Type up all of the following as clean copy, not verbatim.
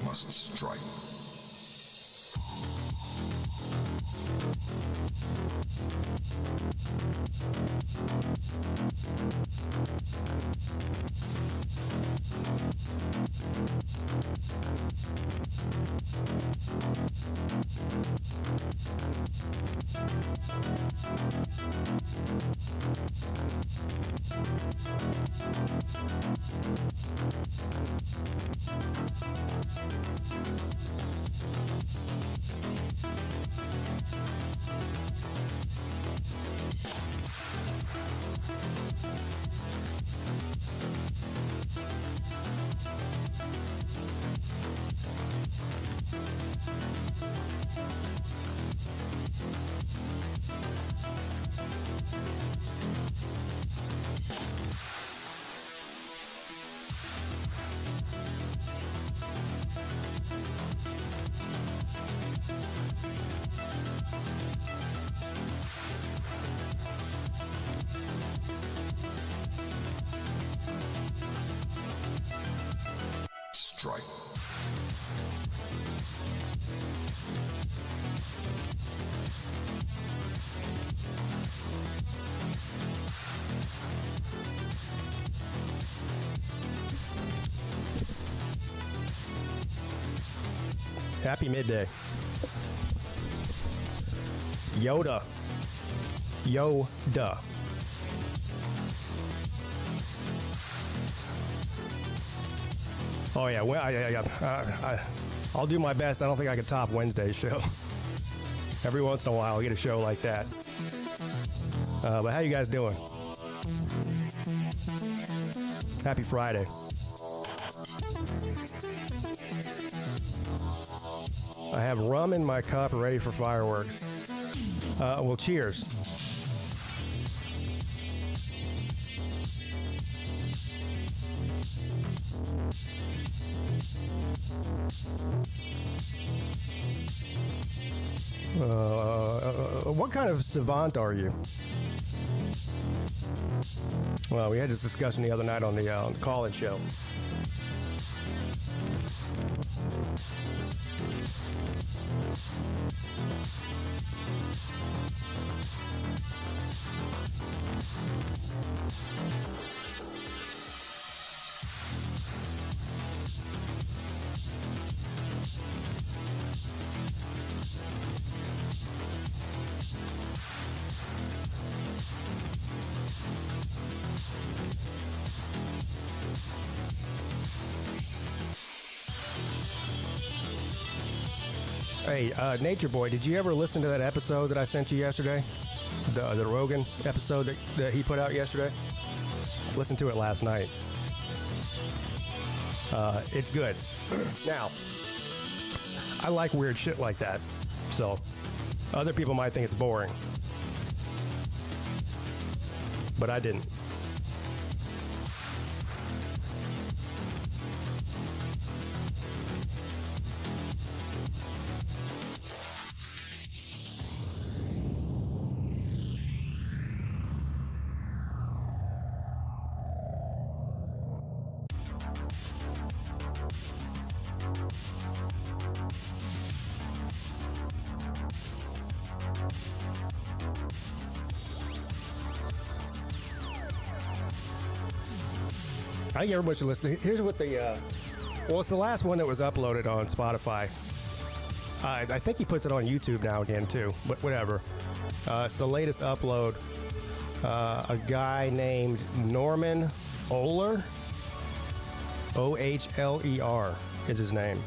must strike. Strike. Happy midday. Yoda. Oh yeah, well, I'll do my best. I don't think I can top Wednesday's show. Every once in a while, I get a show like that. But how you guys doing? Happy Friday. I have rum in my cup, ready for fireworks. Well, cheers. What kind of savant are you? Well, we had this discussion the other night on the call-in show. Hey, Nature Boy, did you ever listen to that episode that I sent you yesterday? The Rogan episode that he put out yesterday? Listened to it last night. It's good. Now, I like weird shit like that, so other people might think it's boring, but I didn't. I think everybody should listen. Here's what well, it's the last one that was uploaded on Spotify. I think he puts it on YouTube now again, too, but whatever. It's the latest upload. A guy named Norman Ohler, Ohler is his name.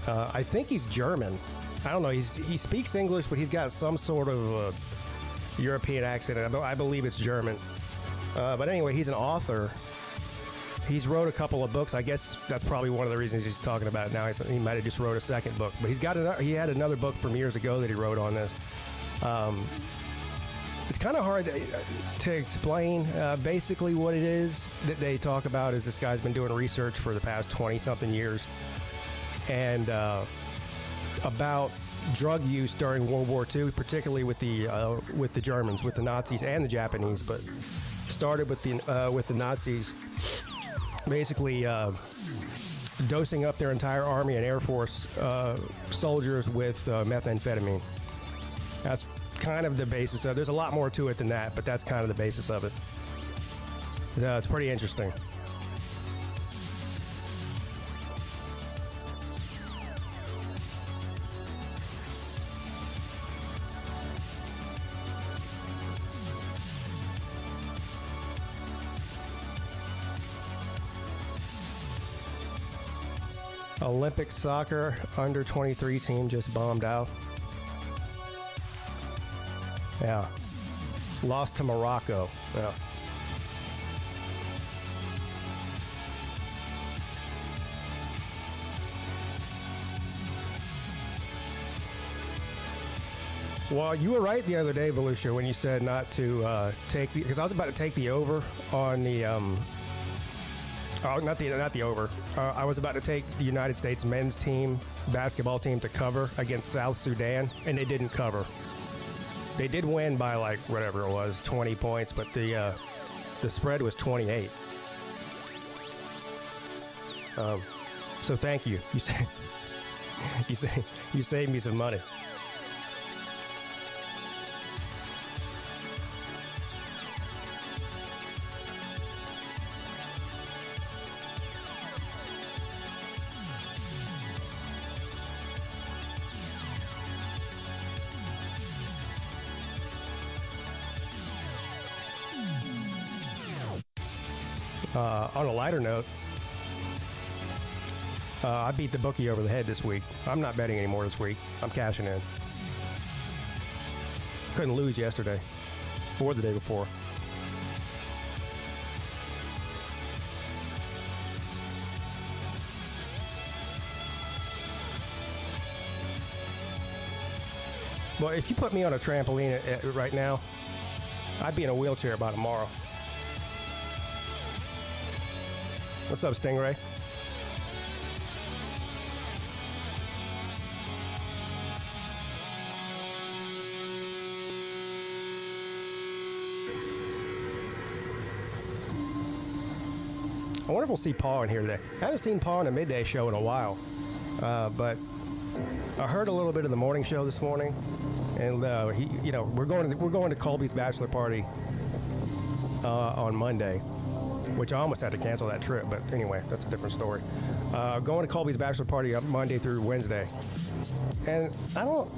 I think he's German. I don't know. He speaks English, but he's got some sort of European accent. I believe it's German. But anyway, he's an author. He's wrote a couple of books. I guess that's probably one of the reasons he's talking about it now. He might have just wrote a second book, but he had another book from years ago that he wrote on this. It's kind of hard to explain. Basically, what it is that they talk about is this guy's been doing research for the past 20-something years, and about drug use during World War II, particularly with the Germans, with the Nazis and the Japanese, but started with the Nazis. Basically, dosing up their entire Army and Air Force soldiers with methamphetamine. That's kind of the basis of it. There's a lot more to it than that, but that's kind of the basis of it. It's pretty interesting. Olympic soccer under 23 team just bombed out. Yeah. Lost to Morocco. Yeah. Well, you were right the other day, Volusia, when you said not to take the, because I was about to take the over on the not the over. I was about to take the United States men's team, basketball team, to cover against South Sudan, and they didn't cover. They did win by like whatever it was, 20 points, but the spread was 28. So thank you. You saved me some money. On a lighter note, I beat the bookie over the head this week. I'm not betting anymore this week. I'm cashing in. Couldn't lose yesterday or the day before. Well, if you put me on a trampoline right now, I'd be in a wheelchair by tomorrow. What's up, Stingray? I wonder if we'll see Paul in here today. I haven't seen Paul in a midday show in a while, but I heard a little bit of the morning show this morning, and we're going to Colby's bachelor party on Monday, which I almost had to cancel that trip, but anyway, that's a different story. Going to Colby's bachelor party on Monday through Wednesday, and I don't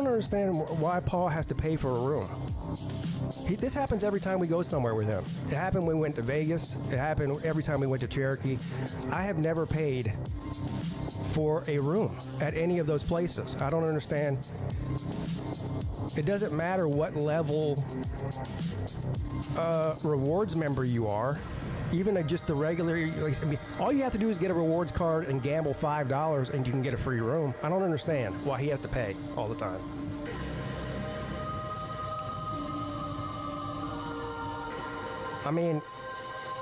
understand why Paul has to pay for a room. This happens every time we go somewhere with him. It happened when we went to Vegas. It happened every time we went to Cherokee. I have never paid for a room at any of those places. I don't understand. It doesn't matter what level rewards member you are, even just the regular. I mean, all you have to do is get a rewards card and gamble $5, and you can get a free room. I don't understand why he has to pay all the time. I mean,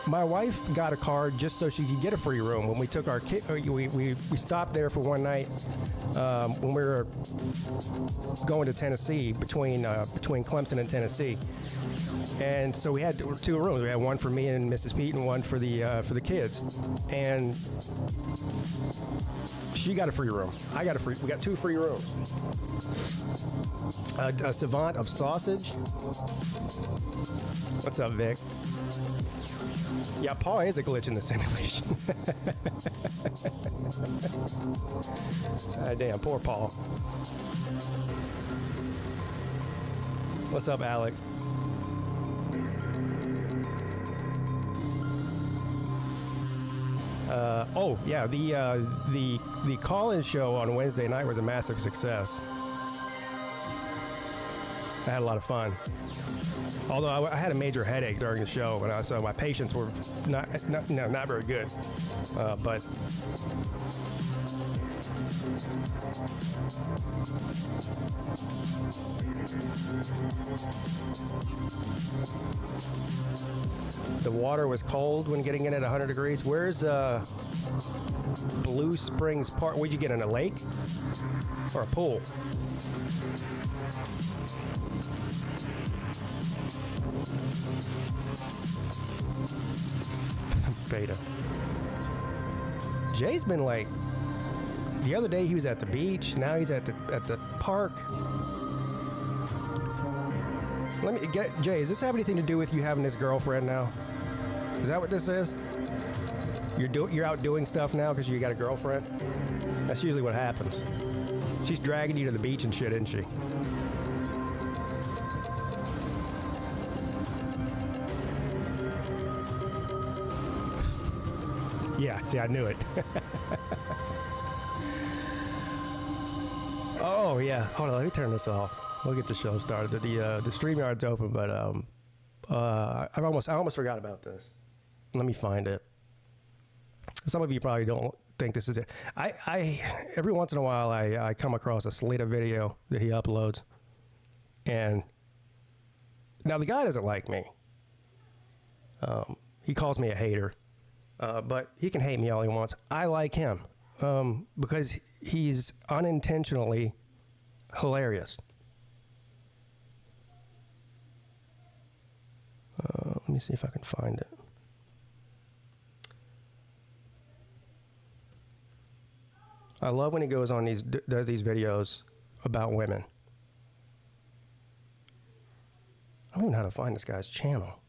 my wife got a card just so she could get a free room. When we took our kid, we stopped there for one night when we were going to Tennessee, between Clemson and Tennessee, and so we had two rooms. We had one for me and Mrs. Peete, and one for the kids. And she got a free room. We got two free rooms. A Savant of sausage. What's up, Vic? Yeah, Paul is a glitch in the simulation. Damn, poor Paul. What's up, Alex? Oh yeah, the call-in show on Wednesday night was a massive success. I had a lot of fun. Although I had a major headache during the show, and so my patients were not very good. But the water was cold when getting in at 100 degrees. Where's Blue Springs Park? Where'd you get in, a lake or a pool? Beta. Jay's been like, the other day he was at the beach. Now he's at the park. Let me get Jay. Does this have anything to do with you having this girlfriend now? Is that what this is? You're out doing stuff now because you got a girlfriend? That's usually what happens. She's dragging you to the beach and shit, isn't she? Yeah, see, I knew it. Oh, yeah. Hold on, let me turn this off. We'll get the show started. The StreamYard's open, but I almost forgot about this. Let me find it. Some of you probably don't think this is it. I every once in a while I come across a Slater video that he uploads, and now the guy doesn't like me. He calls me a hater, but he can hate me all he wants. I like him because he's unintentionally hilarious. Let me see if I can find it. I love when he goes on does these videos about women. I don't even know how to find this guy's channel.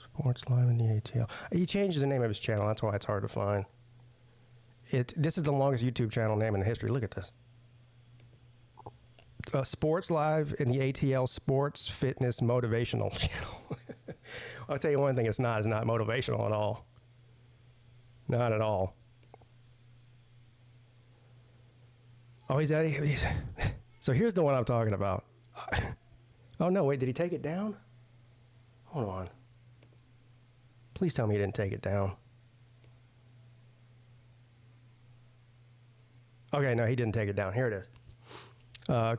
Sports Live in the ATL. He changed the name of his channel. That's why it's hard to find. This is the longest YouTube channel name in the history. Look at this. Sports Live in the ATL Sports Fitness Motivational Channel. I'll tell you one thing, it's not motivational at all. Not at all. Oh, so here's the one I'm talking about. Oh, no, wait, did he take it down? Hold on. Please tell me he didn't take it down. Okay, no, he didn't take it down. Here it is.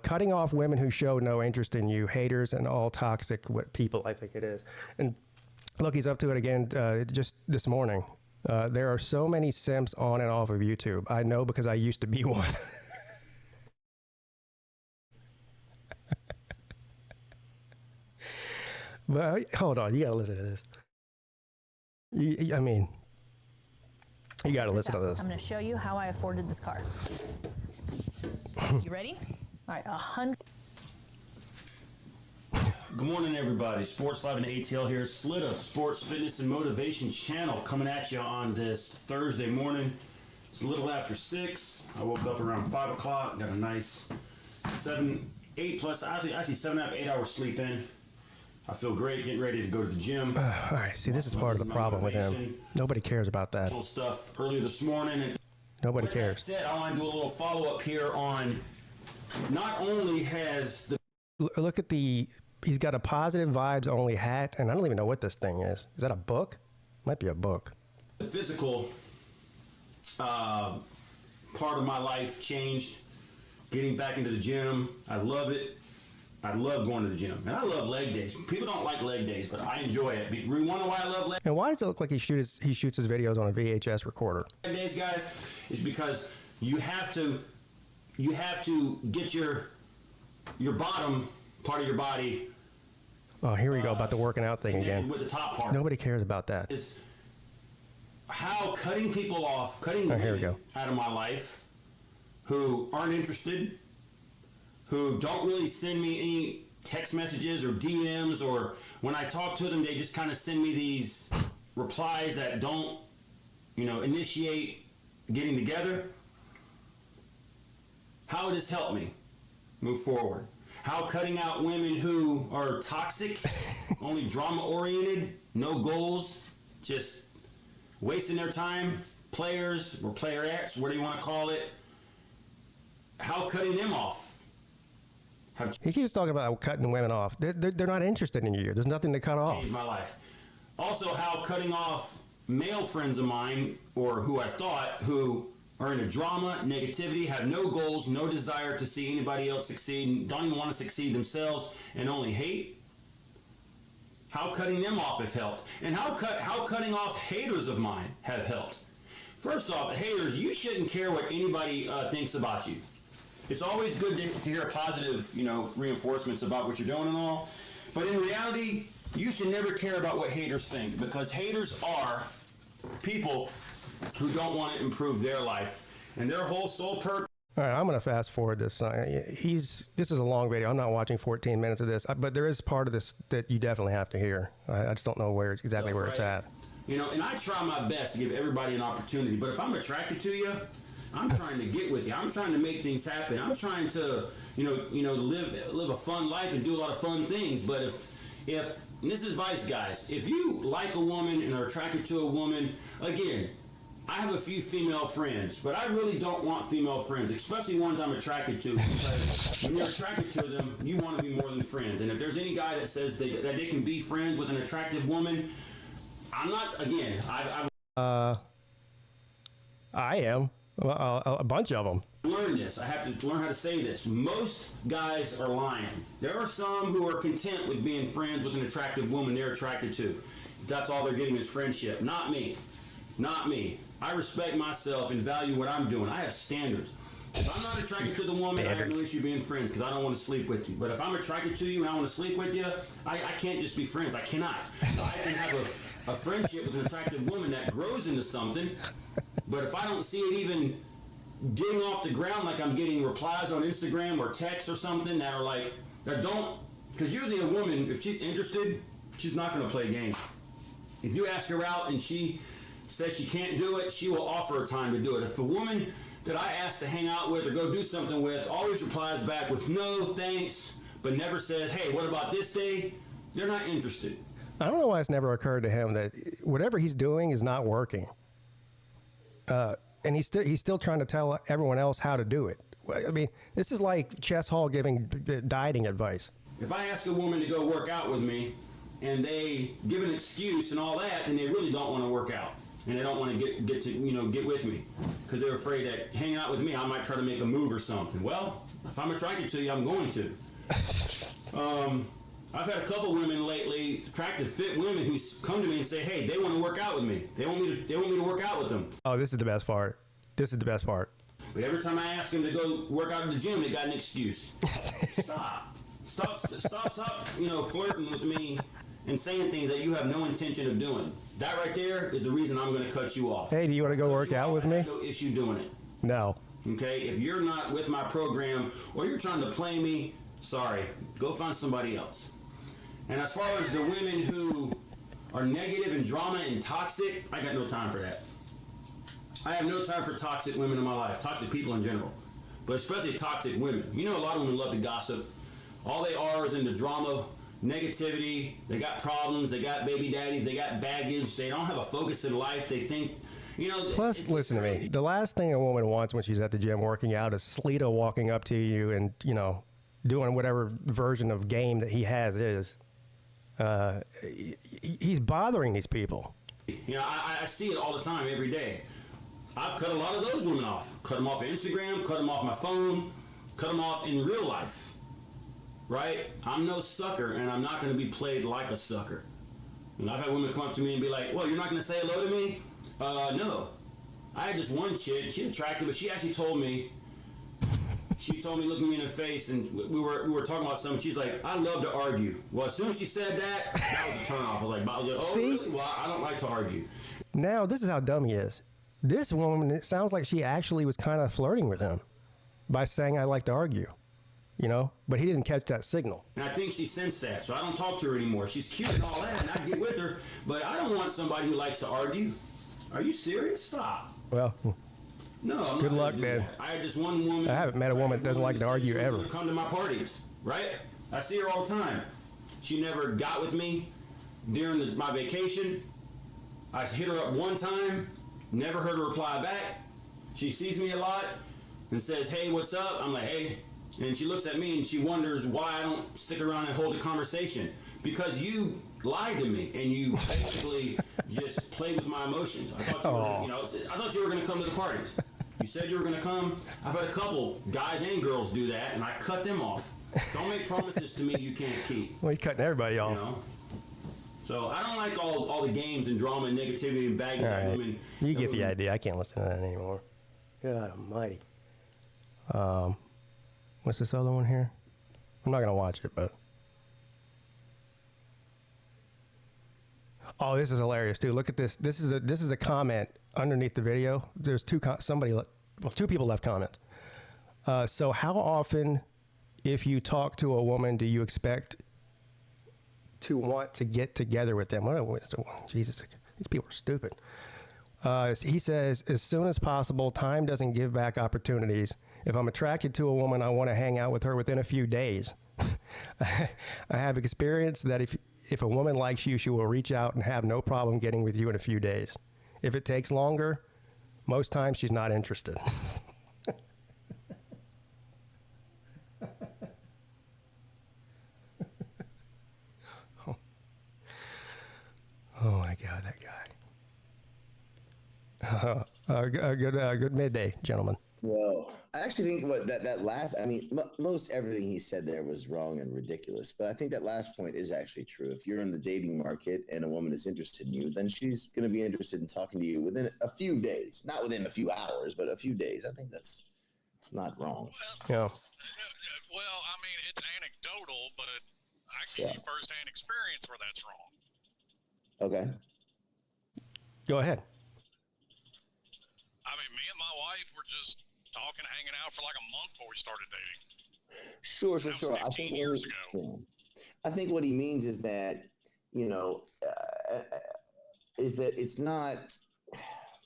Cutting off women who show no interest in you, haters and all toxic people, I think it is. And look, he's up to it again just this morning. There are so many simps on and off of YouTube. I know because I used to be one. But hold on, you gotta listen to this. I mean, you gotta listen to this. I'm gonna show you how I afforded this car. You ready? All right, 100. Good morning, everybody. Sports Live in the ATL here. Slita Sports Fitness and Motivation Channel coming at you on this Thursday morning. It's a little after 6. I woke up around 5 o'clock. Got a nice 7, 8 plus, actually 7.5, 8 hours sleep in. I feel great getting ready to go to the gym. All right, see, this is part of the problem with him. Nobody cares about that. Stuff earlier this morning. And nobody cares. That said, I want to do a little follow-up here on not only has the... Look at he's got a positive vibes only hat, and I don't even know what this thing is. Is that a book? Might be a book. The physical part of my life changed. Getting back into the gym, I love it. I love going to the gym, and I love leg days. People don't like leg days, but I enjoy it. You want to know why I love leg days? And why does it look like he shoots his videos on a VHS recorder? Leg days, guys, is because you have to get your bottom part of your body. Oh, here we go about the working out thing again. With the top part. Nobody cares about that. Is how cutting people off, cutting here we women go. out of my life who aren't interested, who don't really send me any text messages or DMs, or when I talk to them, they just kind of send me these replies that don't, initiate getting together. How it has helped me move forward. How cutting out women who are toxic, only drama-oriented, no goals, just wasting their time, players or playerettes, what do you want to call it? How cutting them off. He keeps talking about cutting women off. They're not interested in you. There's nothing to cut off. Changed my life. Also, how cutting off male friends of mine, or who I thought, who are into drama, negativity, have no goals, no desire to see anybody else succeed, don't even want to succeed themselves, and only hate. How cutting them off have helped. And how cutting off haters of mine have helped. First off, haters, you shouldn't care what anybody thinks about you. It's always good to hear positive, reinforcements about what you're doing and all. But in reality, you should never care about what haters think, because haters are people who don't want to improve their life. And their whole sole purpose. All right, I'm going to fast forward this. This is a long video. I'm not watching 14 minutes of this, but there is part of this that you definitely have to hear. I just don't know where it's at. You know, and I try my best to give everybody an opportunity, but if I'm attracted to you, I'm trying to get with you. I'm trying to make things happen. I'm trying to, live a fun life and do a lot of fun things. But if and this is advice, guys, if you like a woman and are attracted to a woman, again, I have a few female friends, but I really don't want female friends, especially ones I'm attracted to, because when you're attracted to them, you want to be more than friends. And if there's any guy that says that they can be friends with an attractive woman, I'm not, again, I am. A bunch of them. Learn this. I have to learn how to say this. Most guys are lying. There are some who are content with being friends with an attractive woman they're attracted to. That's all they're getting is friendship. Not me. Not me. I respect myself and value what I'm doing. I have standards. If I'm not attracted to the woman, I have no issue being friends because I don't want to sleep with you. But if I'm attracted to you and I want to sleep with you, I can't just be friends. I cannot. So I can have a friendship with an attractive woman that grows into something. But if I don't see it even getting off the ground, like I'm getting replies on Instagram or texts or something that are like, that don't, because usually a woman, if she's interested, she's not going to play games. If you ask her out and she says she can't do it, she will offer a time to do it. If a woman that I ask to hang out with or go do something with always replies back with no thanks, but never says, hey, what about this day? They're not interested. I don't know why it's never occurred to him that whatever he's doing is not working. And he's still trying to tell everyone else how to do it. I mean, this is like Chess Hall giving dieting advice. If I ask a woman to go work out with me and they give an excuse and all that, then they really don't want to work out. And they don't want to get with me because they're afraid that hanging out with me, I might try to make a move or something. Well, if I'm attracted to you, I'm going to. I've had a couple women lately, attractive, fit women, who come to me and say, "Hey, they want to work out with me. They want me to work out with them." Oh, this is the best part. But every time I ask them to go work out at the gym, they got an excuse. Stop, flirting with me and saying things that you have no intention of doing. That right there is the reason I'm going to cut you off. Hey, do you want to go work out with me? I have no issue doing it. No. Okay, if you're not with my program or you're trying to play me, sorry, go find somebody else. And as far as the women who are negative and drama and toxic, I got no time for that. I have no time for toxic women in my life, toxic people in general, but especially toxic women. You know, a lot of women love to gossip. All they are is into drama, negativity. They got problems. They got baby daddies. They got baggage. They don't have a focus in life. They think, Plus, listen to me. The last thing a woman wants when she's at the gym working out is Sleeto walking up to you and, doing whatever version of game that he has is. He's bothering these people. I see it all the time, every day. I've cut a lot of those women off. Cut them off of Instagram, cut them off my phone, cut them off in real life. Right? I'm no sucker, and I'm not going to be played like a sucker. I've had women come up to me and be like, well, you're not going to say hello to me? No. I had this one chick, she's attractive, but she actually told me, looking me in the face, and we were talking about something. She's like, I love to argue. Well, as soon as she said that was a turn off. I was like, oh, see? Really? Well, I don't like to argue. Now, this is how dumb he is. This woman, it sounds like she actually was kind of flirting with him by saying, I like to argue, but he didn't catch that signal. And I think she sensed that, so I don't talk to her anymore. She's cute and all that, and I get with her, but I don't want somebody who likes to argue. Are you serious? Stop. Well... No, I'm good luck, man. I had this one woman. I haven't met a woman that doesn't like to argue ever. Come to my parties, right? I see her all the time. She never got with me during my vacation. I hit her up one time, never heard her reply back. She sees me a lot and says, hey, what's up? I'm like, hey. And she looks at me and she wonders why I don't stick around and hold a conversation. Because you lied to me and you basically just played with my emotions. I thought you were going to come to the parties. You said you were going to come. I've had a couple guys and girls do that, and I cut them off. Don't make promises to me you can't keep. Well, you're cutting everybody off. So I don't like all the games and drama and negativity and baggage that women. You get the idea. I can't listen to that anymore. God almighty. What's this other one here? I'm not going to watch it, but... Oh, this is hilarious, dude. Look at this. This is a comment underneath the video. There's two people left comments. So how often, if you talk to a woman, do you expect to want to get together with them? Jesus, these people are stupid. He says, as soon as possible. Time doesn't give back opportunities. If I'm attracted to a woman, I want to hang out with her within a few days. I have experienced that if a woman likes you, she will reach out and have no problem getting with you in a few days. If it takes longer, most times she's not interested. Oh my God, that guy. Good midday, gentlemen. Well, I actually think that last, I mean, most everything he said there was wrong and ridiculous, but I think that last point is actually true. If you're in the dating market and a woman is interested in you, then she's going to be interested in talking to you within a few days, not within a few hours, but a few days. I think that's not wrong. Yeah. Well, I mean, it's anecdotal, but I can give you firsthand experience where that's wrong. Okay. Go ahead. I mean, me and my wife were just talking, hanging out for like a month before we started dating. Sure. That was 15 years ago. Yeah. I think what he means is that, is that it's not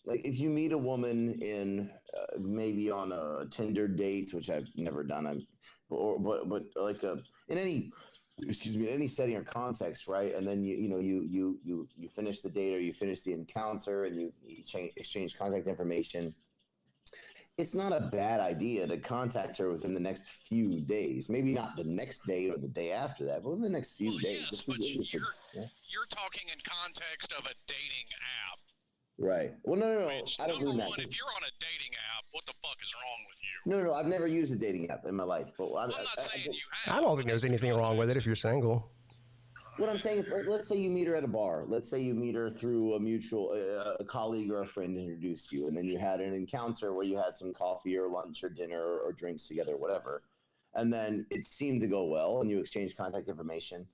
like if you meet a woman in maybe on a Tinder date, which I've never done, but like in any setting or context, right? And then you finish the date or you finish the encounter and you exchange contact information. It's not a bad idea to contact her within the next few days. Maybe not the next day or the day after that, but within the next few days. Yes, but you're talking in context of a dating app. Right. Well, no. Which, I don't mean that. If you're on a dating app, what the fuck is wrong with you? No. I've never used a dating app in my life. But I'm not saying you have. I don't think there's anything wrong with it if you're single. What I'm saying is, let's say you meet her at a bar. Let's say you meet her through a mutual a colleague or a friend introduced you, and then you had an encounter where you had some coffee or lunch or dinner or drinks together, whatever. And then it seemed to go well, and you exchanged contact information.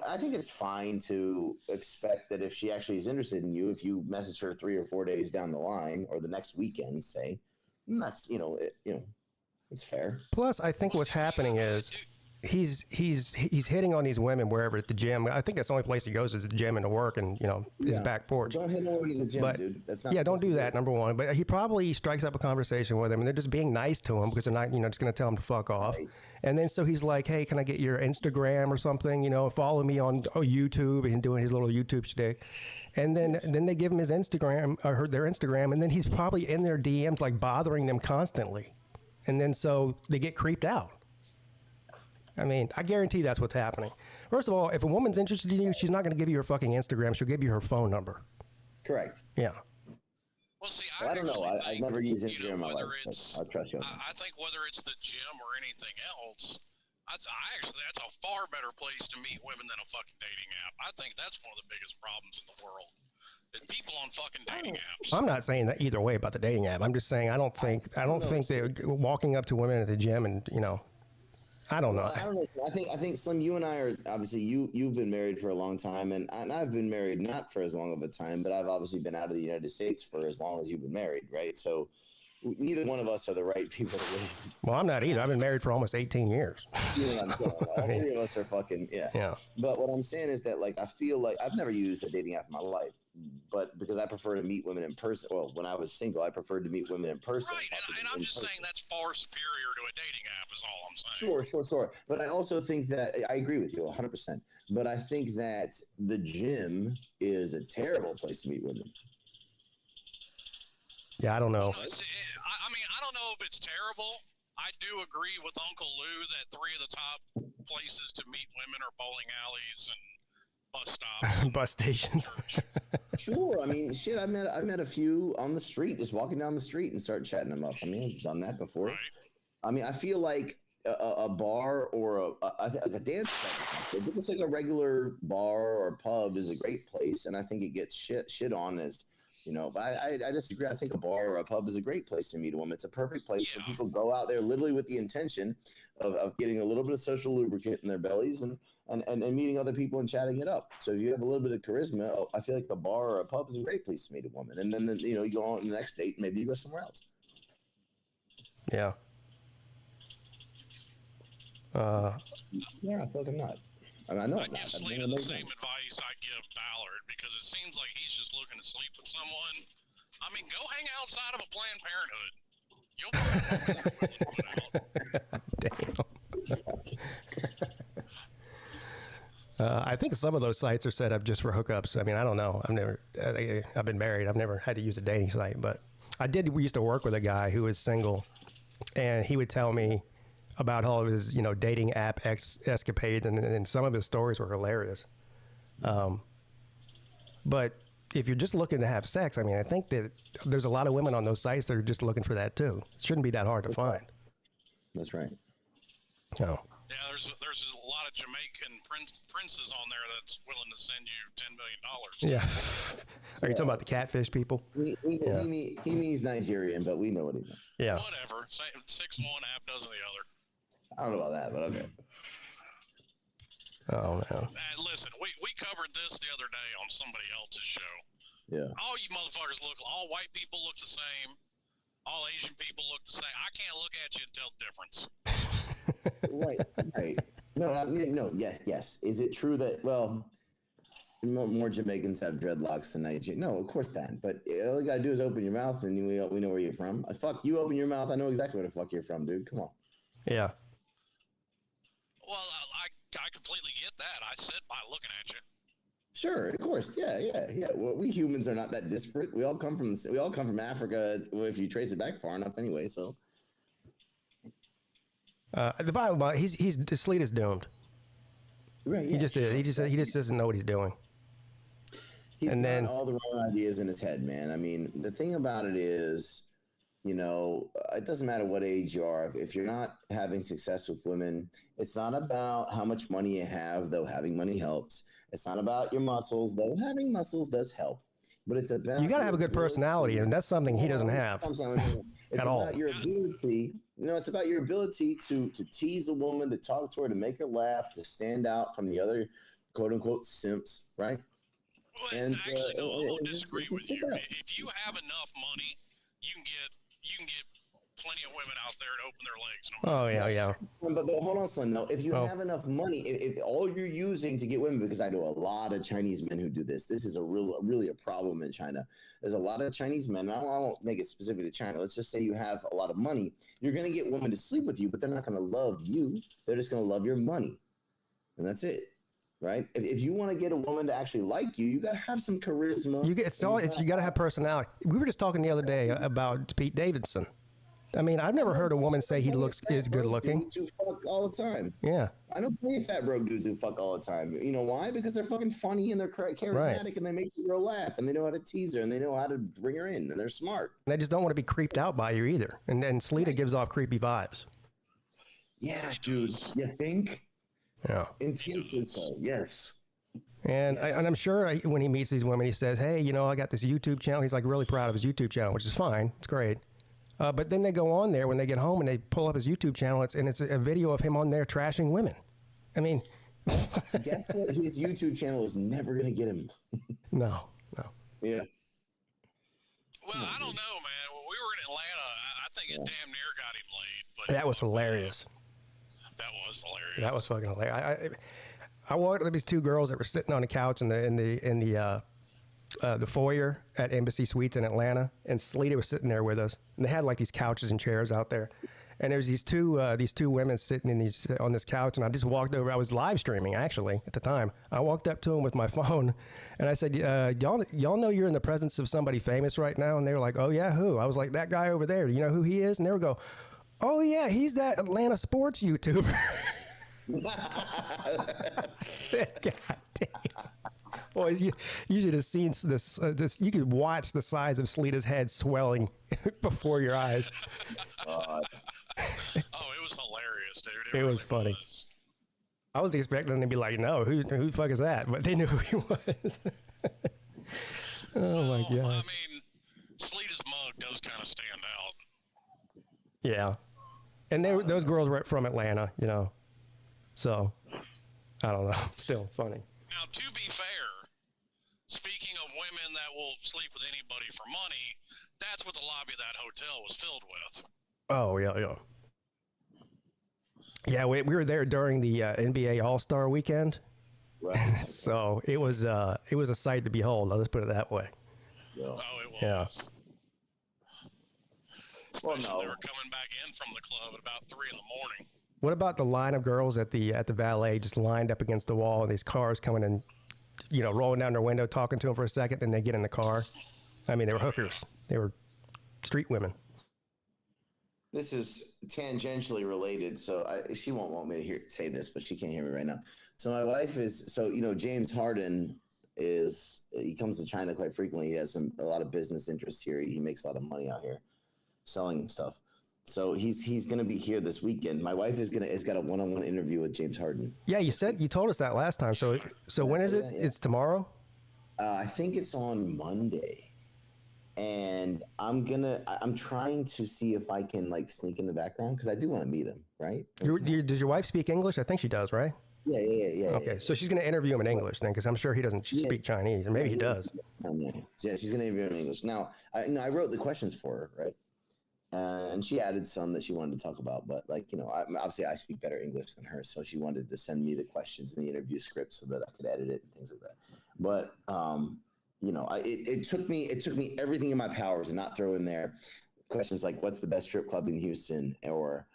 I think it's fine to expect that if she actually is interested in you, if you message her 3 or 4 days down the line or the next weekend, say, that's it's fair. Plus, I think what's happening is he's hitting on these women wherever at the gym. I think that's the only place he goes is the gym and to work and his back porch. Don't hit on in the gym, dude. That's not. Yeah, don't do that. Number one, but he probably strikes up a conversation with them, and they're just being nice to him because they're not just going to tell him to fuck off. Right. And then so he's like, hey, can I get your Instagram or something? Follow me on YouTube and doing his little YouTube shtick. And then they give him his Instagram or their Instagram, and then he's probably in their DMs like bothering them constantly, and then so they get creeped out. I mean, I guarantee that's what's happening. First of all, if a woman's interested in you, she's not going to give you her fucking Instagram. She'll give you her phone number. Correct. Yeah. Well, see, I don't know. I've never used Instagram in my life. I'll trust you. I think whether it's the gym or anything else, that's a far better place to meet women than a fucking dating app. I think that's one of the biggest problems in the world. Is people on fucking dating apps. I'm not saying that either way about the dating app. I'm just saying I don't think they're walking up to women at the gym and I don't know. I don't know. I think Slim, you and I are obviously you've been married for a long time, and I've been married not for as long of a time, but I've obviously been out of the United States for as long as you've been married, right? So neither one of us are the right people to really. Well, I'm not either. I've been married for almost 18 years. You know what I'm saying? All three of us are fucking yeah. But what I'm saying is that I feel like I've never used a dating app in my life, but because I prefer to meet women in person. Well, when I was single, I preferred to meet women in person. Right, and I'm just saying that's far superior to a dating app is all I'm saying. Sure. But I also think that I agree with you 100%. But I think that the gym is a terrible place to meet women. Yeah, I don't know. I mean, I don't know if it's terrible. I do agree with Uncle Lou that 3 of the top places to meet women are bowling alleys and bus stops. Bus stations. Sure. I mean, shit, I met a few on the street, just walking down the street and start chatting them up. I mean, I've done that before. Right. I mean, I feel like a bar or a dance club, just like a regular bar or pub is a great place. And I think it gets shit on as, but I disagree. I think a bar or a pub is a great place to meet a woman. It's a perfect place where people go out there literally with the intention of getting a little bit of social lubricant in their bellies and and meeting other people and chatting it up. So if you have a little bit of charisma, I feel like a bar or a pub is a great place to meet a woman. And then you go on the next date, maybe you go somewhere else. Yeah. Yeah, I feel like I'm not. I know I I'm give not. Slater the same advice I give Ballard because it seems like he's just looking to sleep with someone. I mean, go hang outside of a Planned Parenthood. You'll Damn. I think some of those sites are set up just for hookups. I mean, I don't know. I've been married. I've never had to use a dating site, but we used to work with a guy who was single, and he would tell me about all of his, dating app escapades, and some of his stories were hilarious. But if you're just looking to have sex, I mean, I think that there's a lot of women on those sites that are just looking for that too. It shouldn't be that hard to find. That's right. So. Yeah, there's a lot of Jamaican princes on there that's willing to send you $10 million. Yeah. Are you talking about the catfish people? He means Nigerian, but we know what he means. Yeah. Whatever. 6 one, half dozen the other. I don't know about that, but okay. Oh, man. Listen, we covered this the other day on somebody else's show. Yeah. All you motherfuckers all white people look the same. All Asian people look the same. I can't look at you and tell the difference. Right. No, yes. Is it true that, more Jamaicans have dreadlocks than Nigerians? No, of course not. But all you got to do is open your mouth and we know where you're from. Fuck, you open your mouth, I know exactly where the fuck you're from, dude. Come on. Yeah. Well, I completely get that. I said by looking at you. Sure, of course. Yeah. Well, we humans are not that disparate. We all come from Africa if you trace it back far enough anyway, so. The bottom line, Sleet is doomed. Right. Yeah, He just doesn't know what he's doing. He's got all the wrong ideas in his head, man. I mean, the thing about it is, it doesn't matter what age you are. If you're not having success with women, it's not about how much money you have, though having money helps. It's not about your muscles, though having muscles does help. But it's about you got to have a good personality, and that's something he doesn't have at all. Your ability. It's about your ability to tease a woman, to talk to her, to make her laugh, to stand out from the other quote unquote simps, right? Well, and actually, no, I won't disagree with you. If you have enough money, you can get plenty of women out there to open their legs. Oh yeah. But hold on, son. No, if you have enough money, if all you're using to get women, because I know a lot of Chinese men who do this. This is really a problem in China. There's a lot of Chinese men. I won't make it specific to China. Let's just say you have a lot of money. You're going to get women to sleep with you, but they're not going to love you. They're just going to love your money, and that's it. Right? If you want to get a woman to actually like you, you got to have some charisma. You got to have personality. We were just talking the other day about Pete Davidson. I mean, I've never heard a woman say he is good looking. Dudes who fuck all the time. Yeah. I know plenty of fat broke dudes who fuck all the time. You know why? Because they're fucking funny and they're charismatic and they make the girl laugh and they know how to tease her and they know how to bring her in and they're smart. And they just don't want to be creeped out by you either. And then Sleeta gives off creepy vibes. Yeah, dude. You think? Yeah. Intensely so, yes. And, yes. I'm sure when he meets these women, he says, hey, I got this YouTube channel. He's like really proud of his YouTube channel, which is fine. It's great. But then they go on there when they get home and they pull up his YouTube channel and it's a video of him on there trashing women. I mean, guess what? His YouTube channel is never going to get him. No. Yeah. Well, I don't know, man. When we were in Atlanta, I think it damn near got him laid. But that was hilarious. That was hilarious. That was fucking hilarious. I walked up these two girls that were sitting on the couch in the foyer at Embassy Suites in Atlanta, and Sleeta was sitting there with us. And they had like these couches and chairs out there, and there's these two women sitting on this couch. And I just walked over. I was live streaming actually at the time. I walked up to them with my phone, and I said, "Y'all know you're in the presence of somebody famous right now?" And they were like, "Oh yeah, who?" I was like, "That guy over there. Do you know who he is?" And they would go, "Oh yeah, he's that Atlanta sports YouTuber." Said, God damn. Boys, you should have seen this. You could watch the size of Sleeta's head swelling before your eyes. Oh, it was hilarious, dude. It was funny. I was expecting them to be like, no, who the fuck is that? But they knew who he was. Oh, my God. I mean, Sleeta's mug does kind of stand out. Yeah. And those girls were from Atlanta, So I don't know. Still funny. Now, to be fair, speaking of women that will sleep with anybody for money, that's what the lobby of that hotel was filled with. Oh, yeah. Yeah, we were there during the NBA All-Star weekend. Right. So it was a sight to behold. Let's put it that way. Yeah. Oh, it was. Yeah. Especially Well, no. they were coming back in from the club at about 3 in the morning. What about the line of girls at the valet just lined up against the wall, and these cars coming in, rolling down their window, talking to them for a second, then they get in the car? I mean, they were hookers. They were street women. This is tangentially related, so she won't want me to say this, but she can't hear me right now. So my wife is James Harden he comes to China quite frequently. He has a lot of business interests here. He makes a lot of money out here selling stuff. So he's going to be here this weekend. My wife has got a one-on-one interview with James Harden. Yeah, you told us that last time. So when is it? Yeah. It's tomorrow? I think it's on Monday. And I'm trying to see if I can sneak in the background because I do want to meet him, right? Does your wife speak English? I think she does, right? Yeah. Okay, yeah. So she's going to interview him in English then, because I'm sure he doesn't speak Chinese, or maybe he does. Yeah, she's going to interview him in English. Now, I wrote the questions for her, right? And she added some that she wanted to talk about, but obviously I speak better English than her, so she wanted to send me the questions and the interview script so that I could edit it and things like that. But it took me everything in my power to not throw in there questions like what's the best strip club in Houston, or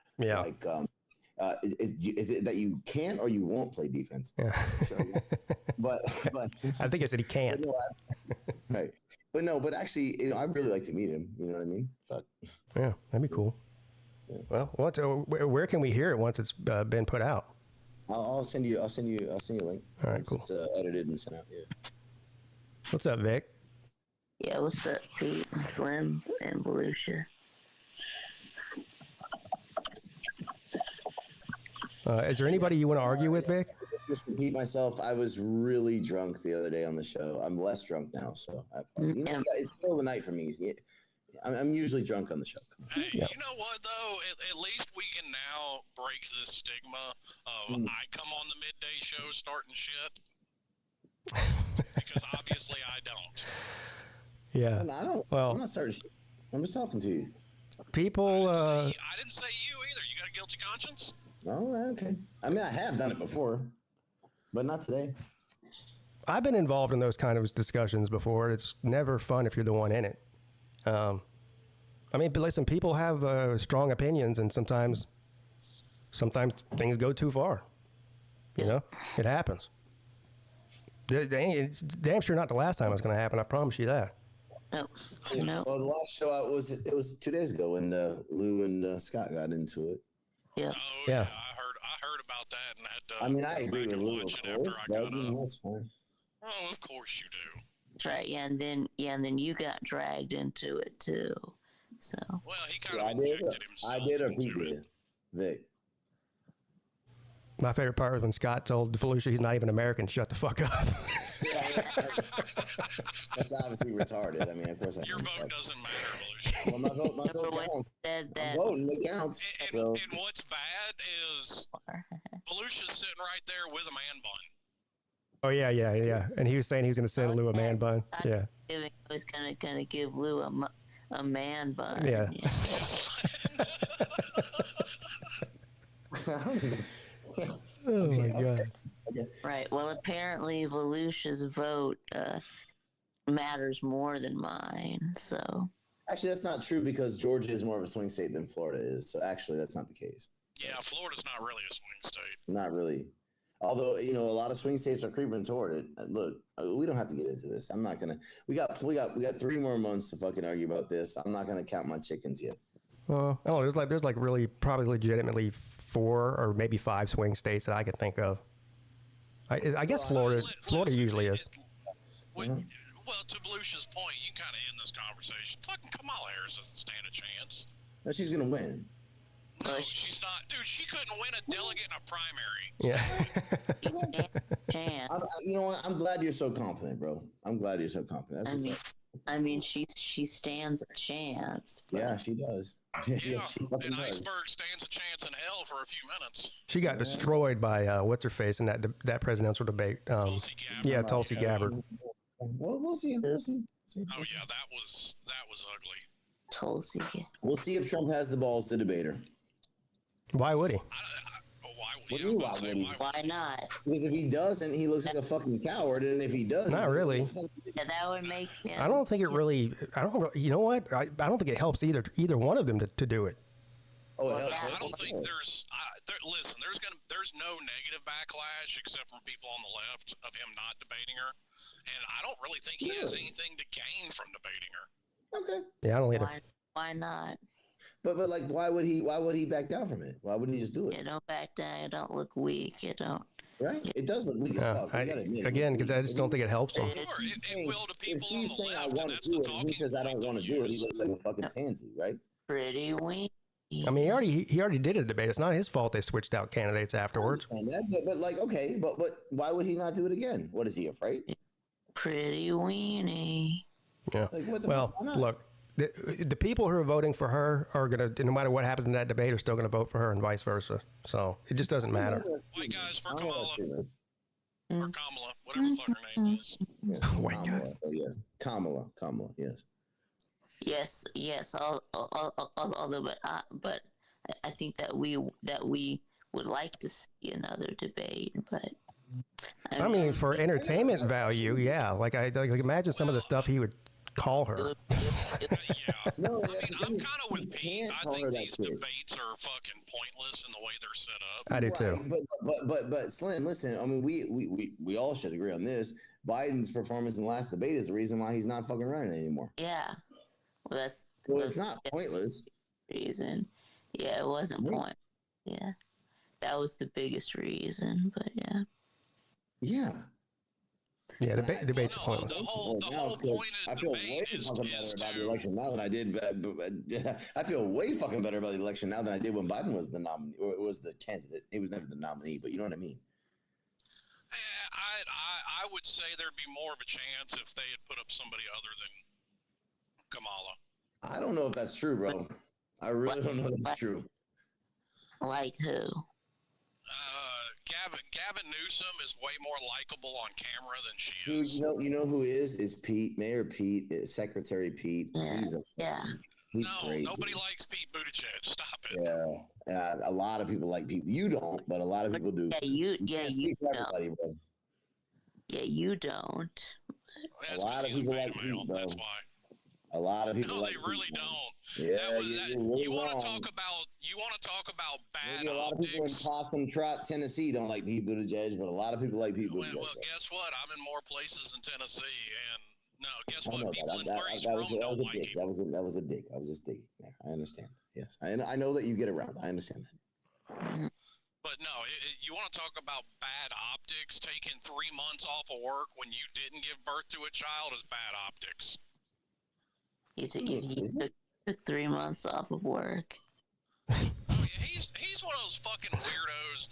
is it that you can't or you won't play defense? Yeah. So, but I think I said he can't. Right. But actually, I'd really like to meet him. You know what I mean? But yeah, that'd be cool. Yeah. Well, where can we hear it once it's been put out? I'll send you a link. All right, cool. It's edited and sent out. Yeah. What's up, Vic? Yeah, what's up, Pete and Slim and Volusia? Is there anybody you want to argue with, Vic? Just repeat myself. I was really drunk the other day on the show. I'm less drunk now, so it's still the night for me. I'm usually drunk on the show. Hey, you know what though? At least we can now break this stigma of I come on the midday show starting shit. Because obviously I don't. Yeah. I don't. Well, I'm not starting shit. I'm just talking to you. People. I didn't say you either. You got a guilty conscience? Oh, okay. I mean, I have done it before, but not today. I've been involved in those kind of discussions before. It's never fun if you're the one in it. But listen, people have strong opinions, and sometimes things go too far. It happens. It's damn sure not the last time it's going to happen. I promise you that. No. Well, the last show out was 2 days ago when Lou and Scott got into it. Yeah. Oh Yeah. I heard about that and had to. I mean, I agree with Lou, of course, but that's fine. Oh, of course you do. That's right. Yeah, and then you got dragged into it too. So. Well, he kind of injected himself. I did, or Pete did. Vic. My favorite part was when Scott told Volusia he's not even American. Shut the fuck up. That's obviously retarded. I mean, of course. Your vote doesn't matter, Volusia. Well, my vote counts. Said that. I'm voting, it counts. And what's bad is Volusia's sitting right there with a man bun. Oh yeah. And he was saying he was going to send Lou a man bun. Yeah. I was gonna give Lou a man bun. Yeah. Oh my God. Okay. Right. Well, apparently Volusia's vote matters more than mine. So. Actually, that's not true because Georgia is more of a swing state than Florida is. So actually, that's not the case. Yeah, Florida's not really a swing state. Not really. Although, a lot of swing states are creeping toward it. Look, we don't have to get into this. I'm not gonna. We got 3 more months to fucking argue about this. I'm not gonna count my chickens yet. There's really probably legitimately 4 or maybe 5 swing states that I could think of. I guess Florida usually is. Well, to Volusia's point, you can kind of end this conversation. Fucking Kamala Harris doesn't stand a chance. No, she's gonna win. No, she's not. Dude, she couldn't win a delegate in a primary. Yeah. You know what? I'm glad you're so confident, bro. I'm glad you're so confident. That's what's up. I mean, she stands a chance. Yeah, she does. Yeah, she fucking and does. Iceberg stands a chance in hell for a few minutes. She got destroyed by what's her face in that presidential debate. Tulsi Gabbard. Yeah, Tulsi Gabbard. We'll see. We'll see. Oh yeah, that was ugly. Tulsi. We'll see if Trump has the balls to debate her. Why would he? What do you mean, why would he? Why not? Because if he doesn't, he looks like a fucking coward, and if he does, Not really. Yeah, that would make him. I don't think it really. I don't. You know what? I don't think it helps either one of them to do it. Oh, it helps. Yeah, I don't think listen, there's no negative backlash except from people on the left of him not debating her, and I don't really think he has anything to gain from debating her. Okay. Yeah, I don't either. Why not? But like, why would he back down from it? Why wouldn't he just do it? You don't back down. You don't look weak. You don't. Right? It does look weak as fuck. We gotta admit it. Again, because I just don't think it helps him. Sure, it will to people If she's on the saying I left, want and to that's do the it, and he says I don't want to do it, he looks like a fucking pansy, right? Pretty weak. I mean, he already did a debate. It's not his fault they switched out candidates afterwards. I understand that, but like, okay, but why would he not do it again? What is he afraid? Pretty weenie. Yeah. Like, what the Well, fuck? Why not? look, the people who are voting for her are gonna, no matter what happens in that debate, are still gonna vote for her, and vice versa. So it just doesn't matter. White guys for I don't know Kamala. that's true, man. Or Kamala, whatever the fuck her name is. Yeah, White Kamala, guys. oh, yes. Kamala, yes. Yes. Although, but I think that we would like to see another debate, but. I mean, for entertainment value, yeah. Like imagine some of the stuff he would call her. Yeah. No, I mean, I'm kind of with he Pete. can't I call her think that these shit. debates are fucking pointless in the way they're set up. I do too. Right, but Slim, listen. I mean, we all should agree on this. Biden's performance in the last debate is the reason why he's not fucking running anymore. Yeah. Well, Well, it's not pointless. Reason. Yeah, it wasn't Right. point. Yeah. That was the biggest reason, but yeah. Yeah. Yeah, debate's No, pointless. the whole Now, 'cause point I of feel way debate is fucking better about the to. election now than I did. I feel way fucking better about the election now than I did when Biden was the nominee or was the candidate. He was never the nominee, but you know what I mean. I would say there'd be more of a chance if they had put up somebody other than Kamala. I don't know if that's true, bro. I really don't know if that's true. Like who? Gavin Newsom is way more likable on camera than she Who is. you know who is Pete, Mayor Pete, Secretary Pete. Yeah, He's a yeah. He's No, great. nobody likes Pete Buttigieg. Stop it. Yeah, a lot of people like Pete. You don't, but a lot of people do. Yeah, you can't you speak for don't. everybody, bro. Yeah, you don't. That's A lot of 'cause he's people beta like male, Pete, bro. That's why. A lot of people No, like they Pete, really man. don't. Yeah, you're really you want wrong. to talk about bad Maybe a lot of people in optics. Possum Trot, Tennessee, don't like Pete Buttigieg, but a lot of people like Pete Well, Buttigieg. well, guess what? I'm in more places in Tennessee, and no, guess I what? know People that. in where he's That from was a don't like dig. him. That was a dig. I was just digging there. I understand. Yes, I know that you get around. I understand that. But no, you want to talk about bad optics? Taking 3 months off of work when you didn't give birth to a child is bad optics. You took 3 months off of work. Oh, yeah, he's one of those fucking weirdos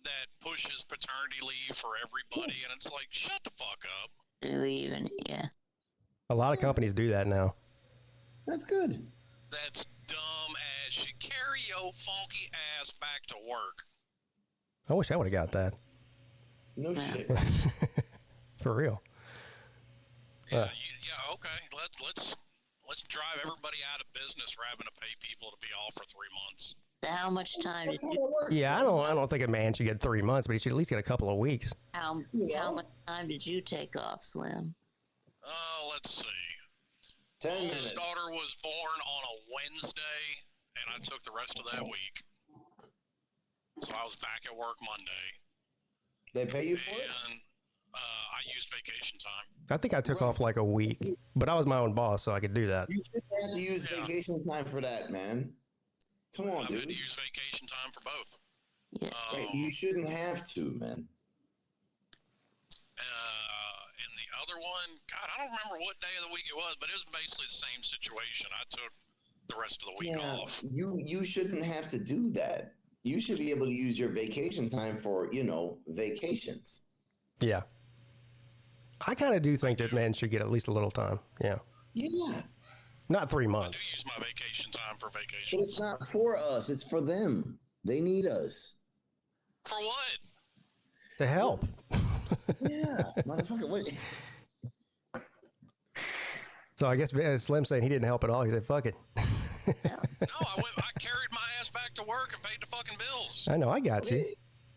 that pushes paternity leave for everybody, and it's like, shut the fuck up. Leaving, yeah. A lot of companies do that now. That's good. That's dumb as shit. Carry your funky ass back to work. I wish I would have got that. No Yeah. shit. For real. Yeah, okay. Let's drive everybody out of business for having to pay people to be off for 3 months. So how much time did That's how you? that works. Yeah, I don't think a man should get 3 months, but he should at least get a couple of weeks. How much time did you take off, Slim? Oh, let's see. 10 Oldest minutes. daughter was born on a Wednesday, and I took the rest of that week. So I was back at work Monday, They pay you for it? and I used vacation time. I think I took off like a week, but I was my own boss, so I could do that. You shouldn't have to use Yeah. vacation time for that, man. Come on, I've had dude. to use vacation time for both. Yeah. Wait, you shouldn't have to, man. And the other one, God, I don't remember what day of the week it was, but it was basically the same situation. I took the rest of the week off. You shouldn't have to do that. You should be able to use your vacation time for, vacations. Yeah. I kind of do think that men should get at least a little time. Yeah. Yeah. Not 3 I do months. use my vacation time for But vacation. it's not for us. It's for them. They need us. For what? To help. Yeah, motherfucker. What? So I guess Slim saying he didn't help at all. He said, fuck it. No, I carried my ass back to work and paid the fucking bills. I know, I got you.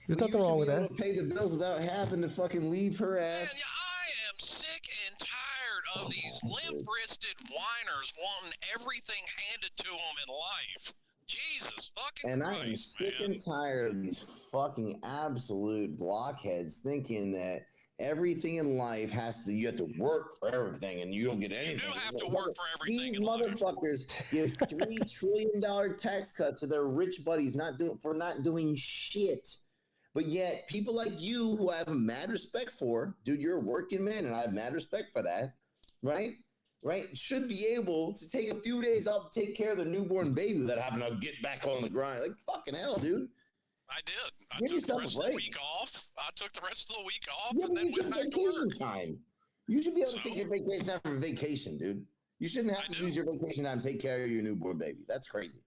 There's nothing wrong with You that. should be able to pay the bills without having to fucking leave her Man, ass. yeah, I am sick and tired of these limp-wristed whiners wanting everything handed to them in life. Jesus fucking And Christ, I am sick man. and tired of these fucking absolute blockheads thinking that everything in life you have to work for everything and you don't get anything. You do have to work for everything These in life. motherfuckers give $3 trillion tax cuts to their rich buddies not doing shit. But yet people like you who I have mad respect for, dude, you're a working man and I have mad respect for that, right? Right? Should be able to take a few days off to take care of the newborn baby that happened to get back on the grind. Like fucking hell, dude. I did. I Give took the yourself a rest of the break. week off. I took the rest of the week off Yeah, and but then you took went back to vacation work. time. You should be able to So? take your vacation time for vacation, dude. You shouldn't have I to do. use your vacation time to take care of your newborn baby. That's crazy.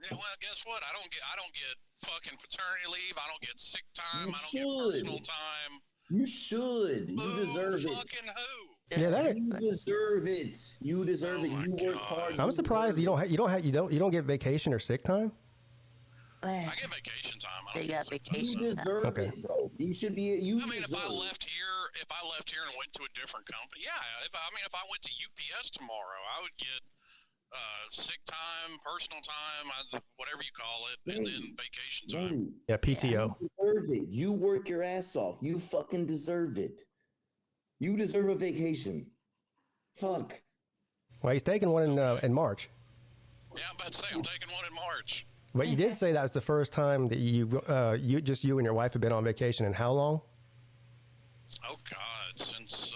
Yeah, well, guess what? I don't get fucking paternity leave. I don't get sick time. You I don't should. get personal time. You should. You Boo, deserve it. fucking who? Yeah, that. You deserve it. You deserve Oh it. my You work God. hard. I'm surprised you don't get vacation or sick time. Man, I get vacation time. I They don't got get sick time. You vacation. deserve Okay. it, bro. You should be. You I mean, deserve if I it. left here and went to a different company, yeah. If I went to UPS tomorrow, I would get sick time, personal time, whatever you call it, and then vacation time. Mate, Yeah, PTO. you deserve it. You work your ass off. You fucking deserve it. You deserve a vacation. Fuck. Well, he's taking one in March. Yeah, I'm about to say I'm taking one in March. But you did say that's the first time that you and your wife have been on vacation in how long? Oh God, since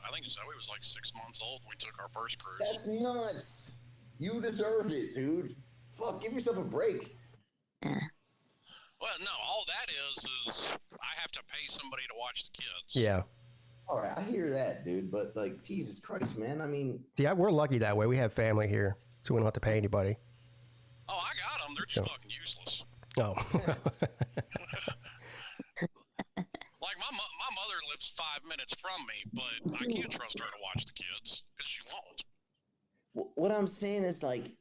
I think Zoe was like 6 months old, we took our first cruise. That's nuts. You deserve it, dude. Fuck, give yourself a break. Well, no, all that is I have to pay somebody to watch the kids. Yeah. All right, I hear that, dude. But like, Jesus Christ, man. I mean, See, we're lucky that way. We have family here, so we don't have to pay anybody. Oh, I got them. They're just fucking useless. Oh. Like my mother lives 5 minutes from me, but I can't trust her to watch the kids because she won't. what I'm saying is like,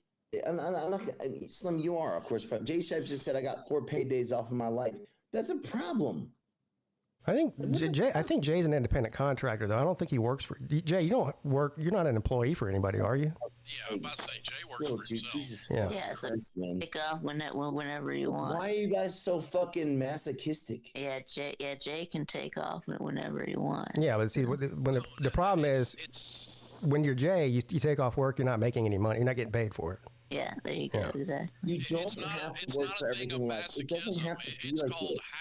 I'm not. Some you are, of course. But Jay Shipes just said I got 4 paid days off of my life. That's a problem. I think Jay's an independent contractor, though. I don't think he works for Jay. You don't work. You're not an employee for anybody, are you? Yeah, I was about to say Jay works Yo, for dude, himself. Jesus Yeah. fucking Yeah, so Christ, man. take off whenever you want. Why are you guys so fucking masochistic? Yeah, Jay can take off whenever he wants. Yeah, but see, when the problem is It's when you're Jay, you take off work, you're not making any money. You're not getting paid for it. Yeah, there you go. Yeah. Exactly. You don't it's not have it's to work not for a thing everything of in life. It doesn't masochism. have to be It's like called this.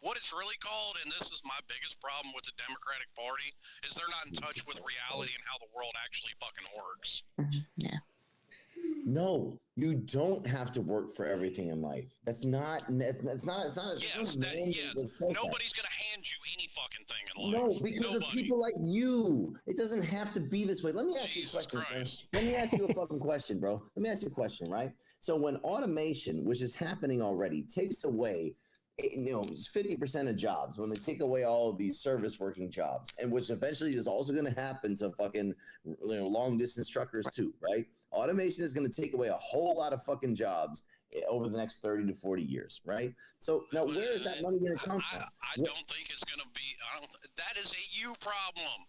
what it's really called, and this is my biggest problem with the Democratic Party, is they're not in touch with reality and how the world actually fucking works. Yeah. No, you don't have to work for everything in life. That's not. It's not. Yes, nobody's gonna hand you any fucking thing in life. No, because of Nobody. people like you. It doesn't have to be this way. Let me ask you a Jesus question. Sam. Christ. Let me ask you a fucking question, bro. Let me ask you a question, right? So when automation, which is happening already, takes away, 50% of jobs, when they take away all of these service working jobs, and which eventually is also going to happen to fucking long distance truckers too, right? Automation is going to take away a whole lot of fucking jobs over the next 30 to 40 years, right? So now where is that money going to come from? I don't think it's gonna be. That is a you problem.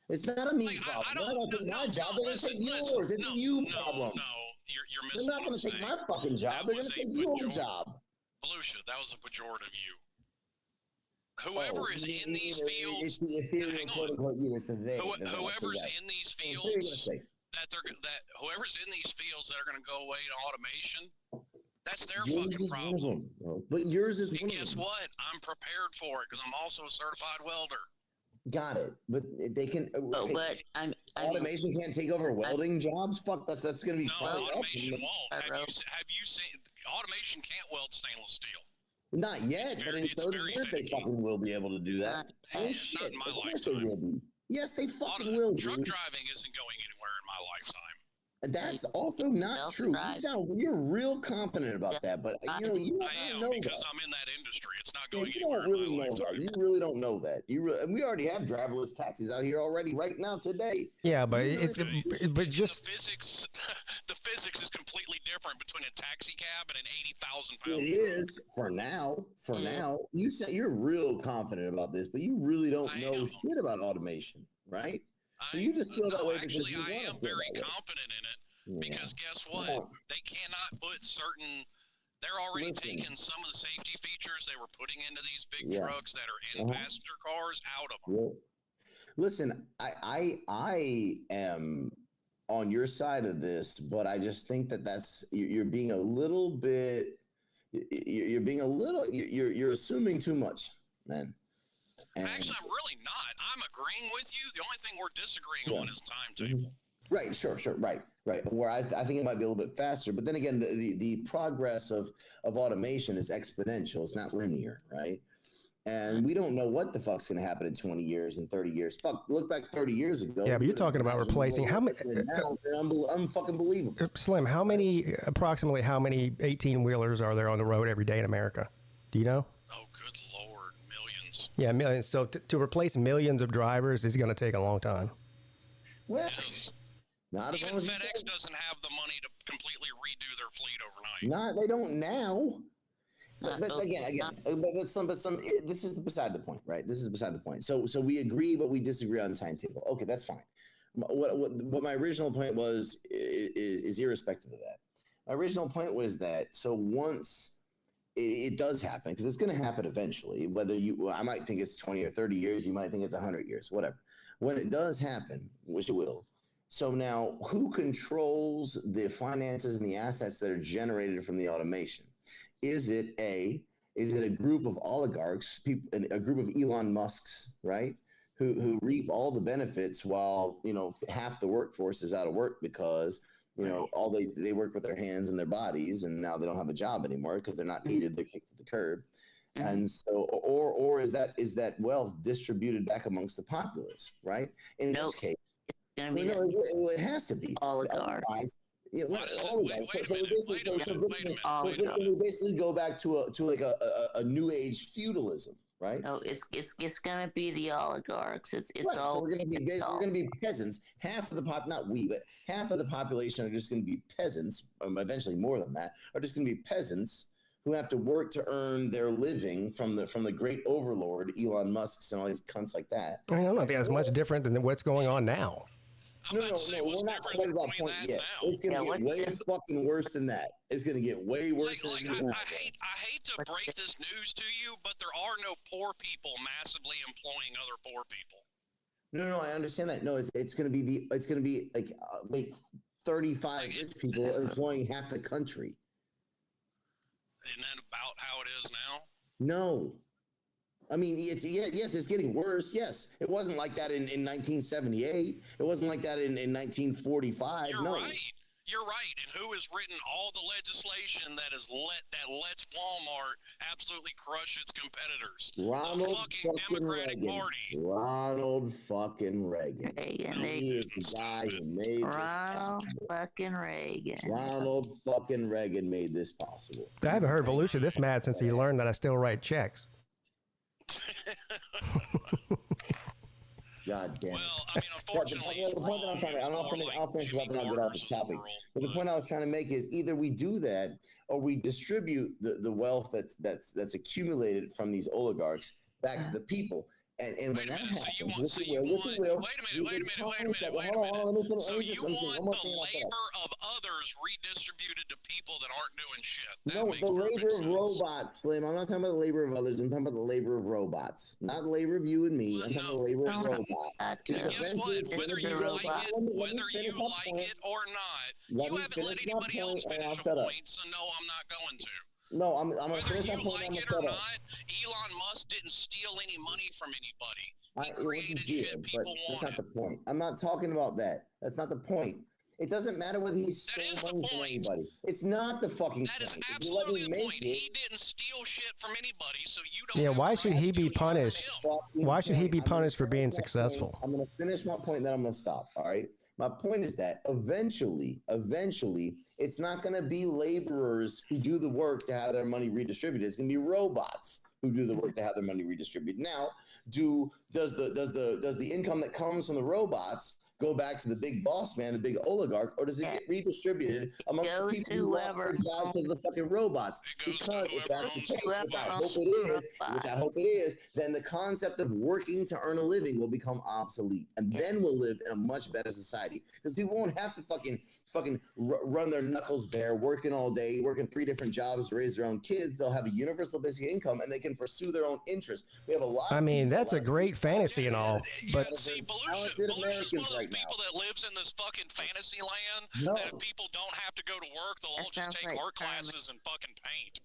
It's not a me Like, problem. I They're not going to take my job. They're going to listen, take listen, yours. It's a you problem. No, you're They're missing. not going to take my fucking job. They're going to take your job. Volusia, that was a pejorative you. Whoever is in these It's fields, the ethereal hang on. quote unquote you. It's the they. whoever's in these What are you going to fields, say? that whoever's in these fields that are going to go away to automation, that's their Yours fucking is one of problem. them, bro. But yours is And one of guess them. what? I'm prepared for it because I'm also a certified welder. Got it. But they can. Oh, but I'm automation can't take over welding jobs. Fuck, that's going to be No, fired up. automation won't. I Have wrote- you seen? Automation can't weld stainless steel. Not yet, but in it's 30 very years they finicky. fucking will be able to do that. Not Oh in shit! my Of course they lifetime. will be. Yes, they fucking will, Truck dude. driving isn't going anywhere in my That's also not true. You're real confident about that, but you know you I am know because that. I'm in that industry. It's not Yeah, going you anywhere. don't really know that. You really don't know that. And we already have driverless taxis out here already right now today. Yeah, but The just physics, the physics is completely different between a taxi cab and an 80,000-pound. It is for now. For now, you say you're real confident about this, but you really don't know shit about automation, right? So you just feel that way because actually, you I am want to feel very that way. confident in it because guess what? Come on. They cannot put certain. They're already Listen. taking some of the safety features they were putting into these big Yeah. trucks that are in passenger cars out of them. Yeah. Listen, I am on your side of this, but I just think that you're being a little bit. You're being a little. You're assuming too much, man. And, Actually, I'm really not. I'm agreeing with you. The only thing we're disagreeing on is timetable. Right, sure, right. Where I think it might be a little bit faster, but then again, the progress of automation is exponential. It's not linear, right? And we don't know what the fuck's going to happen in 20 years and 30 years. Fuck, look back 30 years ago. yeah, but you're talking about replacing how many? Unfucking believable. Slim, approximately how many 18-wheelers are there on the road every day in America? Do you know? Oh, good Lord, millions. Yeah, millions. So to replace millions of drivers is going to take a long time. Well, Yes. not as Even long as FedEx doesn't have the money to completely redo their fleet overnight. They don't now. But again, but some. This is beside the point, right? This is beside the point. So we agree, but we disagree on timetable. Okay, that's fine. What my original point was is irrespective of that. My original point was that once it does happen, because it's going to happen eventually. I might think it's 20 or 30 years, you might think it's 100 years, whatever. When it does happen, which it will. So now, who controls the finances and the assets that are generated from the automation? Is it a group of oligarchs, a group of Elon Musks, right, who reap all the benefits while half the workforce is out of work because all they work with their hands and their bodies, and now they don't have a job anymore because they're not needed, they're kicked to the curb, and so or is that wealth distributed back amongst the populace, right? In this case, it has to be oligarch. Yeah, Wait a minute. We basically go back to a new age feudalism, right? No, it's gonna be the oligarchs. It's Right, all. so we're gonna be peasants. Half of the but half of the population are just gonna be peasants. Eventually, more than that are just gonna be peasants who have to work to earn their living from the great overlord Elon Musk's and all these cunts like that. I don't think that's much different than what's going on now. No, we're not quite at that point yet. It's going to get way fucking worse than that. It's going to get way worse than that. I hate to break this news to you, but there are no poor people massively employing other poor people. No, I understand that. No, it's going to be like 35 rich people employing half the country. Isn't that about how it is now? No. I mean, yes, it's getting worse. Yes, it wasn't like that in 1978. It wasn't like that in 1945. You're no. right. You're right. And who has written all the legislation that lets Walmart absolutely crush its competitors? Ronald the fucking Democratic Reagan. Party. Ronald fucking Reagan. He is the guy who made Ronald this fucking Reagan. Ronald fucking Reagan made this possible. I haven't heard Volusia this mad since he learned that I still write checks. God damn it. Well, I mean, unfortunately, the point that I'm trying to, I'll finish up and I'll get off the topic. But the point I was trying to make is either we do that or we distribute the wealth that's accumulated from these oligarchs back to the people. And when that happens, Wait a minute. So you want the labor of others redistributed to people that aren't doing shit. No, the labor of robots, Slim. I'm not talking about the labor of others. I'm talking about the labor of robots. Not the labor of you and me. I'm talking about the labor of robots. Guess what? Whether you like it or not, you haven't let anybody else finish a point, so no, I'm not going to. No, I'm going to finish my point. I'm going to shut up. Elon Musk didn't steal any money from anybody. He did, but that's not the point. I'm not talking about that. That's not the point. It doesn't matter whether he stole money from anybody. It's not the fucking point. That is absolutely the point. He didn't steal shit from anybody, so you don't. Yeah, why should he be punished? Why should he be punished for being successful? I'm going to finish my point, then I'm going to stop. All right. My point is that eventually, it's not going to be laborers who do the work to have their money redistributed. It's going to be robots who do the work to have their money redistributed. Now, does the income that comes from the robots go back to the big boss man, the big oligarch, or does it get redistributed amongst the people who lost their jobs because of the fucking robots? Because if that's the case, which I hope it is, then the concept of working to earn a living will become obsolete, and then we'll live in a much better society because people won't have to fucking run their knuckles bare, working all day, working 3 different jobs to raise their own kids. They'll have a universal basic income, and they can pursue their own interests. We have a lot. I mean, that's a great fantasy and all, but see, Belushi's one of those people that lives in this fucking fantasy land that if people don't have to go to work, they'll all just take art classes and fucking paint.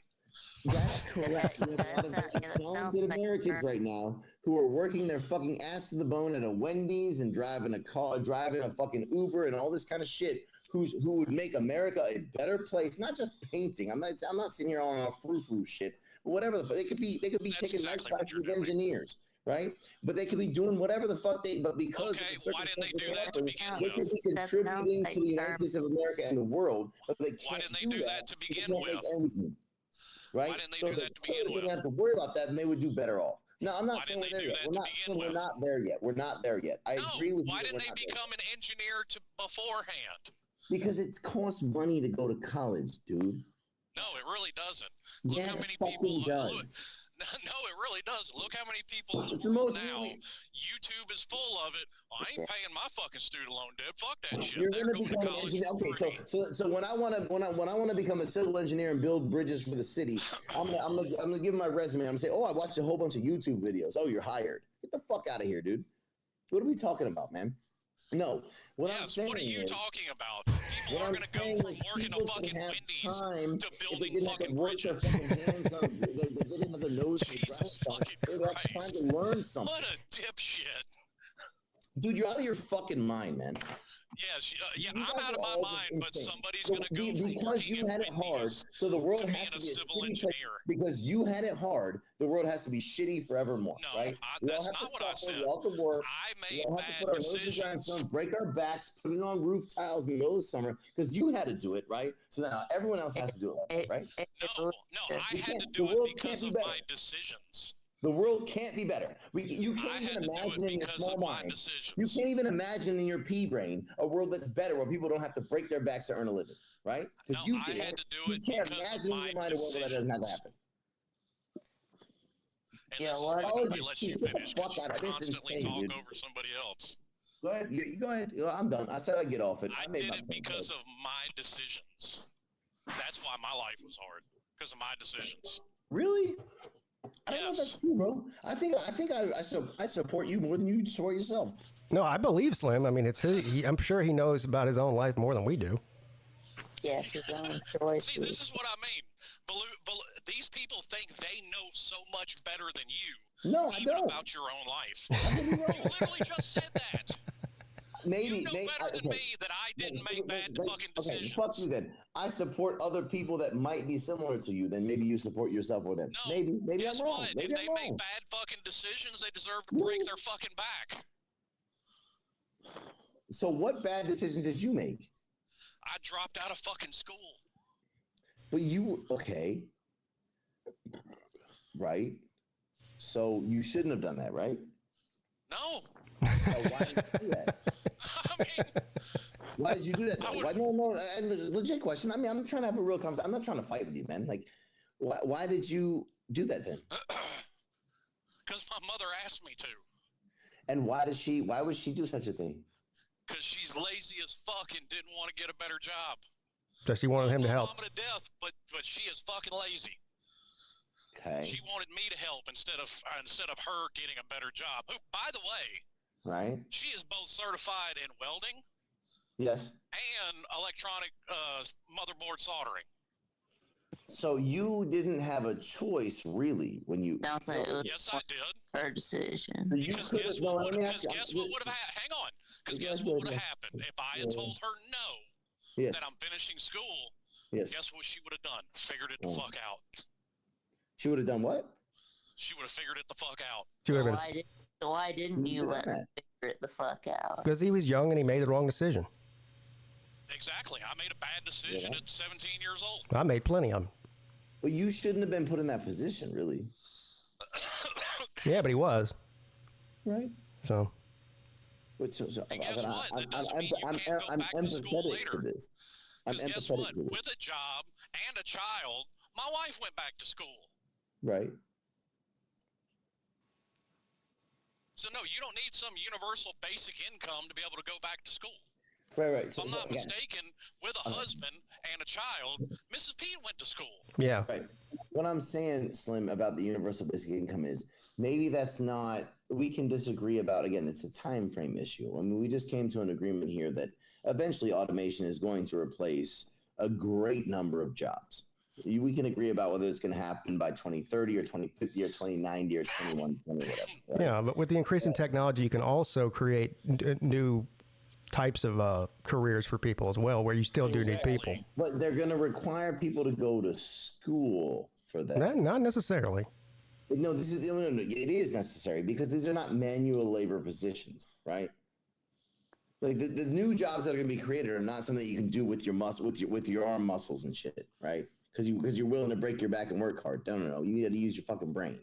That's correct. We have a lot of very talented Americans right now who are working their fucking ass to the bone at a Wendy's and driving a fucking Uber and all this kind of shit. Who would make America a better place? Not just painting. I'm not sitting here on a frou-frou shit. But whatever they could be taking night classes as engineers. Right, but they could be doing whatever the fuck but because why didn't they do that to begin with? They could be contributing to the United States of America and the world, but they can't. Why didn't they do that to begin with? Right? Why didn't they do that to begin with? They didn't have to worry about that, and they would do better off. No, I'm not saying we're there yet. We're not there yet. We're not there yet. I agree with you. Why didn't they become an engineer beforehand? Because it costs money to go to college, dude. No, it really doesn't. Look how many people does. No, it really does. Look how many people now. YouTube is full of it. I ain't paying my fucking student loan debt. Fuck that shit. You're going to become an engineer. Okay, so when I want to become a civil engineer and build bridges for the city, I'm gonna give my resume. I'm gonna say, I watched a whole bunch of YouTube videos. Oh, you're hired. Get the fuck out of here, dude. What are we talking about, man? No. What I'm saying what are you talking about? People are going to go from working a fucking Wendy's to building fucking bridges. They didn't have the nose to drive something. They have time to learn something. What a dipshit. Dude, you're out of your fucking mind, man. Yes, I'm out of my mind, but somebody's going to go from because working you had it hard, so the world has to be a civil engineer. Because you had it hard, the world has to be shitty forevermore, right? We all have to suffer, we all have to work, we all have to put our nose in the grindstone, break our backs, putting on roof tiles in the middle of the summer, because you had to do it, right? So now everyone else has to do it like that, right? No, I had to do it because of my decisions. The world can't be better. You can't even imagine in your small mind. You can't even imagine in your pea brain a world that's better where people don't have to break their backs to earn a living, right? No, I had to do it. You can't imagine in your mind a world where that doesn't have to happen. Get the fuck out of it. It's insane, dude. Over somebody else. Go ahead. You go ahead. I'm done. I said I'd get off it. I did it because of my decisions. That's why my life was hard. Because of my decisions. Really? I don't know if that's true, bro. I think I support you more than you support yourself. No, I believe Slim. I mean, it's I'm sure he knows about his own life more than we do. Yes, his own choices. See, this is what I mean. These people think they know so much better than you. No, I don't. About your own life. You literally just said that. Maybe you know better than me that I didn't make bad fucking decisions. Okay, fuck you then. I support other people that might be similar to you. Then maybe you support yourself or them. No, maybe I'm wrong. What? Maybe if I'm they wrong. make bad fucking decisions, they deserve to break their fucking back. So what bad decisions did you make? I dropped out of fucking school. But okay. Right? So you shouldn't have done that, right? No. Why did you do that? I mean, why did you do that? No. Legit question. I mean, I'm trying to have a real conversation. I'm not trying to fight with you, man. Like, why did you do that then? Because my mother asked me to. And why would she do such a thing? Because she's lazy as fuck and didn't want to get a better job. So she wanted him to help. Mama to death, but she is fucking lazy. Okay. She wanted me to help instead of her getting a better job. Who, by the way, right? She is both certified in welding. Yes. And electronic motherboard soldering. So you didn't have a choice, really, when you. Yes, I did. Her decision. Because guess what would have happened? Hang on. Because guess what would have happened if I had told her no, that I'm finishing school? Yes. Guess what she would have done? Figured it the fuck out. She would have done what? She would have figured it the fuck out. So why didn't you let her it the fuck out. Because he was young and he made the wrong decision. Exactly. I made a bad decision at 17 years old. I made plenty of them. Well, you shouldn't have been put in that position, really. Yeah, but he was. Right. So. But so And guess what? That doesn't mean you I'm can't go back to school empathetic later. to this. I'm Because guess empathetic what? to this. With a job and a child, my wife went back to school. Right. So no, you don't need some universal basic income to be able to go back to school. Right. If I'm not mistaken, with a husband and a child, Mrs. Peete went to school. Yeah. Right. What I'm saying, Slim, about the universal basic income is maybe that's not. We can disagree about. Again, it's a time frame issue. I mean, we just came to an agreement here that eventually automation is going to replace a great number of jobs. We can agree about whether it's going to happen by 2030 or 2050 or 2090 or 2120, whatever. Right? Yeah, but with the increase in technology, you can also create new types of careers for people as well, where you still do need people. But they're going to require people to go to school for that. Not necessarily. No, it is necessary because these are not manual labor positions, right? Like the new jobs that are going to be created are not something that you can do with your with your arm muscles and shit, right? Because you're willing to break your back and work hard. No. You need to use your fucking brain,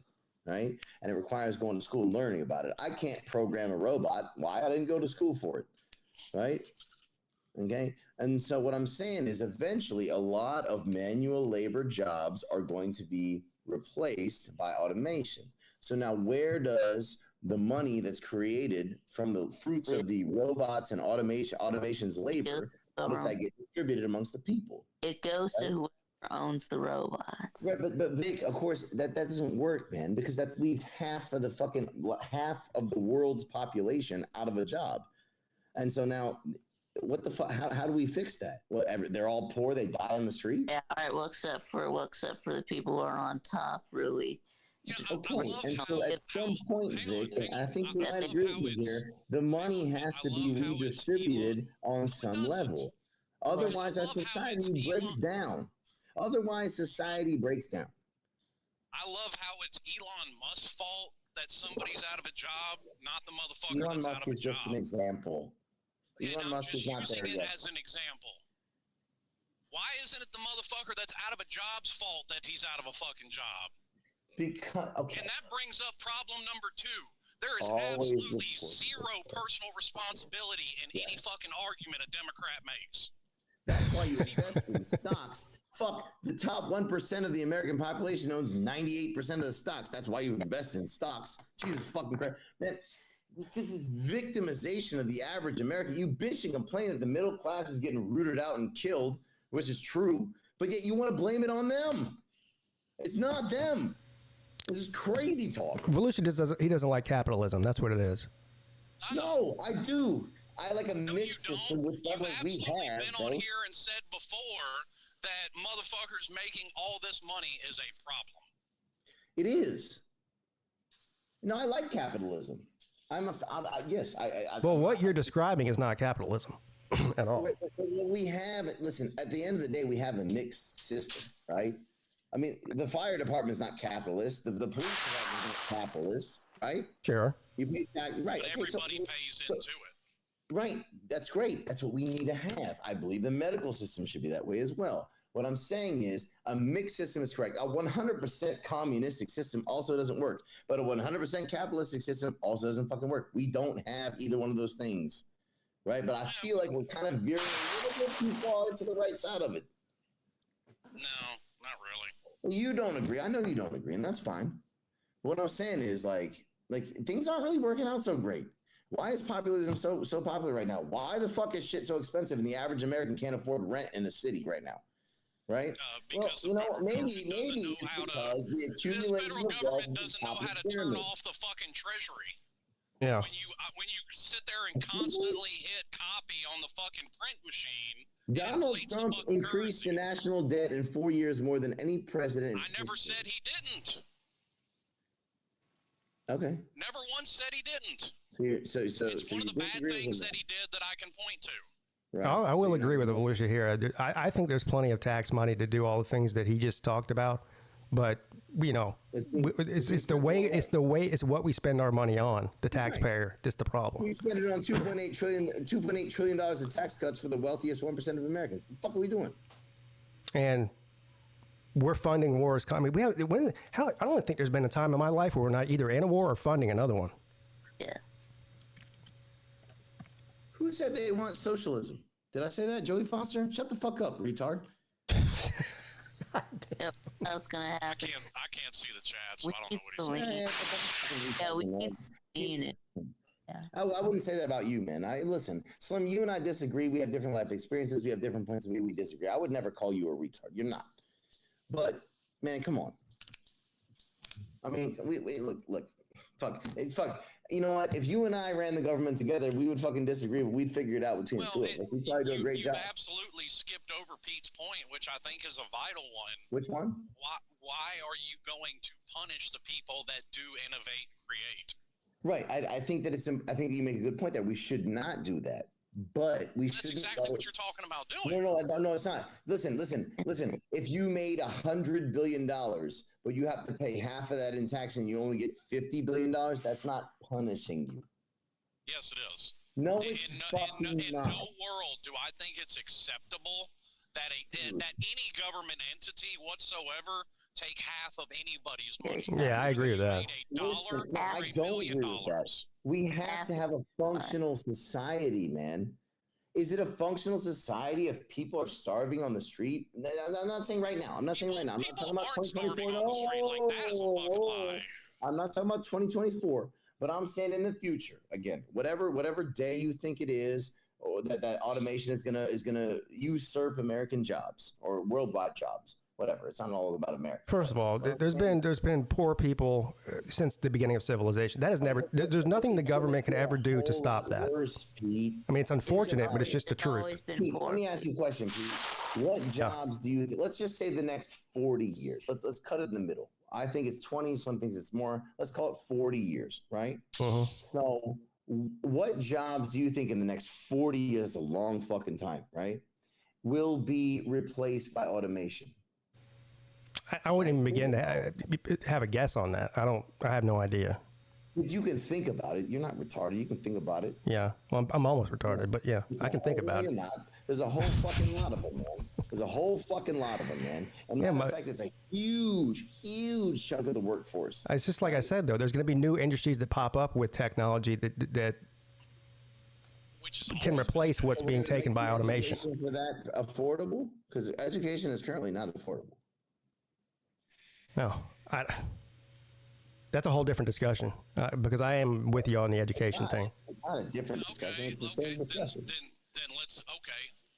right? And it requires going to school and learning about it. I can't program a robot. Why? I didn't go to school for it, right? Okay. And so what I'm saying is eventually a lot of manual labor jobs are going to be replaced by automation. So now where does the money that's created from the fruits of the robots and automation's labor, how does that get distributed amongst the people? It goes to whoever owns the robots. Right, but Vic, of course, that doesn't work, man, because that leaves half of the world's population out of a job. And so now, what the fuck? How do we fix that? Well, they're all poor. They die on the street. Yeah, all right. Well, except for the people who are on top, really. Yeah, Okay, and so at some point, Vic, and I think you might agree with me here, the money has to be redistributed on some level. Otherwise, our society breaks down. I love how it's Elon Musk's fault that somebody's out of a job, not the motherfucker Elon that's Musk out of is a just job. an example. And Elon I'm Musk is just not there using it yet. as an example. Why isn't it the motherfucker that's out of a job's fault that he's out of a fucking job? Because And that brings up problem number 2. There is Always absolutely look for- zero personal responsibility in any fucking argument a Democrat makes. That's why you invest in stocks. Fuck, the top 1% of the American population owns 98% of the stocks. That's why you invest in stocks. Jesus fucking Christ. Man, just this victimization of the average American. You bitch and complain that the middle class is getting rooted out and killed, which is true, but yet you want to blame it on them. It's not them. This is crazy talk. Volusia doesn't like capitalism. That's what it is. No, I do. I like a No, mixed you system, don't. which by the way You've we absolutely have. been Bro. on here and said before that motherfuckers making all this money is a problem. It is. No, I like capitalism. Yes. Well, what you're describing is not capitalism at all. We have, listen, at the end of the day, we have a mixed system, right? I mean, the fire department is not capitalist. The police department is not capitalist, right? Sure. You pay tax, right? But Okay, so- everybody pays into it. Right. That's great. That's what we need to have. I believe the medical system should be that way as well. What I'm saying is a mixed system is correct. A 100% communistic system also doesn't work, but a 100% capitalistic system also doesn't fucking work. We don't have either one of those things, right? But I feel like we're kind of veering a little bit too far to the right side of it. No, not really. Well, you don't agree. I know you don't agree, and that's fine. What I'm saying is like things aren't really working out so great. Why is populism so popular right now? Why the fuck is shit so expensive and the average American can't afford rent in a city right now? Right? Because well, the federal maybe government doesn't know it's how to- because the This accumulation federal of wealth government is doesn't know how to turn off the fucking treasury. Yeah. When you sit there and constantly hit copy on the fucking print machine, it Donald inflates the Trump fucking increased the currency. national debt in 4 years more than any president. I never said he didn't. Okay. Never once said he didn't. So It's one you of the bad disagree with things him. that he did that I can point to. Right. I So will you're agree not- with Volusia here. I think there's plenty of tax money to do all the things that he just talked about. but it's what we spend our money on. The taxpayer. That's the problem. We spend it on $2.8 trillion of tax cuts for the wealthiest 1% of Americans. The fuck are we doing? And we're funding wars. I mean, I don't think there's been a time in my life where we're not either in a war or funding another one. Yeah. Who said they want socialism? Did I say that? Joey Foster? Shut the fuck up, retard. Yep, that was gonna I happen. can't see the chat, so I don't know what he's saying. Yeah, we need seeing it. I wouldn't say that about you, man. Listen, Slim, you and I disagree. We have different life experiences. We have different points of view. We disagree. I would never call you a retard. You're not. But, man, come on. I mean, we look. Fuck. You know what? If you and I ran the government together, we would fucking disagree, but we'd figure it out between the two of us. We'd probably do a great job. You absolutely skipped over Pete's point, which I think is a vital one. Which one? Why are you going to punish the people that do innovate and create? Right. I think that I think you make a good point there. We should not do that. But that's exactly what you're talking about doing. No, it's not. Listen. If you made $100 billion, but you have to pay half of that in tax and you only get $50 billion, that's not punishing you. Yes, it is. No, it's fucking in not. no world do I think it's acceptable that that any government entity whatsoever take half of anybody's money. Yeah, I agree with that. Listen, I don't agree with that. We have to have a functional society, man. Is it a functional society if people are starving on the street? I'm not saying right now. I'm not talking about 2024. No. I'm not talking about 2024. But I'm saying in the future, again, whatever day you think it is, or that automation is gonna usurp American jobs or worldwide jobs. Whatever. It's not all about America. First of all, there's been poor people since the beginning of civilization. That has never. There's nothing the government can ever do to stop that. Pete. I mean, it's unfortunate, but it's just the truth. Pete, let me ask you a question, Pete. What jobs do you? Let's just say the next 40 years. Let's cut it in the middle. I think it's 20. Some things it's more. Let's call it 40 years, right? Uh-huh. So, what jobs do you think in the next 40 years, a long fucking time, right, will be replaced by automation? I wouldn't even begin to have a guess on that. I have no idea. You can think about it. You're not retarded. You can think about it. Yeah. Well, I'm almost retarded, but yeah, I can think about it. You're not. There's a whole fucking lot of them, man. There's a whole fucking lot of them, man. And matter of fact, it's a huge chunk of the workforce. It's just like I said, though. There's going to be new industries that pop up with technology that can replace what's being taken by automation. For that affordable? Because education is currently not affordable. No, that's a whole different discussion because I am with you on the education thing. It's not a different discussion. It's the same discussion. Then let's,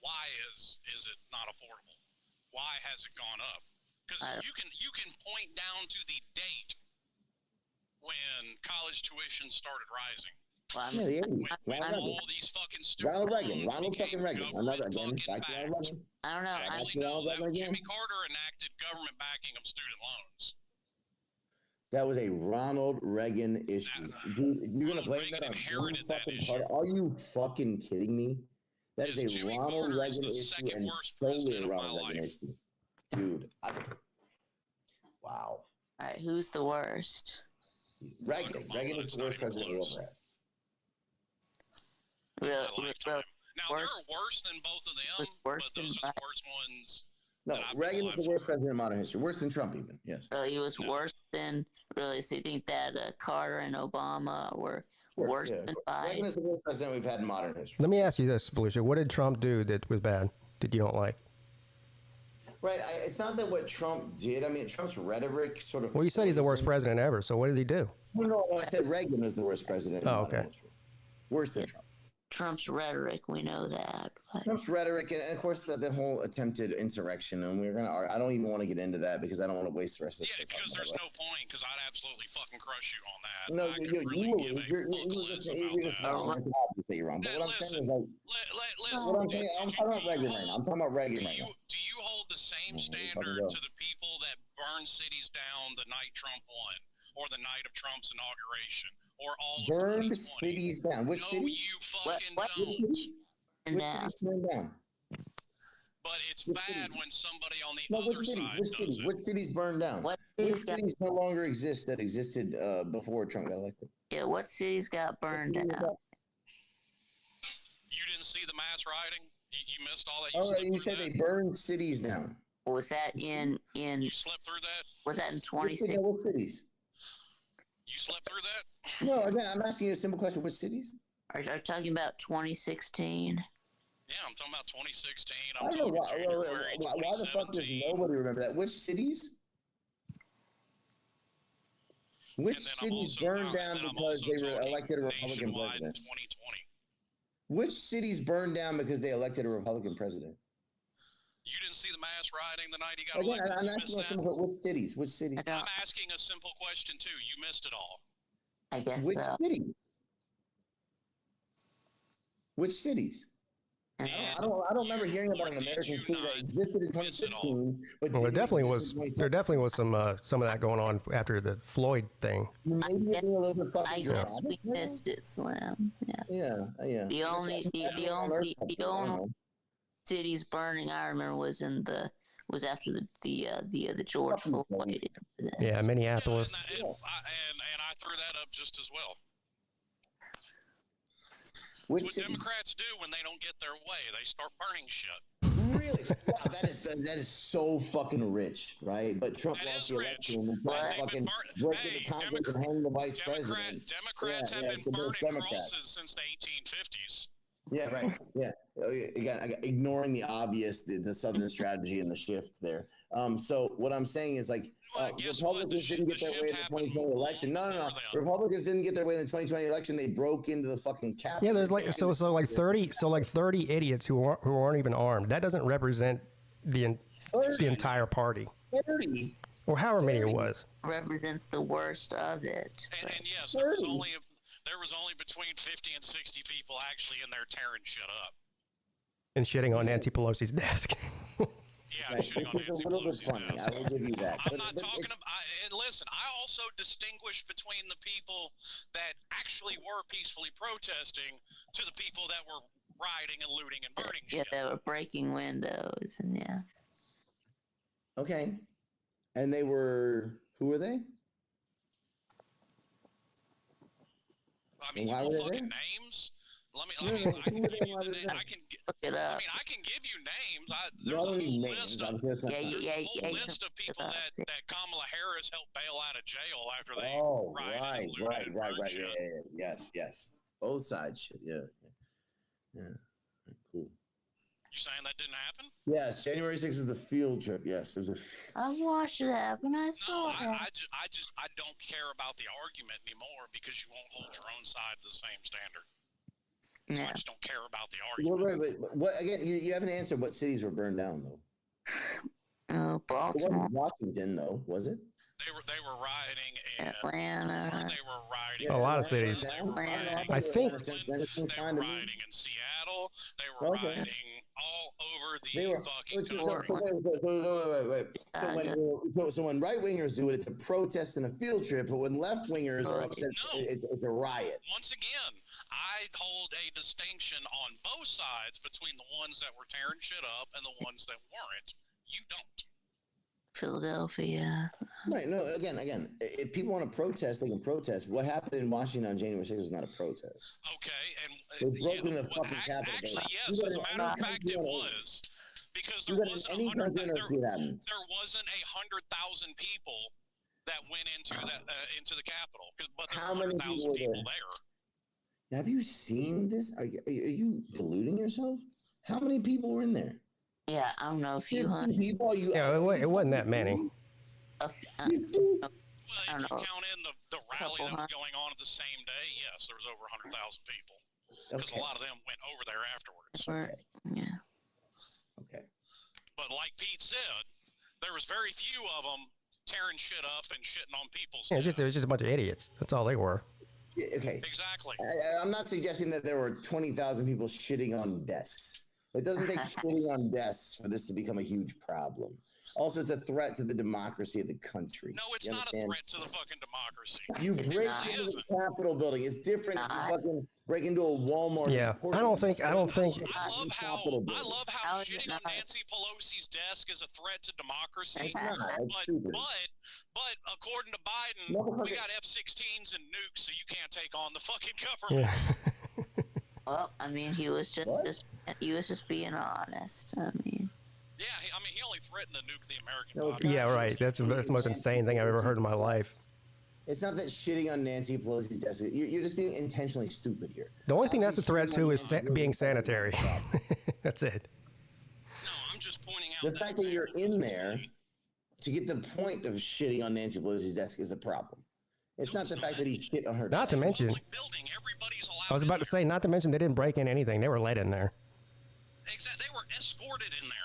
why is it not affordable? Why has it gone up? Because you can point down to the date when college tuition started rising. When all these fucking stupid Ronald fucking Reagan. Another again. Back to Ronald Reagan. I don't know. Actually, no. Jimmy Carter enacted government backing of student loans. That was a Ronald Reagan issue. You're going to blame that on Jimmy fucking Carter? Are you fucking kidding me? That is a Jimmy Ronald Carter Reagan issue and totally a Ronald Reagan issue. Dude. Wow. All right, who's the worst? Reagan. Reagan is the worst president we've ever had. Now, there are worse than both of them, but those are the worst ones. No, Reagan was the worst president in modern history. Worse than Trump, even. Yes. He was worse than, really, so you think that Carter and Obama were worse than Biden? Reagan is the worst president we've had in modern history. Let me ask you this, Belushi. What did Trump do that was bad, that you don't like? Right. It's not that what Trump did. I mean, Trump's rhetoric sort of... Well, you said he's the worst president ever, so what did he do? No, I said Reagan was the worst president in modern history. Worse than Trump. Trump's rhetoric, we know that. But... Trump's rhetoric, and of course the whole attempted insurrection, and I don't even want to get into that because I don't want to waste the rest of the time. Yeah, because there's no point, because I'd absolutely fucking crush you on that. No, you're wrong. But what I'm saying is, I'm talking about Reagan right now. I'm talking about Reagan right now. Do you hold the same standard to the people that burned cities down the night Trump won, or the night of Trump's inauguration? Or all burned cities down. Which city? No, you fucking don't. Which city burned down? But it's Which bad cities? when somebody on the No, other side does it. Which cities burned down? What Which cities got? cities no longer exist that existed before Trump got elected? Yeah, what cities got burned down? You didn't see the mass rioting? You missed all that? Oh, slept you through said that? they burned cities down. Was that in You slept through that? was that in Which 26? cities? You slept through that? No, again, I'm asking you a simple question. Which cities? Are you talking about 2016? Yeah, I'm talking about 2016. I I'm don't know talking January why the fuck does 2017. nobody remember that? Which cities? Which And then cities burned down because they were elected a Republican nationwide in president? 2020. Which cities burned down because they elected a Republican president? You didn't see the mass rioting the night he got Again, elected? I'm You asking missed you a that? simple question. Which cities? Which cities? I don't. I'm asking a simple question too. You missed it all. I guess Which so. cities? Which cities? And I don't remember hearing about an American city that existed in 2015, but Well, there didn't definitely exist was. in There definitely was some of that going on after the Floyd thing. Maybe you're being a little bit I fucking guess dramatic. we missed it, Slim. Yeah. Yeah. The only cities burning I remember was after the George Fucking Floyd crazy. incident. Yeah, Minneapolis. And I threw that up just as well. Which That's what city? Democrats do when they don't get their way. They start burning shit. Really? Wow, that is so fucking rich, right? But Trump That lost is the rich. election and But fucking they've been break hey, into Congress and hang the vice president. Democrats Yeah, have been so they're burning Democrats. crosses since the 1850s. Yeah, right. Yeah. Again, ignoring the obvious, the Southern strategy and the shift there. So what I'm saying is like Well, guess what? Republicans The didn't get shift their way in the happened 2020 election. No. before them. Republicans didn't get their way in the 2020 election. They broke into the fucking Capitol. Yeah, there's like like 30 idiots who aren't even armed. That doesn't represent the entire party, 30. or however many it was. Represents the worst of it. And but- yes, there was only between 50 and 60 people actually in there tearing shit up. And shitting on Nancy Pelosi's desk. Yeah, Right. shitting on It's a Nancy little bit Pelosi's funny. desk. I will give you that. I'm not talking about. And listen, I also distinguish between the people that actually were peacefully protesting to the people that were rioting and looting and burning Yeah, shit. they were breaking windows and yeah. Okay. And they were, who were they? I mean, Why you were want they fucking there? names? No, I who can were give they? you Why the were they name. there? Look it up. I can give you names. You don't need names. List of, I'm just Yeah, there's yeah, a whole yeah, list of people that Kamala Harris helped bail out of jail after they Oh, rioted right. and looted and burned shit. Yeah. Yes. Both sides shit. Yeah. Cool. You saying that didn't happen? Yes, January 6th is the field trip. Yes, it was a. I watched it happen. I No, saw that. I don't care about the argument anymore because you won't hold your own side to the same standard. So I Yeah. just don't care about the Well, argument. wait, what again? You haven't answered what cities were burned down though. Oh, It Baltimore, wasn't Washington though, was it? They were rioting in Atlanta. They were rioting. A lot of cities. They were rioting. I think- They were rioting in Seattle. They were Okay. rioting all over the They were. fucking Wait. country. So when right wingers do it, it's a protest and a field trip. But when left wingers are upset, No. it's a riot. Once again, I hold a distinction on both sides between the ones that were tearing shit up and the ones that weren't. You don't. Philadelphia. Right. No. Again, if people want to protest, they can protest. What happened in Washington on January 6th was not a protest. Okay, and They broke into the well, fucking Capitol. actually, You yes. got As a it matter of anytime fact, you it wanna- was because You there got wasn't any country on earth see what happens. there wasn't 100,000 people that went into the Capitol, but there How were many 100,000 people were people there. Have you seen this? Are you deluding yourself? How many people were in there? Yeah, I don't know, a few 50 hundred. people. Yeah, it wasn't that many. A Well, if I you don't know, count in the rally couple that was hundred. going on at the same day, yes, there was over 100,000 people because Okay. a lot of them went over there afterwards. Yeah. Okay. But like Pete said, there was very few of them tearing shit up and shitting on people's Yeah, it was desks. just a bunch of idiots. That's all they were. Yeah, okay. Exactly. I'm not suggesting that there were 20,000 people shitting on desks. It doesn't take shitting on desks for this to become a huge problem. Also, it's a threat to the democracy of the country. No, it's not a threat to the fucking democracy. You It's break not. into the Capitol building. It's different if you Not. fucking break into a Walmart. Yeah, I don't think. I love how is it shitting on not? Nancy Pelosi's desk is a threat to democracy. It's not. It's But stupid. but according to Biden, Motherfucker. we got F-16s and nukes, so you can't take on the fucking government. Yeah. Well, I mean, he was just What? being honest. I mean, Yeah, he only threatened to nuke the American No, population. Yeah, right. That's the most insane thing I've ever heard in my life. It's not that shitting on Nancy Pelosi's desk. You're just being intentionally stupid here. The only thing that's a Obviously, threat to is shitting on being Nancy Pelosi's sanitary. desk is a problem. That's it. No, I'm just pointing out The fact that you're in there to get the point of shitting on Nancy Pelosi's desk is a problem. It's not the fact that he shit on her Not desk. to mention, Public building, everybody's allowed I was in about to there. say, not to mention they didn't break in anything. They were let in there. Exactly, they were escorted in there.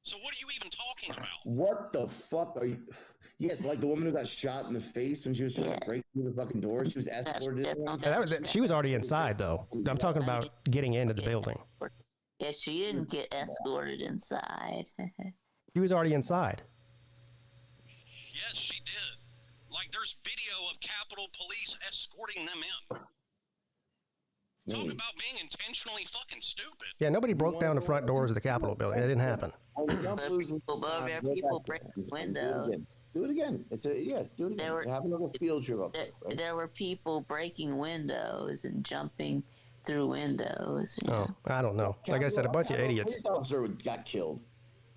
So what are you even talking about? What the fuck are you? Yes, like the woman who got shot in the face when she was trying to break through the fucking door. She was escorted in there. She was already inside, though. I'm talking about getting into the building. yeah, she didn't get escorted inside. She was already inside. Yes, she did. Like, there's video of Capitol Police escorting them in. Talking Hey, about being intentionally fucking stupid. Yeah, nobody broke down the front doors of the Capitol building. It didn't happen. People break windows. Do it again. Do it again. There were- Have another field trip up there. Right? There were people breaking windows and jumping through windows. You Oh, know? I don't know. Like I said, a bunch of Capitol idiots. Police officer got killed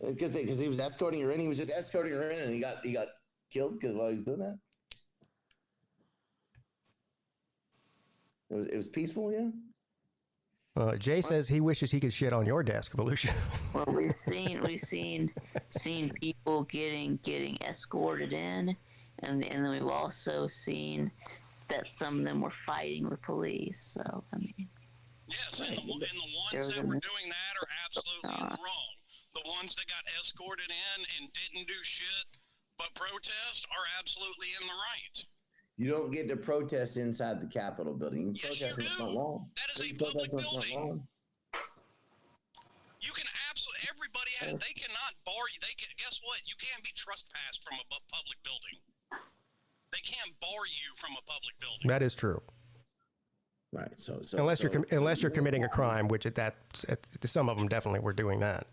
because he was escorting her in. He was just escorting her in, and he got killed because while he was doing that. It was peaceful, yeah. Jay says he wishes he could shit on your desk, Volusia. Well, we've seen people getting escorted in, and then we've also seen that some of them were fighting the police. So I mean, Yes, and the ones There's that a- were doing that are absolutely in the wrong. The ones that got escorted in and didn't do shit but protest are absolutely in the right. You don't get to protest inside the Capitol building. You can Yes, protest you in the do. front lawn. That is You a can public protest in the front building. lawn. You can absolutely, everybody has, they cannot bar you. Guess what? You can't be trespassed from a public building. They can't bar you from a public building. That is true. Right. So Unless you're committing a crime, which some of them definitely were doing that.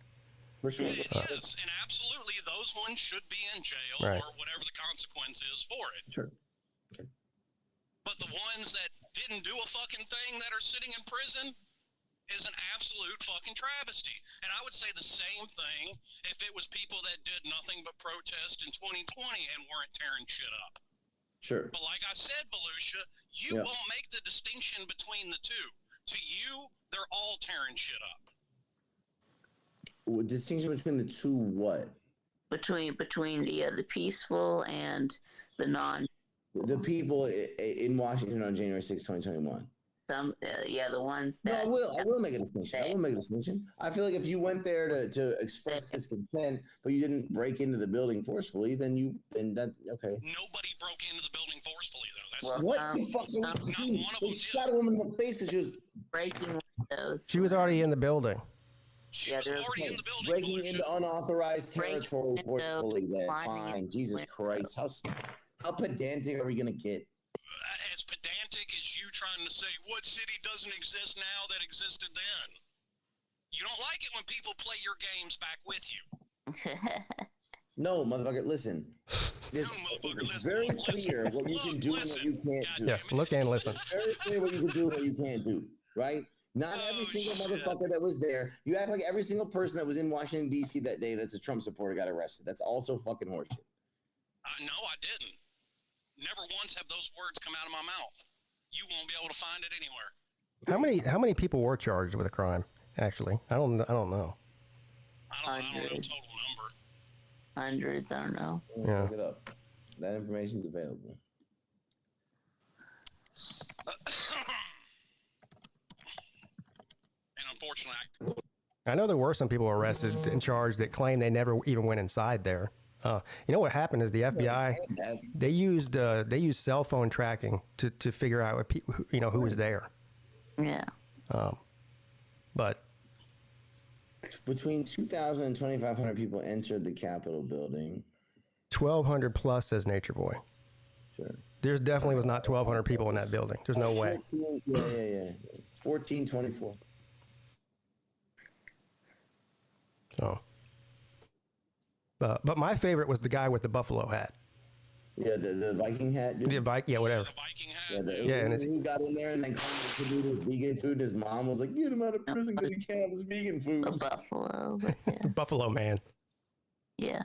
For sure. Yes, and absolutely, those ones should be in jail Right. or whatever the consequence is for it. Sure. But the ones that didn't do a fucking thing that are sitting in prison is an absolute fucking travesty. And I would say the same thing if it was people that did nothing but protest in 2020 and weren't tearing shit up. Sure. But like I said, Volusia, you Yeah. won't make the distinction between the two. To you, they're all tearing shit up. Distinction between the two what? between the peaceful and the non. The people in Washington on January 6, 2021. The ones No, that. I will make a distinction. I will make a distinction. I feel like if you went there to express discontent, but you didn't break into the building forcefully, then that okay. Nobody broke into the building forcefully, though. Well, What the fuck are we doing? one of They them shot did. a woman in the face and she was Breaking windows. She was already in the building. She Yeah, was there's- already in the building. breaking Volusia. into unauthorized Breaking territory windows, forcefully. Then climbing fine. Jesus windows. Christ, how pedantic are we gonna get? As pedantic as you trying to say, what city doesn't exist now that existed then? You don't like it when people play your games back with you. No, motherfucker, listen. No, motherfucker, It's listen. very Listen. clear what you can do and what you can't do. Yeah, look and listen. It's very clear what you can do and what you can't do, right? Not every single motherfucker that was there. You act like every single person that was in Washington, D.C. that day that's a Trump supporter got arrested. That's also fucking horseshit. No, I didn't. Never once have those words come out of my mouth. You won't be able to find it anywhere. How many people were charged with a crime? Actually, I don't know. I don't know the Hundreds. total number. Hundreds, I don't know. Let's Yeah. look it up. That information is available. And unfortunately, I know there were some people arrested and charged that claim they never even went inside there. You know what happened is the FBI they used cell phone tracking to figure out who was there. Yeah. But between 2,000 and 2,500 people entered the Capitol building. 1,200 plus, says Nature Boy. Sure. There definitely was not 1,200 people in that building. There's no way. 14, yeah. 1424. So, but my favorite was the guy with the buffalo hat. Yeah, the Viking hat. Dude. Yeah, whatever. The Viking hat. Yeah, and he got in there and then claimed to do his vegan food. And his mom was like, "Get him out of prison because he can't have his vegan A food." buffalo. But yeah. Buffalo man. Yeah.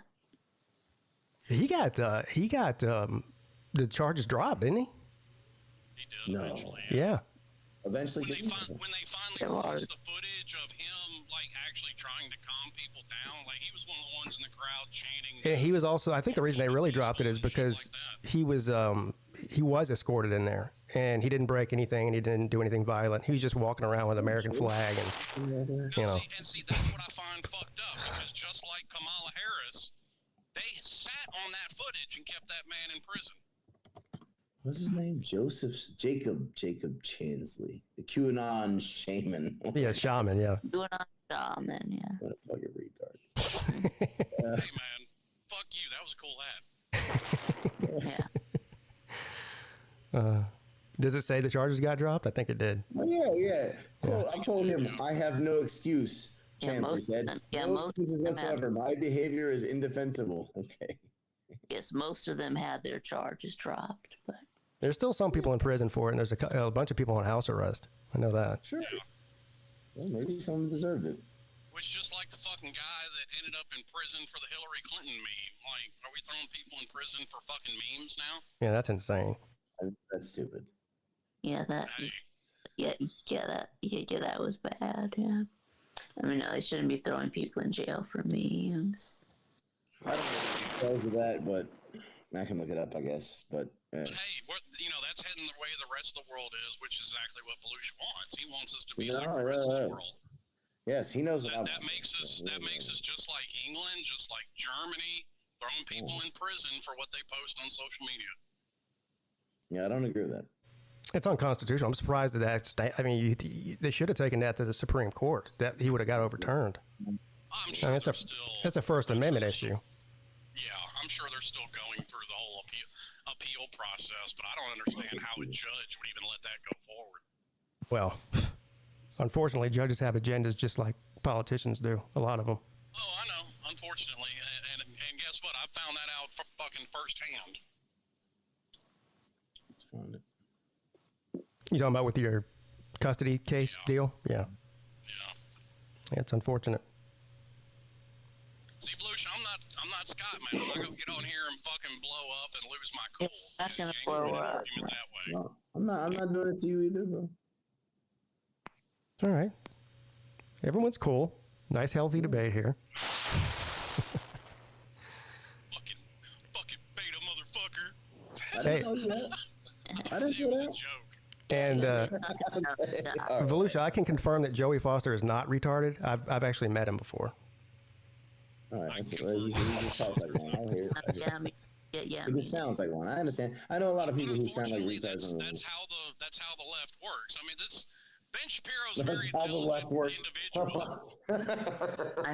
He got the charges dropped, didn't he? He did No. eventually. Yeah. Eventually, When they finally Yeah, well, released the footage of him like actually trying to calm people down, like he was one of the ones in the crowd chanting. And he was also, I think the reason they really dropped it is because he was escorted in there and he didn't break anything and he didn't do anything violent. He was just walking around with an American flag and, you know. See, that's what I find fucked up because just like Kamala Harris, they sat on that footage and kept that man in prison. what's his name? Jacob Chansley, the QAnon shaman. Yeah, shaman, yeah. Doing on shaman, yeah. What a fucking retard. Hey man, fuck you. That was a cool hat. Yeah. Does it say the charges got dropped? I think it did. Oh, yeah. I told him I have no excuse. Yeah, Chansley most of said, them- yeah, no most excuses of them have- whatsoever. My behavior is indefensible. Okay. Yes, most of them had their charges dropped, but There's still some people in prison for it, and there's a bunch of people on house arrest. I know that. Sure. Well, maybe someone deserved it. Which just like the fucking guy that ended up in prison for the Hillary Clinton meme. Like, are we throwing people in prison for fucking memes now? Yeah, that's insane. That's stupid. yeah, that Hey, that was bad. Yeah. I mean, I shouldn't be throwing people in jail for memes. I don't know the details of that, but I can look it up, I guess. But but hey, that's heading the way the rest of the world is, which is exactly what Belushi wants. He wants us to be like the rest of the world. yes, he knows That makes us just like England, just like Germany, throwing people in prison for what they post on social media. Yeah, I don't agree with that. It's unconstitutional. I'm surprised that they should have taken that to the Supreme Court. That he would have got overturned. I'm sure That's a First Amendment issue. Yeah, I'm sure they're still going through the whole appeal process, but I don't understand how a judge would even let that go forward. Well, unfortunately, judges have agendas just like politicians do. A lot of them. Oh, I know. Unfortunately, and guess what? I found that out fucking firsthand. Let's find it. You talking about with your custody case deal? Yeah. Yeah. It's unfortunate. See, Belushi, I'm not Scott, man. I'm not gonna get on here and fucking blow up and lose my cool. It's not gonna You ain't blow gonna up. argument that way. No, I'm not doing it to you either, bro. All right. Everyone's cool. Nice, healthy debate here. Fucking beta motherfucker. I Hey. didn't know that. I didn't It know was a that. joke. And All right. Volusia, I can confirm that Joey Foster is not retarded. I've actually met him before. All right. That's it. He just talks like one. I hear it. Yeah, I mean, yeah. It just sounds like one. I understand. I know a lot of people who sound like Unfortunately, retards. that's how the left works. I mean, Ben Shapiro's a very That's how the left intelligent works. individual.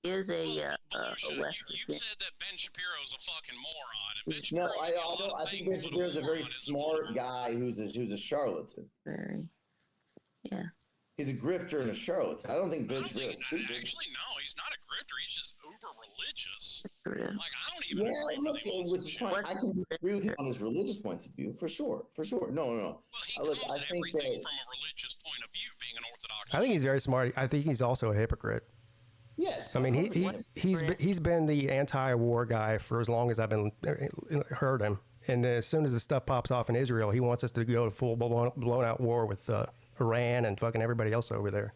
Is a Belushi, left. you said that Ben Shapiro's a fucking moron. And Ben No, Shapiro I can get a lot of think things, Ben but Shapiro's a very moron is smart moron. guy who's a charlatan. Very. Yeah. He's a grifter and a charlatan. I don't think I Ben don't Shapiro's think, stupid. actually, no, he's not a grifter. He's just uber religious. True. Like, I don't even Yeah, agree look, with him on which some is shit. fine. I can agree with him on his religious points of view, for sure. No. Well, he Look, comes I at think everything that- from a religious point of view, being an Orthodox. I think he's very smart. I think he's also a hypocrite. Yes. I mean, he's been the anti-war guy for as long as I've been heard him. And as soon as the stuff pops off in Israel, he wants us to go to full blown out war with Iran and fucking everybody else over there.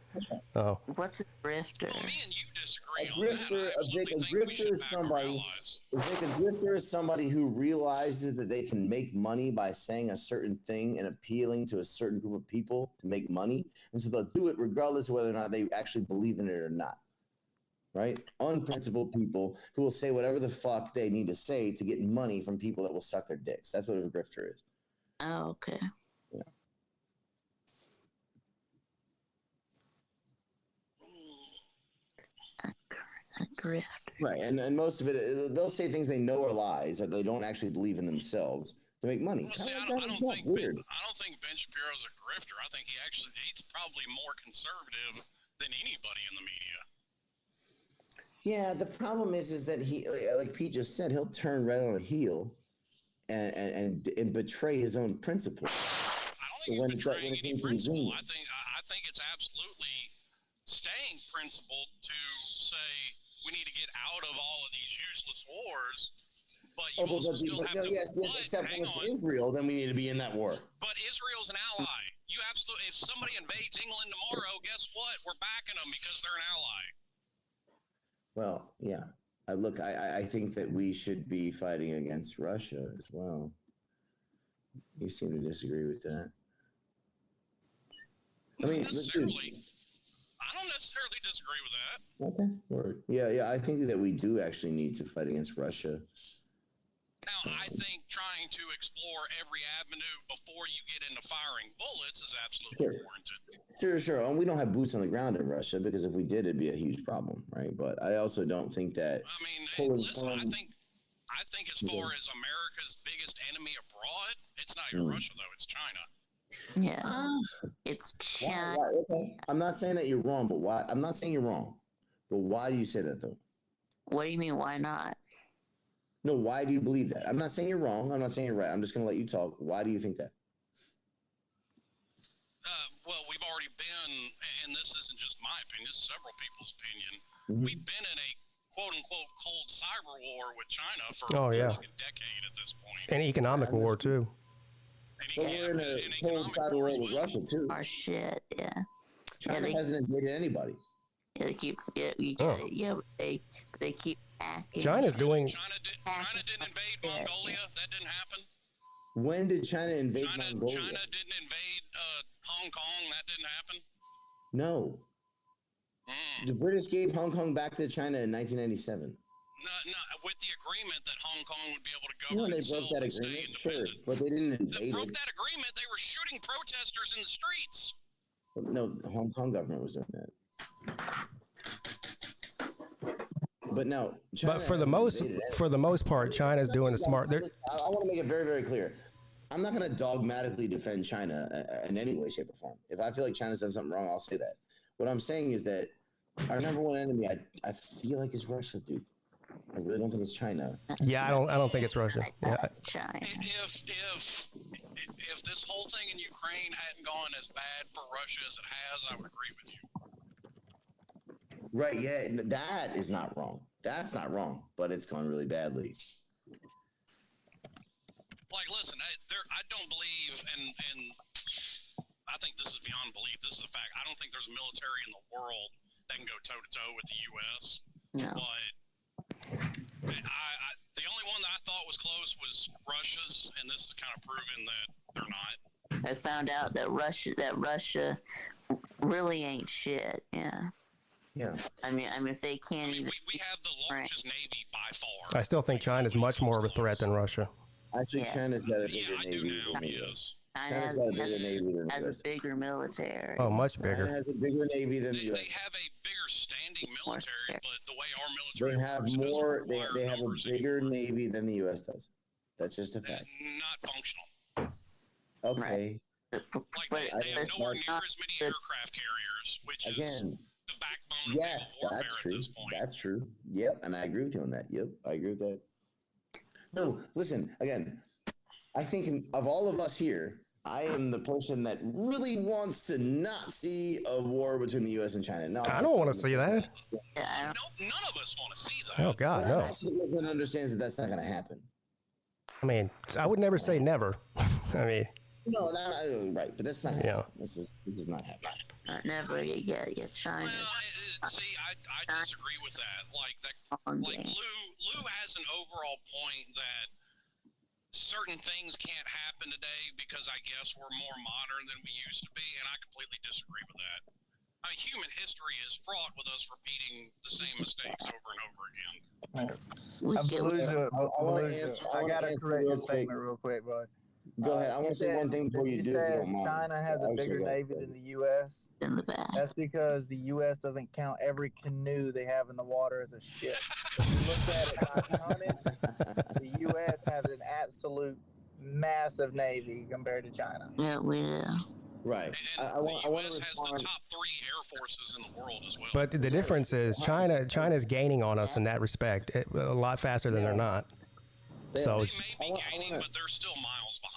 Oh, What's a grifter? Well, me and you disagree A on that. I grifter, absolutely think we grifter should is back our somebody. allies. A grifter is somebody who realizes that they can make money by saying a certain thing and appealing to a certain group of people to make money, and so they'll do it regardless of whether or not they actually believe in it or not. Right? Unprincipled people who will say whatever the fuck they need to say to get money from people that will suck their dicks. That's what a grifter is. Oh, okay. grift. Right, and most of it, they'll say things they know are lies that they don't actually believe in themselves to make money. Well, see, I don't think Ben Shapiro's a grifter. I think he's probably more conservative than anybody in the media. Yeah, the problem is that he, like Pete just said, he'll turn red on a heel and betray his own principle. I don't think he's betraying any principle. I think it's absolutely staying principled to say we need to get out of all of these useless wars, but you except when it's Israel, then we need to be in that war. But Israel's an ally. You absolutely, if somebody invades England tomorrow, guess what? We're backing them because they're an ally. Well, yeah. I think that we should be fighting against Russia as well. You seem to disagree with that. I mean, I don't necessarily disagree with that. Okay. Word. Yeah. I think that we do actually need to fight against Russia. Now, I think trying to explore every avenue before you get into firing bullets is absolutely warranted. Sure. And we don't have boots on the ground in Russia because if we did, it'd be a huge problem, right? But I also don't think that. I mean, listen, I think as far as America's biggest enemy abroad, it's not even Russia though; it's China. Yeah, it's China. Why? Okay. I'm not saying that you're wrong, but why? I'm not saying you're wrong, but why do you say that though? What do you mean? Why not? No, why do you believe that? I'm not saying you're wrong. I'm not saying you're right. I'm just going to let you talk. Why do you think that? Well, we've already been, and this isn't just my opinion, this is several people's opinion. We've been in a quote-unquote cold cyber war with China for like a decade at this point. An economic war, too. But we're in a cold cyber war with Russia, too. Our shit, yeah. China hasn't invaded anybody. Yeah, they keep acting. China's doing. China didn't invade Mongolia. That didn't happen. When did China invade Mongolia? China didn't invade Hong Kong. That didn't happen. No. The British gave Hong Kong back to China in 1997. No, with the agreement that Hong Kong would be able to govern they broke that agreement. Sure, but they didn't invade They broke that agreement. They were shooting protesters in the streets. No, the Hong Kong government was doing that. But no, China but for the most part, China's doing the smart. I want to make it very, very clear. I'm not going to dogmatically defend China in any way, shape, or form. If I feel like China's done something wrong, I'll say that. What I'm saying is that our number one enemy, I feel like is Russia, dude. I really don't think it's China. Yeah, I don't think it's Russia. Yeah, it's China. If this whole thing in Ukraine hadn't gone as bad for Russia as it has, I would agree with you. Right, yeah, that is not wrong. That's not wrong, but it's gone really badly. Like, listen, I don't believe, and I think this is beyond belief. This is a fact. I don't think there's a military in the world that can go toe-to-toe with the U.S. No. But the only one that I thought was close was Russia's, and this is kind of proven that they're not. I found out that Russia really ain't shit. Yeah. Yeah. I mean, if they can't even. We have the largest navy by far. I still think China's much more of a threat than Russia. Actually, China's got a bigger navy than the U.S. China's got a bigger navy than the U.S. Has a bigger military. Oh, much bigger. China has a bigger navy than the U.S. They have a bigger standing military, but the way our military they have more. They have a bigger navy than the U.S. does. That's just a fact. Not functional. Okay. Like they have nowhere near as many aircraft carriers, which is the backbone of yes, warfare that's true. at this point. That's true. Yep, and I agree with you on that. Yep, I agree with that. No, listen, again, I think of all of us here, I am the person that really wants to not see a war between the U.S. and China. No, I don't want to see that. None of us want to see that. Oh, God, no. I'm also the person that understands that that's not going to happen. I mean, I would never say never. I mean... No, right, but that's not happening. Yeah. This is not happening. Never, yeah, China. Well, see, I disagree with that. Like Lou has an overall point that certain things can't happen today because I guess we're more modern than we used to be, and I completely disagree with that. I mean, human history is fraught with us repeating the same mistakes over and over again. I got to correct your statement real quick, bud. Go ahead. I want to say one thing before you do. If you said don't mind. China has a bigger navy than the U.S. In the back. That's because the U.S. doesn't count every canoe they have in the water as a ship. If you look at it by tonnage, the U.S. has an absolute massive navy compared to China. Yeah, we do. Right. And I want the to U.S. has respond. the top 3 air forces in the world as well. But the difference is China's gaining on us in that respect a lot faster than they're not. So They it's, may be gaining, but they're still miles behind.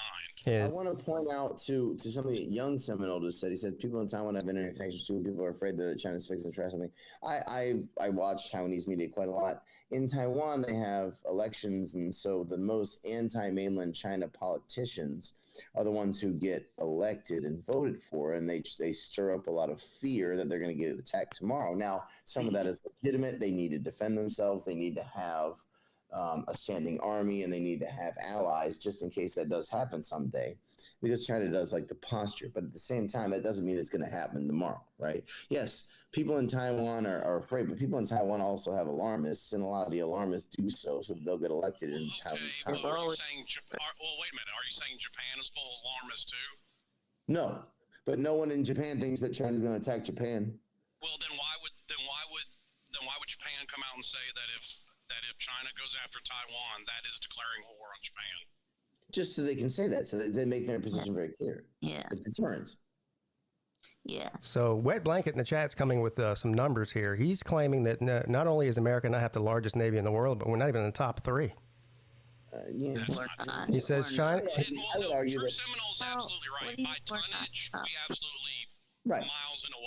I yeah, want to point out to something that young Seminole just said. He said people in Taiwan have internet connections too, and people are afraid that China's fixing to try something. I watch Taiwanese media quite a lot. In Taiwan, they have elections, and so the most anti-mainland China politicians are the ones who get elected and voted for, and they stir up a lot of fear that they're going to get attacked tomorrow. Now, some of that is legitimate. They need to defend themselves. They need to have a standing army, and they need to have allies just in case that does happen someday, because China does like the posture. But at the same time, that doesn't mean it's going to happen tomorrow, right? Yes, people in Taiwan are afraid, but people in Taiwan also have alarmists, and a lot of the alarmists do so that they'll get elected in Taiwan. Okay, well, are you saying well, wait a minute. Are you saying Japan is full of alarmists too? No, but no one in Japan thinks that China's going to attack Japan. Well, then why would Japan come out and say that if China goes after Taiwan, that is declaring war on Japan? Just so they can say that, so that they make their position very clear. Yeah. It's deterrence. Yeah. so Wet Blanket in the chat's coming with some numbers here. He's claiming that not only is America not have the largest navy in the world, but we're not even in the top 3. Yeah. That's We're not not. He says We're China. not. And, I would argue True that- Seminole's Oh, absolutely right. what do you- By we're not tonnage, top. we absolutely Right. miles and away.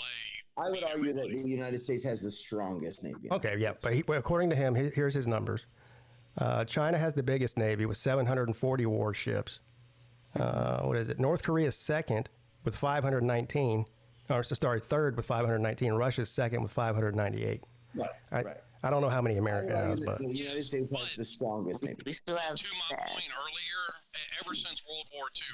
I would beat argue that everybody. the United States has the strongest navy. Okay, yeah, but according to him, here's his numbers. China has the biggest navy with 740 warships. What is it? North Korea's second with 519. Or sorry, third with 519. Russia's second with 598. Right. I don't know how many I America would argue has, that but the United States has the strongest navy. We still have To my that. point earlier, ever since World War II,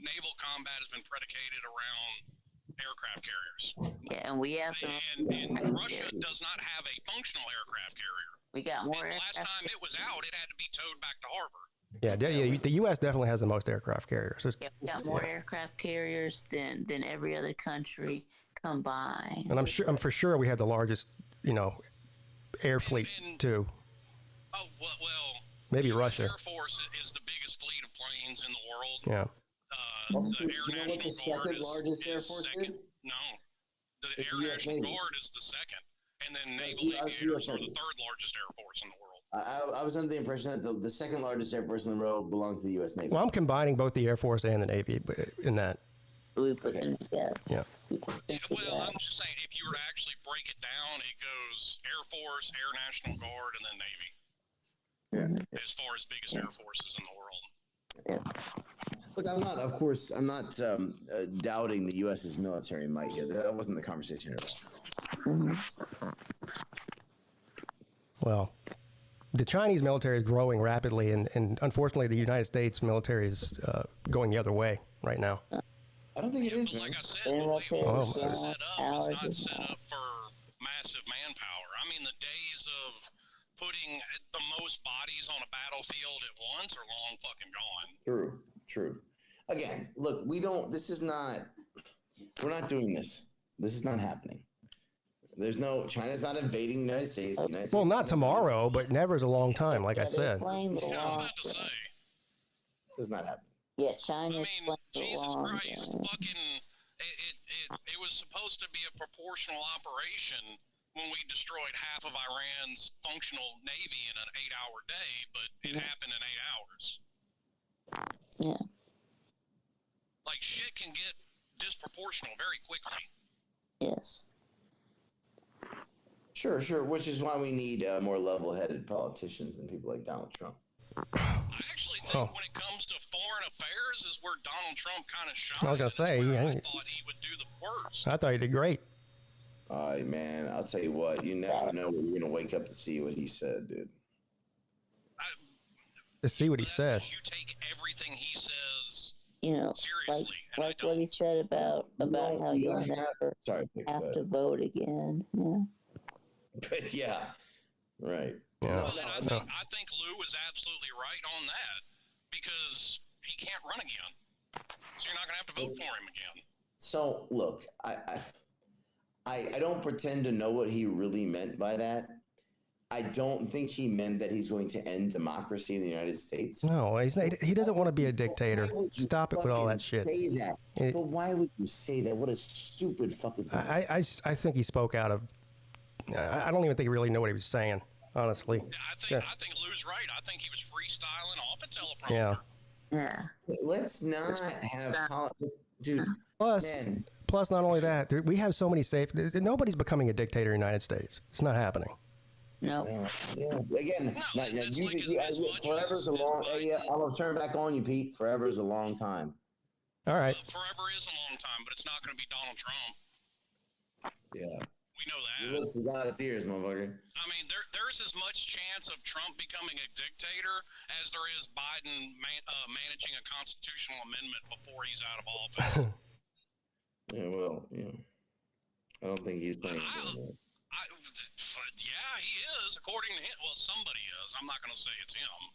naval combat has been predicated around aircraft carriers. Yeah, and we have to. And Russia does not have a functional aircraft carrier. We got more And last aircraft. time it was out, it had to be towed back to harbor. yeah, the U.S. definitely has the most aircraft carriers. Yeah, we got more aircraft carriers than every other country combined. And I'm for sure we have the largest, air fleet And- too. Oh, well Maybe the US Russia. Air Force is the biggest fleet of planes in the world. Yeah. Also, The do Air you know what the National Guard second largest Air Force second. is? No. The It's Air the US National Navy. Guard is the second. And then No, it's naval the US aviators are the Navy. third largest air force in the world. I was under the impression that the second largest Air Force in the world belongs to the U.S. Navy. Well, I'm combining both the Air Force and the Navy in that. We put them together. Yeah. Well, I'm just saying, if you were to actually break it down, it goes Air Force, Air National Guard, and then Navy. Yeah. As far as biggest air forces in the world. Look, I'm not doubting the U.S.'s military might here. That wasn't the conversation at all. Well, the Chinese military is growing rapidly, and unfortunately, the United States military is going the other way right now. I don't think it is, But man. like I said, They're the not way there, it was so set up ours is not is set not. up for massive manpower. I mean, the days of putting the most bodies on a battlefield at once are long fucking gone. True. Again, look, we're not doing this. This is not happening. China's not invading the United States. The United Well, States not tomorrow, but never's a long time, like I said. Playing the Yeah, I'm long about to say. does not happen. Yeah, I China's mean, playing the Jesus long Christ, game. fucking, it was supposed to be a proportional operation when we destroyed half of Iran's functional navy in an 8-hour day, but it happened in 8 hours. Yeah. Like, shit can get disproportional very quickly. Yes. Sure. Which is why we need more level-headed politicians than people like Donald Trump. I actually think Oh. when it comes to foreign affairs is where Donald Trump kind of shines. I was gonna say, where yeah. I thought he would do the worst. I thought you did great. Man, I'll tell you what. You never know when you're gonna wake up to see what he said, dude. To see what he That's said. 'cause you take everything he says You know, seriously, and I like what he don't. said about how you you'll don't have- never Sorry, have to vote again. Yeah. but yeah, right. Yeah. Well, and I think Lou is absolutely right on that, because he can't run again. So you're not going to have to vote for him again. So look, I don't pretend to know what he really meant by that. I don't think he meant that he's going to end democracy in the United States. No, he's not, he doesn't want to be a dictator. Stop it with all that shit. Say that. But why would you say that? What a stupid fucking thing. I think he spoke out of. I don't even think he really knew what he was saying, honestly. I think Lou's right. I think he was freestyling off a teleprompter. Yeah. Yeah. Let's not have dude. Plus, not only that, we have so many safe. Nobody's becoming a dictator in the United States. It's not happening. No. Yeah. Again, forever's a long. I'm gonna turn back on you, Pete. Forever is a long time. All right. Forever is a long time, but it's not going to be Donald Trump. Yeah. We know that. You lips to God's ears, motherfucker. I mean, there's as much chance of Trump becoming a dictator as there is Biden managing a constitutional amendment before he's out of office. Yeah, well, I don't think he's playing. Yeah, he is, according to him. Well, somebody is. I'm not going to say it's him,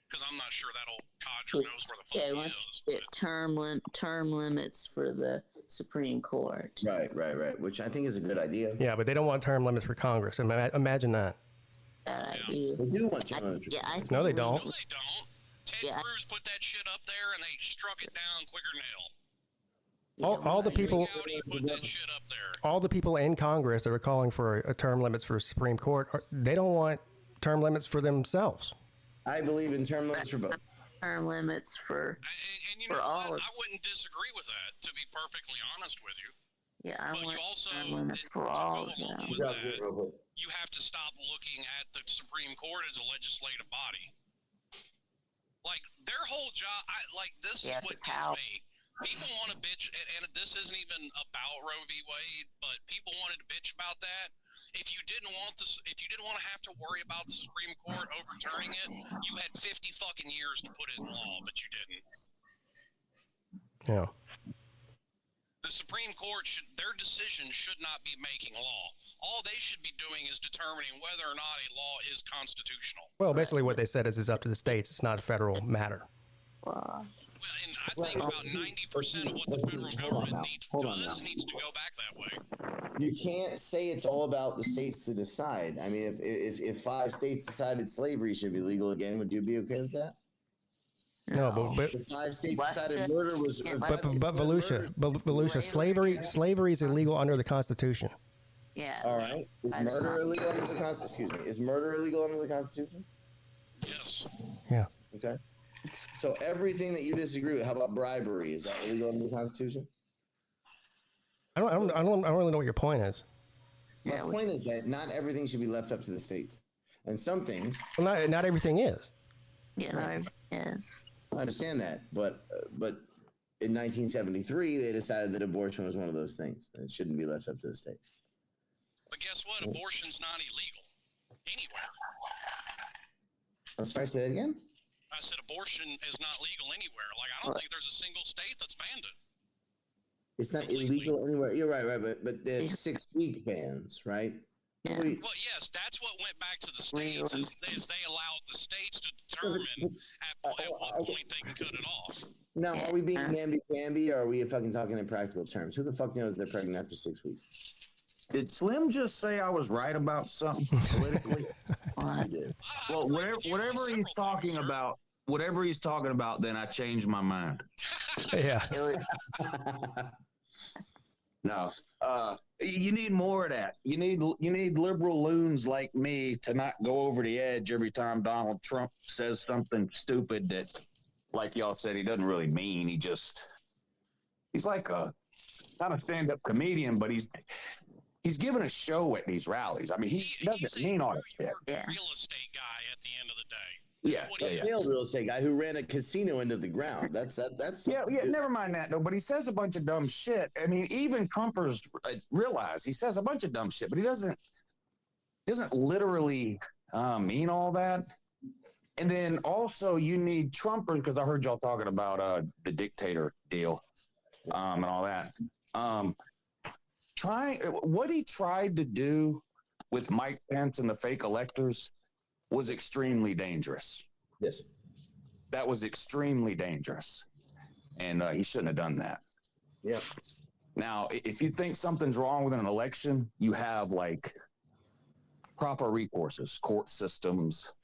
because I'm not sure that old codger knows where the fuck he let's is. get term limits for the Supreme Court. Right. Which I think is a good idea. Yeah, but they don't want term limits for Congress. Imagine that. They do want term limits. No, they don't. No, they don't. Ted Cruz put that shit up there, and they struck it down quicker than hell. All the people, put that shit up there. all the people in Congress that are calling for a term limits for Supreme Court, they don't want term limits for themselves. I believe in term limits for both. Term limits for and you know all what? I wouldn't disagree with that, to be perfectly honest with you. Yeah, I But want you also, term limits for all of them. with that, you have to stop looking at the Supreme Court as a legislative body. Like, their whole job, this is what gets me. People want to bitch, and this isn't even about Roe v. Wade, but people wanted to bitch about that. If you didn't want to have to worry about the Supreme Court overturning it, you had 50 fucking years to put it in law, but you didn't. Yeah. The Supreme Court their decision should not be making law. All they should be doing is determining whether or not a law is constitutional. Well, basically what they said is it's up to the states. It's not a federal matter. Well, and I think about 90% of what the federal government needs to go back that way. You can't say it's all about the states to decide. I mean, if 5 states decided slavery should be legal again, would you be okay with that? No, but if 5 states decided murder was. But Volusia, slavery is illegal under the Constitution. Yeah. All right. Is murder illegal under the Constitution? Excuse me. Is murder illegal under the Constitution? Yes. Yeah. Okay. So everything that you disagree with, how about bribery? Is that illegal under the Constitution? I don't really know what your point is. My point is that not everything should be left up to the states, and some things. Well, not everything is. Yeah, not everything is. I understand that, but in 1973 they decided that abortion was one of those things. It shouldn't be left up to the states. But guess what? Abortion's not illegal anywhere. I'm sorry, say that again? I said abortion is not legal anywhere. Like, I don't think there's a single state that's banned it. It's not illegal anywhere. You're right, but they have 6-week bans, right? Yeah. Well, yes, that's what went back to the states is they allowed the states to determine at what point they can cut it off. Now, are we being namby-pamby, or are we fucking talking in practical terms? Who the fuck knows they're pregnant after 6 weeks? Did Slim just say I was right about something politically? Well, whatever he's talking about, then I changed my mind. Yeah. No, you need more of that. You need liberal loons like me to not go over the edge every time Donald Trump says something stupid that, like y'all said, he doesn't really mean. He's like not a stand-up comedian, but he's giving a show at these rallies. I mean, he doesn't mean all that shit. Yeah. Real estate guy at the end of the day. Yeah. Failed real estate guy who ran a casino into the ground. That's yeah. Never mind that though. But he says a bunch of dumb shit. I mean, even Trumpers realize he says a bunch of dumb shit, but he doesn't literally mean all that. And then also you need Trumpers, because I heard y'all talking about the dictator deal and all that. What he tried to do with Mike Pence and the fake electors was extremely dangerous. Yes. that was extremely dangerous, and he shouldn't have done that. Yep. Now, if you think something's wrong with an election, you have like proper recourses, court systems,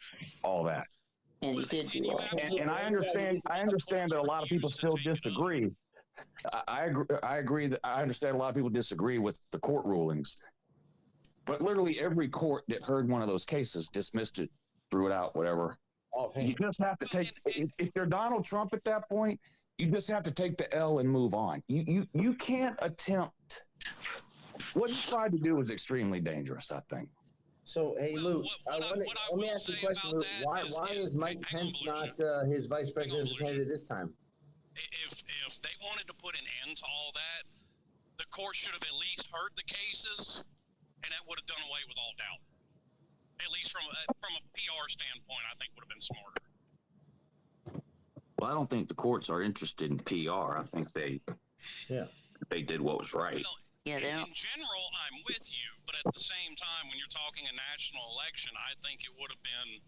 all that. And he did do all that. And I understand that a lot of people still disagree. I agree that I understand a lot of people disagree with the court rulings, but literally every court that heard one of those cases dismissed it, threw it out, whatever. You just have to take, if you're Donald Trump at that point, you just have to take the L and move on. You can't attempt. What you tried to do was extremely dangerous, I think. So, hey, Lou, let me ask you a question, Lou. Why is Mike Pence not his vice presidential candidate this time? If they wanted to put an end to all that, the court should have at least heard the cases, and that would have done away with all doubt. At least from a PR standpoint, I think would have been smarter. Well, I don't think the courts are interested in PR. I think they did what was right. Well, in general, I'm with you, but at the same time, when you're talking a national election, I think it would have been,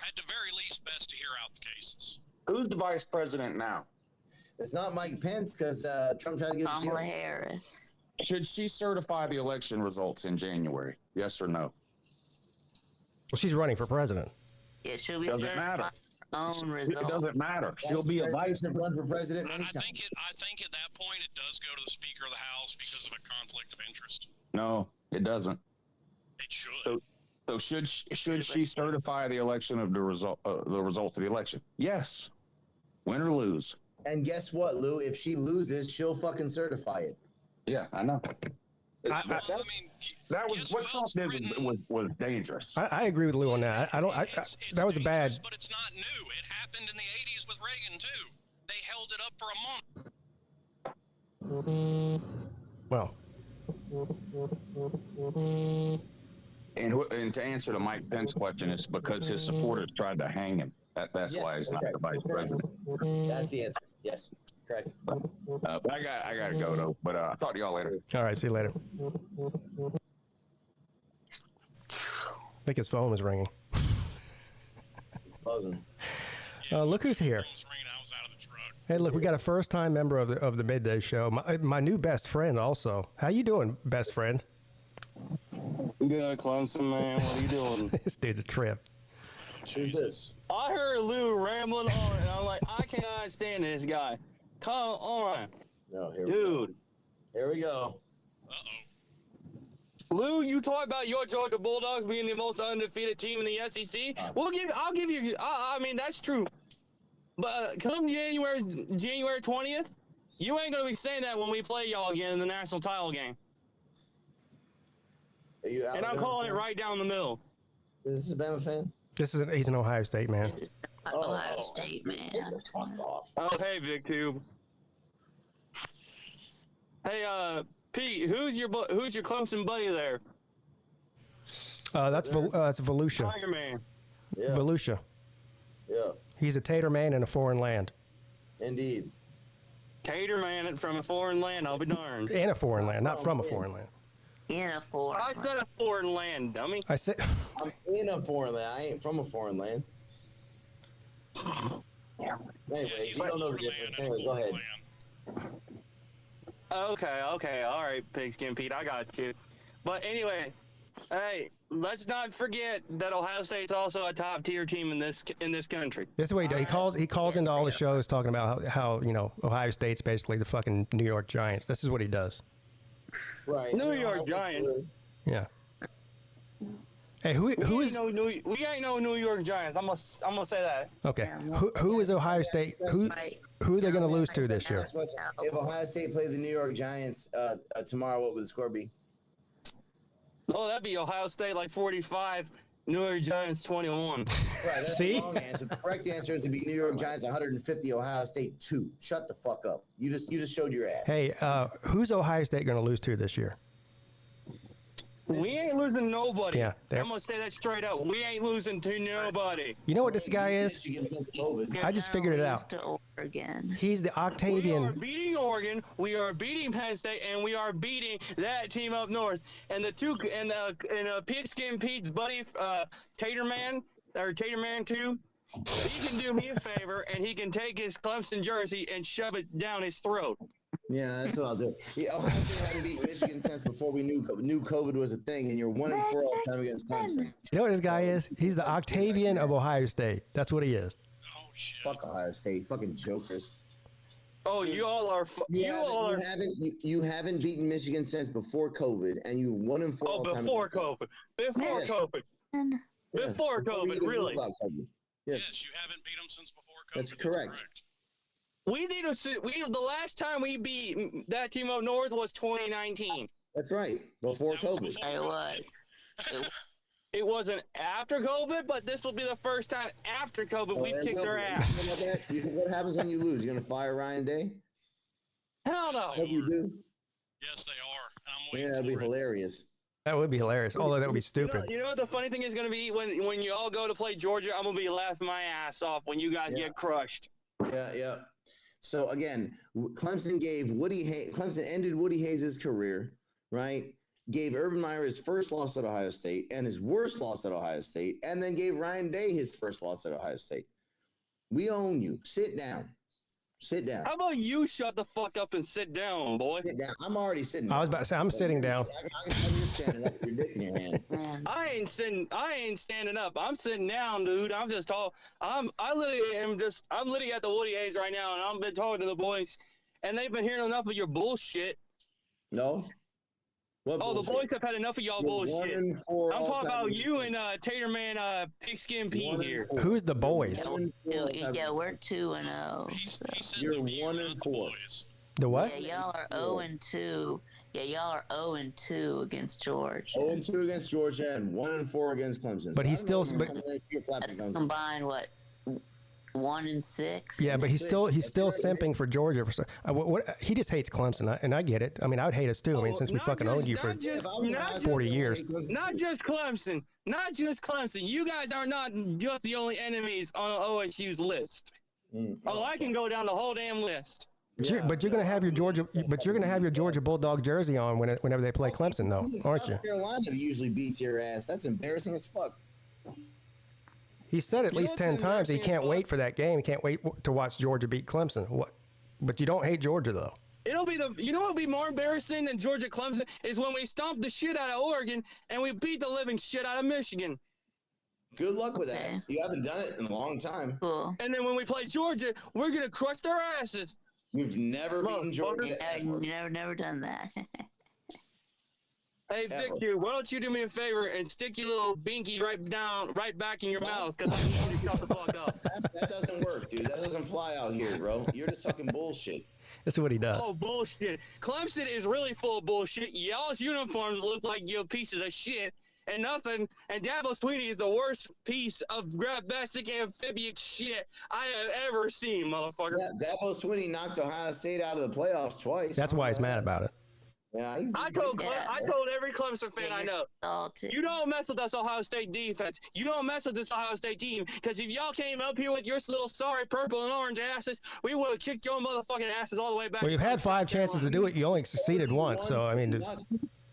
at the very least, best to hear out the cases. Who's the vice president now? It's not Mike Pence because Trump tried to get Kamala Harris. Should she certify the election results in January? Yes or no? Well, she's running for president. Yeah, she'll be Doesn't matter. Own results. It doesn't matter. She'll be a vice run for president anytime. I think at that point it does go to the Speaker of the House because of a conflict of interest. No, it doesn't. It should. So should she certify the election of the results of the election? Yes. Win or lose. And guess what, Lou? If she loses, she'll fucking certify it. Yeah, I know. That was what Trump did was dangerous. I agree with Lou on that. That was a bad. But it's not new. It happened in the 80s with Reagan too. They held it up for a month. Well. And to answer the Mike Pence question, it's because his supporters tried to hang him. That's why he's not the vice president. That's the answer. Yes, correct. But I got to go though. But I'll talk to y'all later. All right, see you later. I think his phone was ringing. It's buzzing. Look who's here. Hey, look, we got a first-time member of the Midday Show. My new best friend, also. How you doing, best friend? Good, Clemson, man. What are you doing? This dude's a trip. Who's this? I heard Lou rambling on, and I'm like, I cannot stand this guy. Come on. No, Dude. Here we go. Lou, you talk about your Georgia Bulldogs being the most undefeated team in the SEC. I'll give you. I mean, that's true. But come January 20th, you ain't gonna be saying that when we play y'all again in the national title game. Are you and I'm calling it right down the middle. Is this a Bama fan? He's an Ohio State man. Ohio State man. Oh, hey, Big Tube. Hey, Pete, who's your Clemson buddy there? That's Volusia. Tiger Man. Yeah. Volusia. Yeah. He's a tater man in a foreign land. Indeed. Tater man from a foreign land, I'll be darned. In a foreign land, not from a foreign land. In a foreign I said a foreign land, dummy. I said I'm in a foreign land. I ain't from a foreign land. Anyways, you don't know the difference. Anyway, go ahead. Okay, all right, PigskinPeete, I got you. But anyway, hey, let's not forget that Ohio State's also a top tier team in this country. This is what he does. He calls into all the shows talking about how Ohio State's basically the fucking New York Giants. This is what he does. Right. New York Giants. Yeah. Hey, who is? We ain't no New York Giants. I'm gonna say that. Okay. Who is Ohio State? Who are they going to lose to this year? If Ohio State played the New York Giants tomorrow, what would the score be? Oh, that'd be Ohio State like 45, New York Giants 21. Right, that's See? the wrong answer. The correct answer is to be New York Giants 150, Ohio State 2. Shut the fuck up. You just showed your ass. Hey, who's Ohio State going to lose to this year? We ain't losing nobody. Yeah, I'm gonna say that straight up. We ain't losing to nobody. You know what this guy is? I just figured it out. He's the Octavian. We are beating Oregon. We are beating Penn State, and we are beating that team up north. And PigskinPete's buddy, Tater Man 2. he can do me a favor and he can take his Clemson jersey and shove it down his throat. Yeah, that's what I'll do. Yeah, Ohio State hadn't beaten Michigan since before we knew COVID was a thing, and you're 1-4 all the time against Clemson. You know what this guy is? He's the Octavian of Ohio State. That's what he is. Oh shit. Fuck Ohio State, fucking jokers. Oh, you all are. You haven't beaten Michigan since before COVID, and you 1-4. Oh, all time before against us. COVID. Before Yes. COVID. Yeah, Before we COVID, even knew really. about COVID. Yes. Yes, you haven't beat them since before COVID. That's correct. We need to. The last time we beat that team up north was 2019. That's right. Before COVID. It was. It wasn't after COVID, but this will be the first time after COVID we've kicked their ass. What happens when you lose? You're gonna fire Ryan Day? Hell no. Hope you do. Yes, they are. I'm Yeah, waiting that'd be for it. hilarious. That would be hilarious. Although that would be stupid. You know what the funny thing is going to be when you all go to play Georgia? I'm going to be laughing my ass off when you guys get crushed. Yeah. So again, Clemson ended Woody Hayes' career, right? Gave Urban Meyer his first loss at Ohio State and his worst loss at Ohio State, and then gave Ryan Day his first loss at Ohio State. We own you. Sit down. Sit down. How about you shut the fuck up and sit down, boy? Sit down. I'm already sitting down. I was about to say, I'm sitting down. You're standing up with your dick in your hand. I ain't standing up. I'm sitting down, dude. I'm just tall. I'm literally at the Woody Hayes right now, and I've been talking to the boys, and they've been hearing enough of your bullshit. No. What the boys have had enough of y'all bullshit. I'm talking about you and Tater Man, Pigskin Pete here. Who's the boys? Yeah, we're 2-0. So. You're 1-4. The what? Yeah, y'all are 0-2. Yeah, y'all are 0-2 against Georgia. 0-2 against Georgia and 1-4 against Clemson. But he's still. That's combined what? 1-6. Yeah, but he's still simping for Georgia. He just hates Clemson, and I get it. I mean, I would hate us too. I mean, since we fucking owned you for 40 years. Not just Clemson. You guys are not just the only enemies on OSU's list. I can go down the whole damn list. But you're gonna have your Georgia Bulldog jersey on whenever they play Clemson, though, aren't you? South Carolina usually beats your ass. That's embarrassing as fuck. He said at least 10 times he can't wait for that game. He can't wait to watch Georgia beat Clemson. What? But you don't hate Georgia, though. What'll be more embarrassing than Georgia Clemson is when we stomp the shit out of Oregon and we beat the living shit out of Michigan. Good luck with that. You haven't done it in a long time. Cool. And then when we play Georgia, we're gonna crush their asses. We've never beaten Georgia. Never done that. Hey, Victor, why don't you do me a favor and stick your little binky right back in your mouth, because I need you to shut the fuck up. That doesn't work, dude. That doesn't fly out here, bro. You're just talking bullshit. That's what he does. Oh, bullshit. Clemson is really full of bullshit. Y'all's uniforms look like you pieces of shit and nothing. And Dabo Swinney is the worst piece of basic amphibious shit I have ever seen, motherfucker. Yeah, Dabo Swinney knocked Ohio State out of the playoffs twice. That's why he's mad about it. Yeah, I told every Clemson fan I know, you don't mess with this Ohio State defense. You don't mess with this Ohio State team, because if y'all came up here with your little sorry purple and orange asses, we would have kicked your motherfucking asses all the way back. Well, you've had 5 chances to do it. You only succeeded once, so I mean.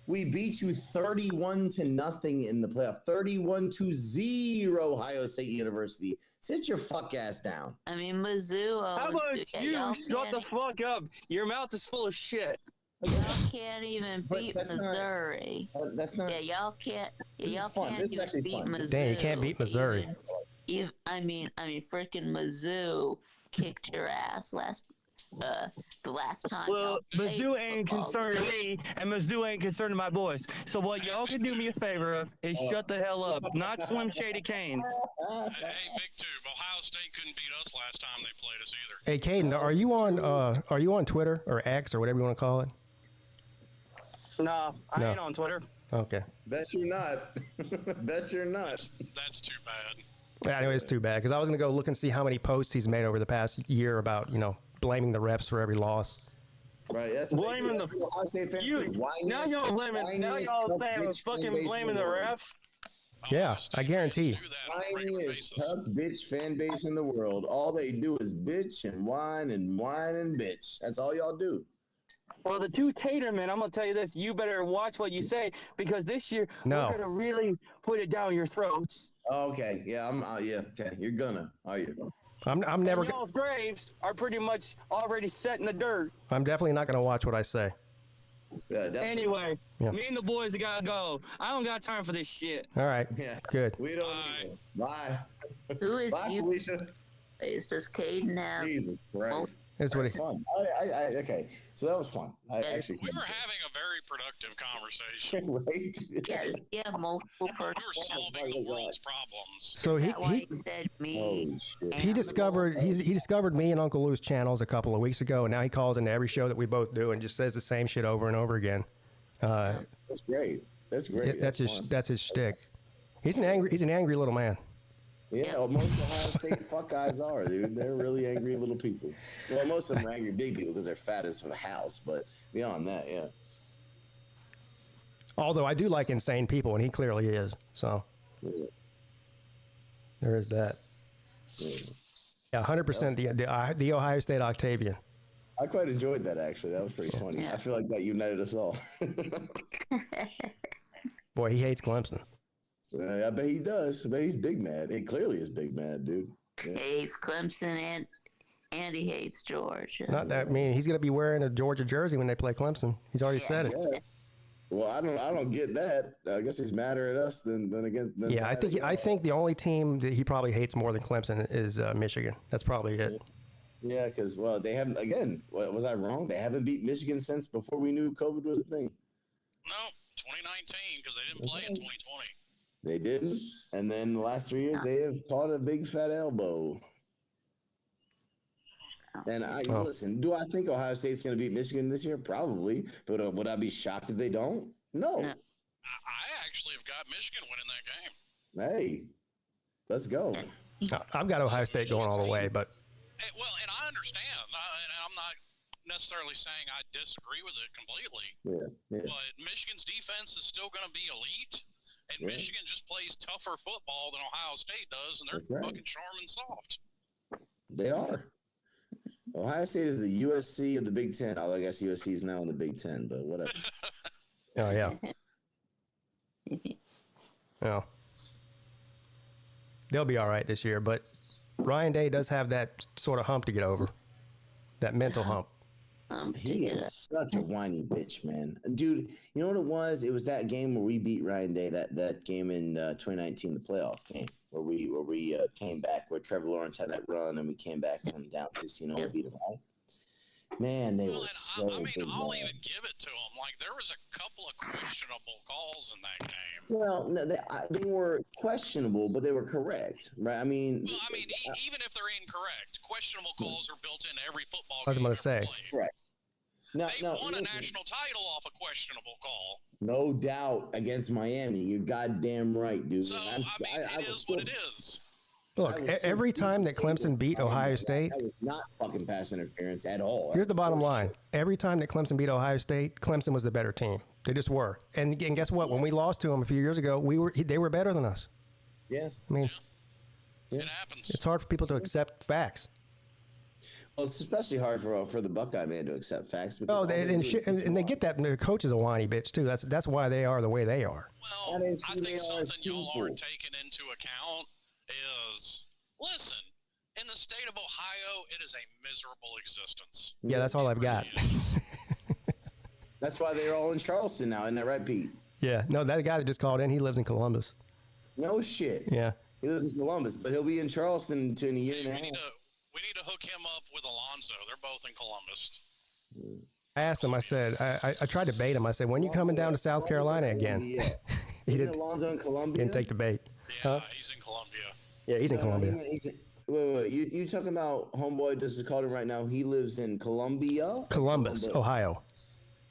We beat you 31-0 in the playoff. 31-0 Ohio State University. Sit your fuck ass down. I mean, Mizzou. How about you shut the fuck up? Your mouth is full of shit. Y'all can't even beat Missouri. That's not. Yeah, y'all can't. Y'all can't even beat Mizzou. Dang, you can't beat Missouri. I mean, freaking Mizzou kicked your ass the last time. Well, Mizzou ain't concerned me, and Mizzou ain't concerned my boys. So what y'all can do me a favor of is shut the hell up, not Slim Shady Canes. Hey, Big Tube, Ohio State couldn't beat us last time they played us either. Hey, Caden, are you on Twitter or X or whatever you want to call it? No, I ain't on Twitter. Okay. Bet you're not. Bet you're not. That's too bad. Yeah, anyway, it's too bad, because I was going to go look and see how many posts he's made over the past year about, blaming the refs for every loss. Right. That's blaming the now y'all fucking blaming the refs. Yeah, I guarantee. Whiniest tough bitch fan base in the world. All they do is bitch and whine and bitch. That's all y'all do. Well, the two Tatermen, I'm gonna tell you this: you better watch what you say because this year No. we're gonna really put it down your throats. Okay, yeah, yeah, okay. You're gonna, are you? I'm never. And y'all's graves are pretty much already set in the dirt. I'm definitely not going to watch what I say. Yeah, definitely. Anyway, Yeah. me and the boys gotta go. I don't got time for this shit. All right. Yeah. Good. We don't either. Bye. Who is Bye, you? Felicia. Is does Caden have? Jesus Christ. That's what That's he. fun. Okay, so that was fun. I actually We were having a very productive conversation. right? Yeah, multiple persons. We were solving the world's problems. So Is he that why he you said me? Holy shit. he discovered he discovered me and Uncle Lou's channels a couple of weeks ago, and now he calls into every show that we both do and just says the same shit over and over again. That's great. That's great. That's his shtick. He's an angry little man. Yeah, well, most Ohio State fuck guys are, dude. They're really angry little people. Well, most of them are angry big people because they're fat as a house, but beyond that, yeah. Although I do like insane people, and he clearly is. So there is that. Yeah, 100% the Ohio State Octavian. I quite enjoyed that, actually. That was pretty funny. Yeah. I feel like that united us all. Boy, he hates Clemson. I bet he does. I bet he's big mad. He clearly is big mad, dude. Yeah. He hates Clemson and he hates Georgia. Not that, I mean, he's going to be wearing a Georgia jersey when they play Clemson. He's already said it. Yeah. Well, I don't get that. I guess he's madder at us than against. Than Yeah, I think the only team that he probably hates more than Clemson is Michigan. That's probably it. Yeah, because they haven't. Again, was I wrong? They haven't beat Michigan since before we knew COVID was a thing. No, 2019 because they didn't play in 2020. They didn't, and then the last 3 years they have caught a big fat elbow. And listen, do I think Ohio State's going to beat Michigan this year? Probably, but would I be shocked if they don't? No. I actually have got Michigan winning that game. Hey, let's go. I've got Ohio State going all the way, but Well, and I understand. And I'm not necessarily saying I disagree with it completely. Yeah. But Michigan's defense is still going to be elite. And Michigan just plays tougher football than Ohio State does, and they're fucking Charmin soft. They are. Ohio State is the USC of the Big Ten. I guess USC is now in the Big Ten, but whatever. oh yeah. Oh. They'll be all right this year, but Ryan Day does have that sort of hump to get over. That mental hump. He is such a whiny bitch, man. Dude, you know what it was? It was that game where we beat Ryan Day, that game in 2019, the playoff game, where we came back, where Trevor Lawrence had that run, and we came back from down 16 and beat them all. Man, they were so I'll big, even give it to them. Like, there was a couple of questionable calls in that game. Well, no, they were questionable, but they were correct, right? I mean, Even if they're incorrect, questionable calls are built into every football game. I was going to say. Correct. They won a national title off a questionable call. No doubt against Miami. You're goddamn right, dude. So, it is what it is. Look, every time that Clemson beat Ohio State, that was not fucking pass interference at all. Here's the bottom line. Every time that Clemson beat Ohio State, Clemson was the better team. They just were. And guess what? When we lost to them a few years ago, they were better than us. Yes. I mean, it happens. It's hard for people to accept facts. Well, it's especially hard for the Buckeye man to accept facts. Oh, and they get that. And their coach is a whiny bitch too. That's why they are the way they are. Well, I think something y'all aren't taking into account is, listen, in the state of Ohio, it is a miserable existence. Yeah, that's all I've got. That's why they're all in Charleston now, isn't that right, Pete? Yeah, no, that guy that just called in, he lives in Columbus. No shit. Yeah. He lives in Columbus, but he'll be in Charleston in a year and a half. We need to hook him up with Alonzo. They're both in Columbus. I asked him, I said, I tried to bait him. I said, when you coming down to South Carolina again? He didn't. Alonzo in Columbia? Didn't take the bait. Yeah, he's in Columbia. Yeah, he's in Columbia. Wait. You talking about homeboy? This is called him right now. He lives in Columbia? Columbus, Ohio.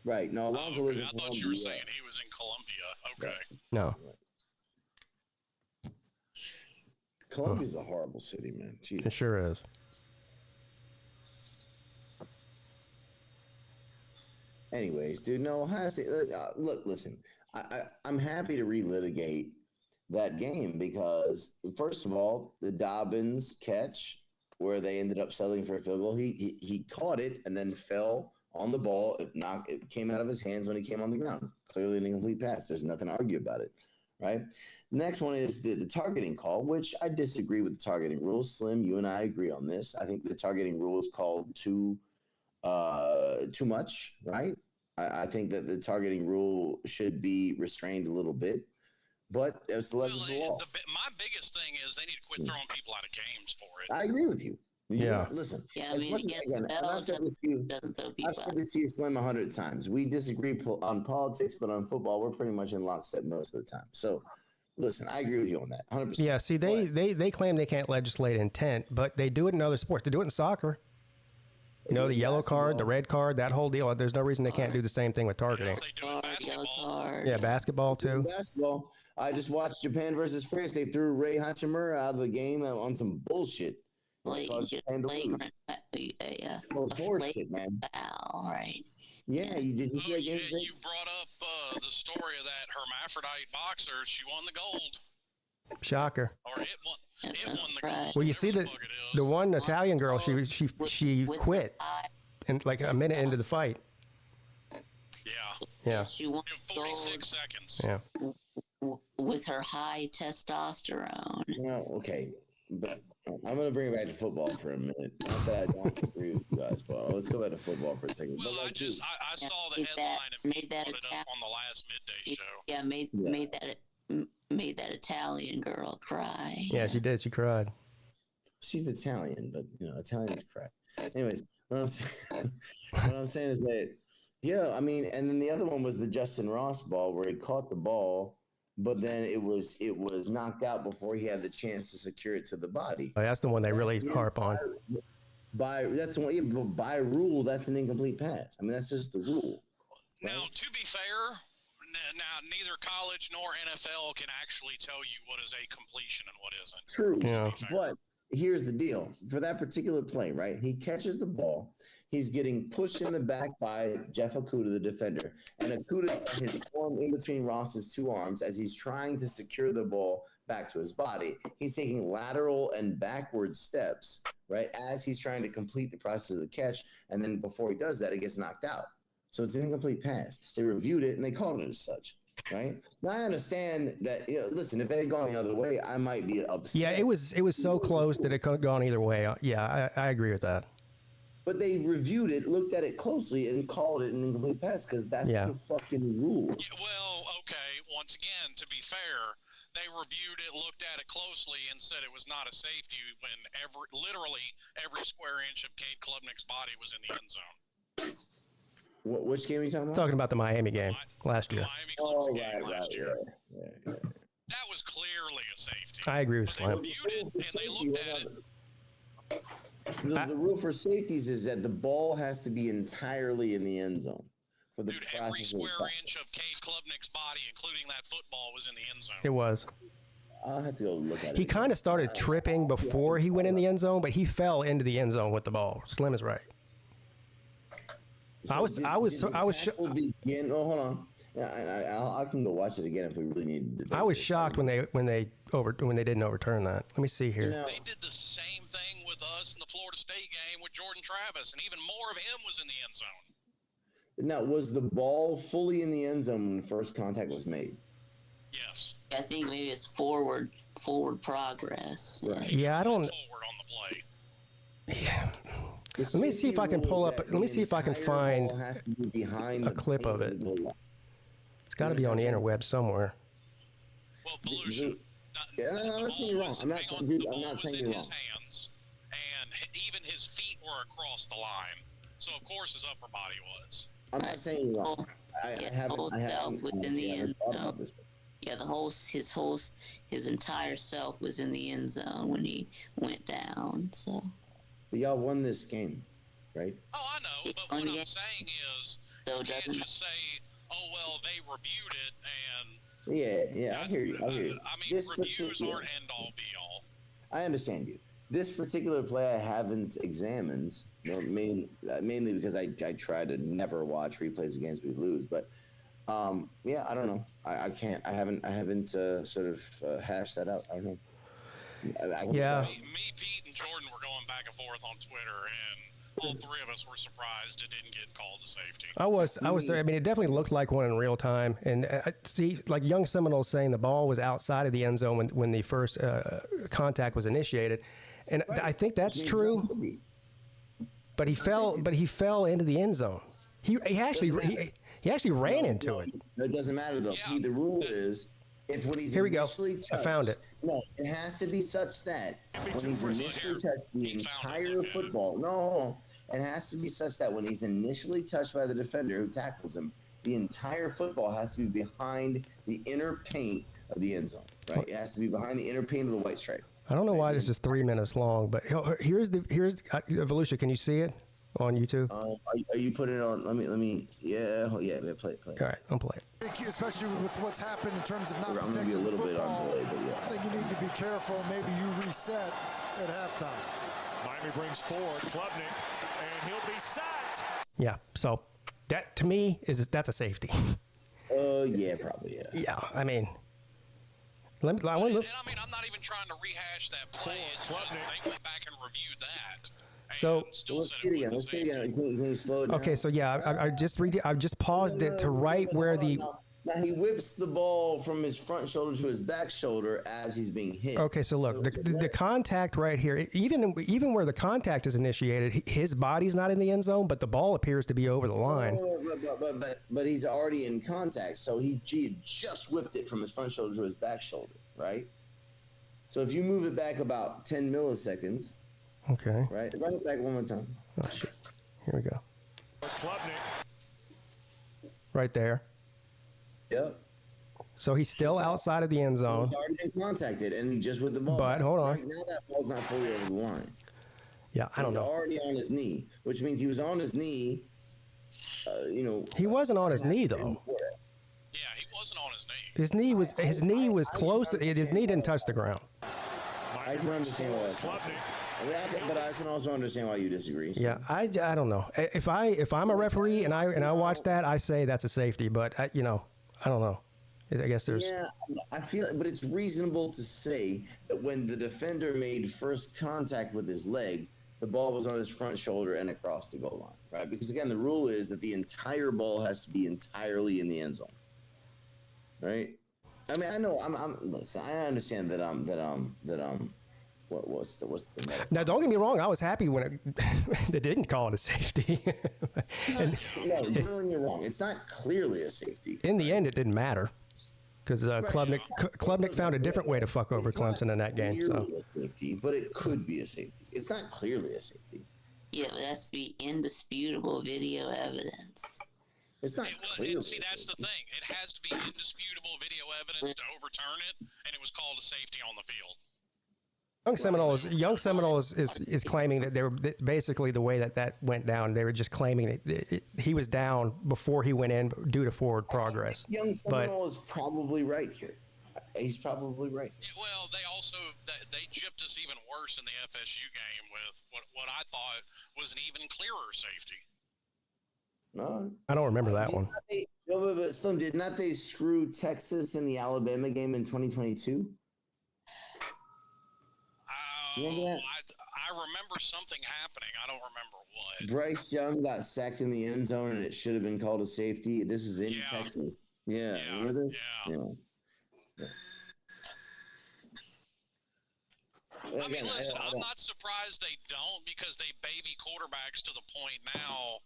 Right. No, Alonzo lives in I Columbia. thought you were saying he was in Columbia. Okay. No. Columbia's a horrible city, man. Jesus. It sure is. Anyways, dude, no, Ohio State. Look, listen. I'm happy to relitigate that game because, first of all, the Dobbins catch where they ended up settling for a field goal. He caught it and then fell on the ball. It came out of his hands when he came on the ground. Clearly an incomplete pass. There's nothing to argue about it, right? Next one is the targeting call, which I disagree with the targeting rule. Slim, you and I agree on this. I think the targeting rule is called too much, right? I think that the targeting rule should be restrained a little bit, but it's the letter of the law. My biggest thing is they need to quit throwing people out of games for it. I agree with you. Yeah. Listen, Yeah, as much as, again, and I've said this to you, Slim, 100 times. We disagree on politics, but on football, we're pretty much in lockstep most of the time. So, listen, I agree with you on that, 100%. Yeah, see, they claim they can't legislate intent, but they do it in other sports. They do it in soccer. You know, the yellow card, the red card, that whole deal. There's no reason they can't do the same thing with targeting. Yeah, basketball too. Basketball. I just watched Japan versus France. They threw Ray Hachimura out of the game on some bullshit. Bullshit, man. Right. Yeah, you did. You you brought up the story of that hermaphrodite boxer. She won the gold. Shocker. Or it won the gold. Well, you see the one Italian girl, she quit, and like a minute into the fight. Yeah. She won 46 seconds. Yeah. With her high testosterone. Well, okay, but I'm going to bring it back to football for a minute. Not that I don't agree with you guys, but let's go back to football for a second. Well, I saw the headline and made that up on the last Midday show. Yeah, made that Italian girl cry. Yeah, she did. She cried. She's Italian, but Italians cry. Anyways, what I'm saying is that, yeah, I mean, and then the other one was the Justin Ross ball where he caught the ball, but then it was knocked out before he had the chance to secure it to the body. Oh, that's the one they really harp on. By rule, that's an incomplete pass. I mean, that's just the rule. Right? Now, to be fair, neither college nor NFL can actually tell you what is a completion and what isn't. True, yeah. But here's the deal. For that particular play, right, he catches the ball. He's getting pushed in the back by Jeff Okudah, the defender. And Okudah, his arm in between Ross's two arms as he's trying to secure the ball back to his body. He's taking lateral and backward steps, right, as he's trying to complete the process of the catch. And then before he does that, it gets knocked out. So it's an incomplete pass. They reviewed it, and they called it as such. Right now, I understand that. Listen, if it had gone the other way, I might be upset. Yeah, it was so close that it could have gone either way. Yeah, I agree with that. But they reviewed it, looked at it closely, and called it an incomplete pass because that's the fucking rule. Yeah, well, okay. Once again, to be fair, they reviewed it, looked at it closely, and said it was not a safety when literally every square inch of Cade Klubnik's body was in the end zone. Which game are you talking about? Talking about the Miami game last year. Miami game last year. Yeah. That was clearly a safety. I agree with Slim. They reviewed it, and they looked at it. The rule for safeties is that the ball has to be entirely in the end zone for the process. Every square inch of Cade Klubnik's body, including that football, was in the end zone. It was. I'll have to go look at it. He kind of started tripping before he went in the end zone, but he fell into the end zone with the ball. Slim is right. So I was. Oh, hold on. Yeah, I can go watch it again if we really need to. I was shocked when they didn't overturn that. Let me see here. They did the same thing with us in the Florida State game with Jordan Travis, and even more of him was in the end zone. Now, was the ball fully in the end zone when the first contact was made? Yes. I think maybe it's forward progress. Right. Yeah, I don't. Forward on the play. Yeah. Let me see if I can pull up. Let me see if I can find a clip of it. It's got to be on the interweb somewhere. Well, Belushi. I'm not saying you're wrong. I'm not saying you're wrong. Hands, and even his feet were across the line. So of course his upper body was. I'm not saying you're wrong. I haven't within the end thought about this. Yeah, his entire self was in the end zone when he went down. So. But y'all won this game, right? Oh, I know. But what I'm saying is, you can't just say, "Oh well, they reviewed it," and yeah, I hear you. I mean, reviews aren't end all be all. I understand you. This particular play I haven't examined, mainly because I try to never watch replays of games we lose. But yeah, I don't know. I can't. I haven't sort of hashed that out. I don't know. Yeah. Me, Pete, and Jordan were going back and forth on Twitter, and all three of us were surprised it didn't get called a safety. I was. I mean, it definitely looked like one in real time. And see, like young Seminoles saying the ball was outside of the end zone when the first contact was initiated, and I think that's true. But he fell. But he fell into the end zone. He actually ran into it. It doesn't matter though. Yeah. The rule is if when he's Here we go. initially touched, I found it. No, it has to be such that when he's initially touched the entire football. No, it has to be such that when he's initially touched by the defender who tackles him, the entire football has to be behind the inner paint of the end zone. Right? It has to be behind the inner paint of the white stripe. I don't know why this is 3 minutes long, but here's Volusia. Can you see it on YouTube? Are you putting it on? Let me. Yeah, play it. All right, I'll play it. I think especially with what's happened in terms of not I'm gonna protecting be a little football, bit on delay, but yeah. I think you need to be careful. Maybe you reset at halftime. Miami brings forward Klubnik, and he'll be sacked. Yeah. So that to me that's a safety. Yeah, probably. Yeah. Yeah. I mean, I want to look. And I mean, I'm not even trying to rehash that play. It's just they went back and reviewed that. So let's see it again. Let's see it again. Can you slow it down? okay. So yeah, I just paused it to right where the. Now he whips the ball from his front shoulder to his back shoulder as he's being hit. Okay, so look, the contact right here, even where the contact is initiated, his body's not in the end zone, but the ball appears to be over the line. But he's already in contact, so he just whipped it from his front shoulder to his back shoulder, right? So if you move it back about 10 milliseconds, okay, right? Run it back one more time. Oh shit! Here we go. Klubnik. Right there. Yep. So he's still outside of the end zone. He's already been contacted, and he just with the ball. But hold on. Right now that ball's not fully over the line. Yeah, I don't know. He's already on his knee, which means he was on his knee. He wasn't on his knee though. Yeah, he wasn't on his knee. His kney was close. His knee didn't touch the ground. I can understand why that's but I can also understand why you disagree. So. Yeah, I don't know. If I'm a referee and I watch that, I say that's a safety. But I don't know. I guess there's. Yeah, I feel, but it's reasonable to say that when the defender made first contact with his leg, the ball was on his front shoulder and across the goal line, right? Because again, the rule is that the entire ball has to be entirely in the end zone, right? I mean, I know. Listen, I understand that what's the metaphor? Now, don't get me wrong. I was happy when they didn't call it a safety. No, you're wrong. It's not clearly a safety. In the end, it didn't matter because Klubnik found a different way to fuck over Clemson in that game. So. A safety, but it could be a safety. It's not clearly a safety. Yeah, but it has to be indisputable video evidence. It's not clearly. See, that's the thing. It has to be indisputable video evidence to overturn it, and it was called a safety on the field. Young Seminoles is claiming that they were basically the way that went down. They were just claiming that he was down before he went in due to forward progress. Young Seminole is probably right here. He's probably right. Yeah, well, they gypped us even worse in the FSU game with what I thought was an even clearer safety. No, I don't remember that one. But Slim, did not they screw Texas in the Alabama game in 2022? I remember something happening. I don't remember what. Bryce Young got sacked in the end zone, and it should have been called a safety. This is in Texas. Yeah, remember this? Yeah. I mean, listen, I'm not surprised they don't because they baby quarterbacks to the point now.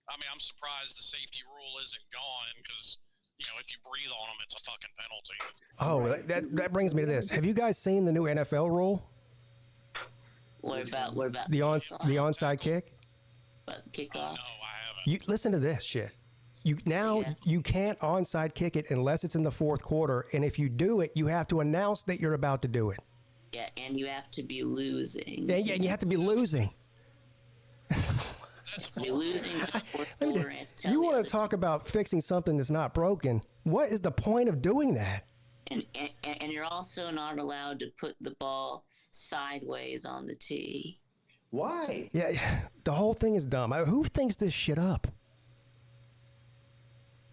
I mean, I'm surprised the safety rule isn't gone because, if you breathe on them, it's a fucking penalty. Oh, that brings me to this. Have you guys seen the new NFL rule? What about the onside kick? About the kickoffs? No, I haven't. You listen to this shit. You can't onside kick it unless it's in the fourth quarter, and if you do it, you have to announce that you're about to do it. Yeah, and you have to be losing. Yeah, and you have to be losing. You're losing. You want to talk about fixing something that's not broken? What is the point of doing that? And you're also not allowed to put the ball sideways on the tee. Why? Yeah, the whole thing is dumb. Who thinks this shit up?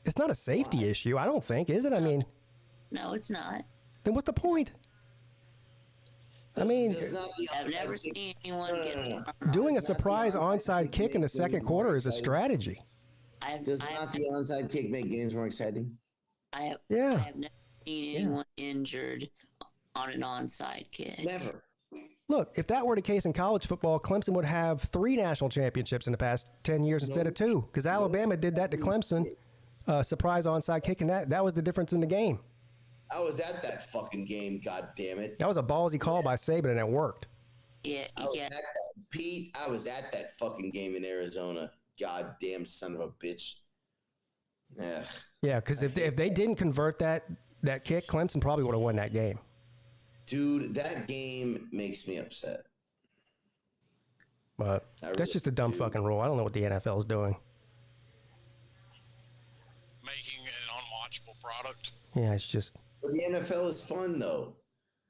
It's not a safety issue, I don't think, is it? I mean, no, it's not. Then what's the point? I mean, I've never seen anyone get doing a surprise onside kick in the second quarter is a strategy. Does not the onside kick make games more exciting? I have never seen anyone injured on an onside kick. Never. Look, if that were the case in college football, Clemson would have 3 national championships in the past 10 years instead of 2, because Alabama did that to Clemson, surprise onside kick, and that was the difference in the game. I was at that fucking game, god damn it. That was a ballsy call by Saban, and it worked. Yeah, Pete, I was at that fucking game in Arizona. Goddamn son of a bitch. Yeah. Yeah, because if they didn't convert that kick, Clemson probably would have won that game. Dude, that game makes me upset. But that's just a dumb fucking rule. I don't know what the NFL is doing. Making an unwatchable product. Yeah, it's just. But the NFL is fun, though.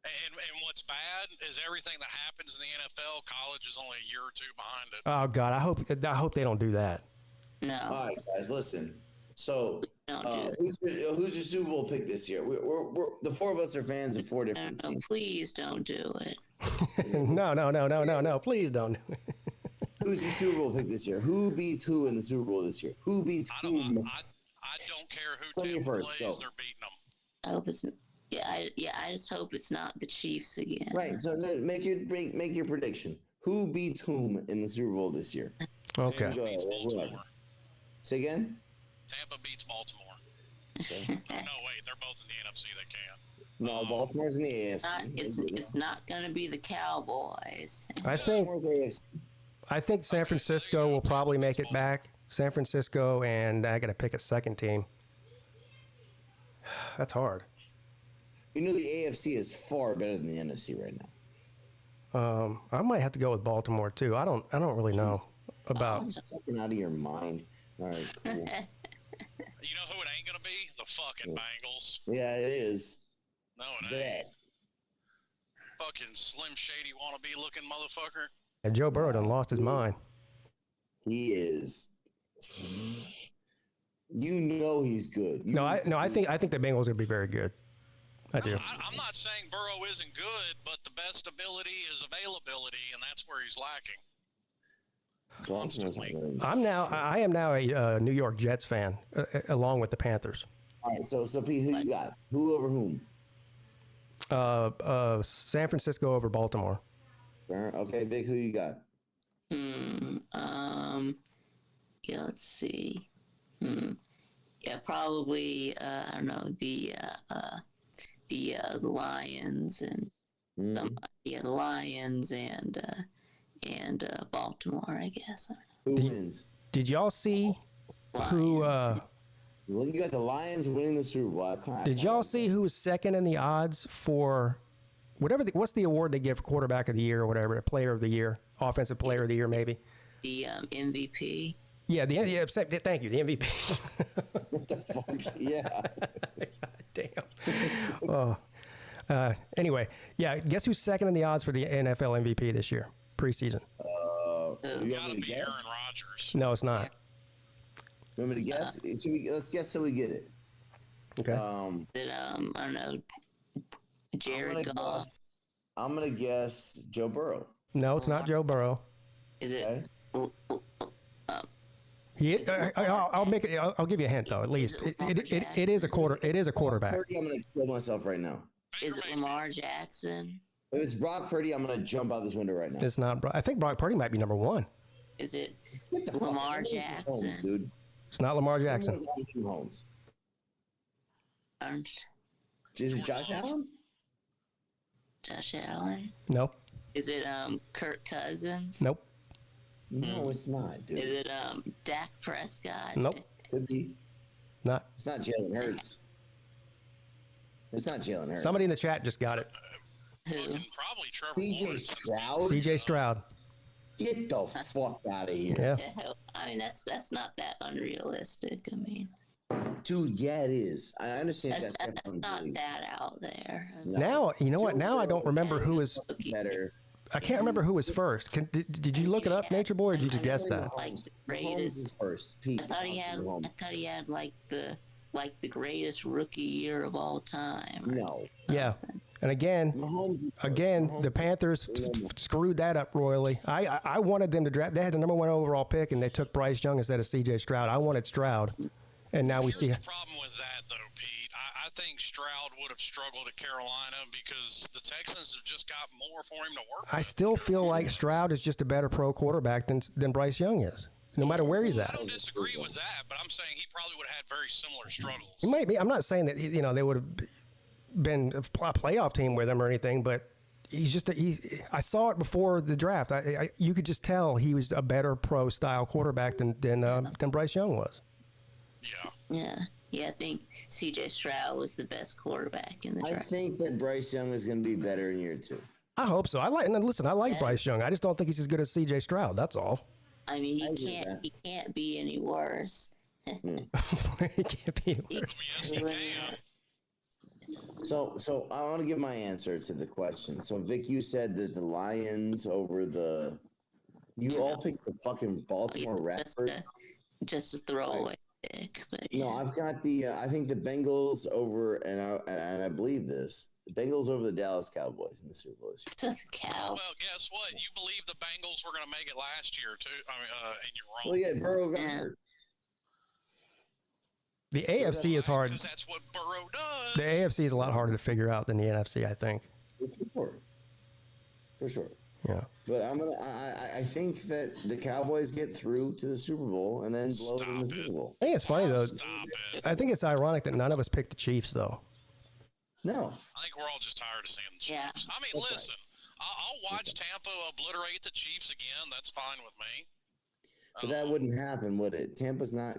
And what's bad is everything that happens in the NFL, college is only a year or 2 behind it. Oh God, I hope they don't do that. No. All right, guys, listen. So, who's your Super Bowl pick this year? We're the 4 of us are fans of 4 different teams. Please don't do it. No, please don't. Who's your Super Bowl pick this year? Who beats who in the Super Bowl this year? Who beats who? I don't care who Tampa plays, they're beating them. I hope it's I just hope it's not the Chiefs again. Right. So make your prediction. Who beats whom in the Super Bowl this year? Okay. Go ahead. Say again. Tampa beats Baltimore. No, wait, they're both in the NFC. They can't. No, Baltimore's in the AFC. It's not going to be the Cowboys. I think San Francisco will probably make it back. San Francisco, and I got to pick a second team. That's hard. You know the AFC is far better than the NFC right now. I might have to go with Baltimore too. I don't really know about. Fucking out of your mind. All right, cool. You know who it ain't gonna be? The fucking Bengals. Yeah, it is. No, it ain't. Fucking Slim Shady wannabe looking motherfucker. And Joe Burrow done lost his mind. He is. You know he's good. I think the Bengals are gonna be very good. I do. I'm not saying Burrow isn't good, but the best ability is availability, and that's where he's lacking. I am now a New York Jets fan, along with the Panthers. All right, so Pete, who you got? Who over whom? San Francisco over Baltimore. Okay, Vic, who you got? Yeah, let's see. Yeah, probably. I don't know, the Lions and the Lions and Baltimore, I guess. Who wins? Did y'all see who? Well, you got the Lions winning the Super Bowl. Did y'all see who was second in the odds for whatever? What's the award they give for quarterback of the year or whatever, player of the year, offensive player of the year, maybe? The MVP. Yeah, thank you, the MVP. What the fuck? Yeah. God damn. Anyway, yeah, guess who's second in the odds for the NFL MVP this year, preseason? You gotta be Aaron Rodgers. No, it's not. You want me to guess? Let's guess so we get it. Okay. I don't know. Jared Goff. I'm gonna guess Joe Burrow. No, it's not Joe Burrow. Is it? I'll make it. I'll give you a hint though. At least it is a quarter. It is a quarterback. Purdy, I'm gonna kill myself right now. Is it Lamar Jackson? If it's Brock Purdy, I'm gonna jump out this window right now. It's not. I think Brock Purdy might be number 1. Is it Lamar Jackson? Holmes, dude. It's not Lamar Jackson. Holmes. Is it Josh Allen? Josh Allen? Nope. Is it Kirk Cousins? Nope. No, it's not, dude. Is it Dak Prescott? Nope. Could be. Not. It's not Jalen Hurts. It's not Jalen Hurts. Somebody in the chat just got it. Who? Probably Trevor CJ Stroud. CJ Stroud. Get the fuck out of here. Yeah. I mean, that's not that unrealistic. I mean, dude, yeah, it is. I understand that's not that out there. Now, you know what? Now I don't remember who was better. I can't remember who was first. Did you look it up, Nature Boy, or did you just guess that? Like the greatest. I thought he had like the greatest rookie year of all time. No. Yeah. And again, Mahomes the Panthers screwed that up royally. I wanted them to draft. They had the number 1 overall pick, and they took Bryce Young instead of C.J. Stroud. I wanted Stroud, and now we see. Here's the problem with that, though, Pete. I think Stroud would have struggled at Carolina because the Texans have just got more for him to work with. I still feel like Stroud is just a better pro quarterback than Bryce Young is, no matter where he's at. I don't disagree with that, but I'm saying he probably would have had very similar struggles. He might be. I'm not saying that they would have been a playoff team with him or anything, but he's just I saw it before the draft. You could just tell he was a better pro style quarterback than Bryce Young was. Yeah, I think C.J. Stroud was the best quarterback in the draft. I think that Bryce Young is going to be better in year 2. I hope so. I like Bryce Young. I just don't think he's as good as C.J. Stroud. That's all. I mean, he can't be any worse. He can't be worse. So I want to give my answer to the question. So Vic, you said that the Lions over the. You all picked the fucking Baltimore Ravens. Just a throwaway pick, but No, I've got the. I think the Bengals over, and I believe this. The Bengals over the Dallas Cowboys in the Super Bowl this year. Just a cow. Well, guess what? You believe the Bengals were going to make it last year too. I mean, and you're wrong. Well, yeah, Burrow got hurt. The AFC is hard. Because that's what Burrow does. The AFC is a lot harder to figure out than the NFC, I think. For sure. Yeah. But I think that the Cowboys get through to the Super Bowl and then blow it in the Super Bowl. I think it's funny though. I think it's ironic that none of us picked the Chiefs though. No. I think we're all just tired of seeing the Chiefs. I mean, listen, I'll watch Tampa obliterate the Chiefs again. That's fine with me. But that wouldn't happen, would it? Tampa's not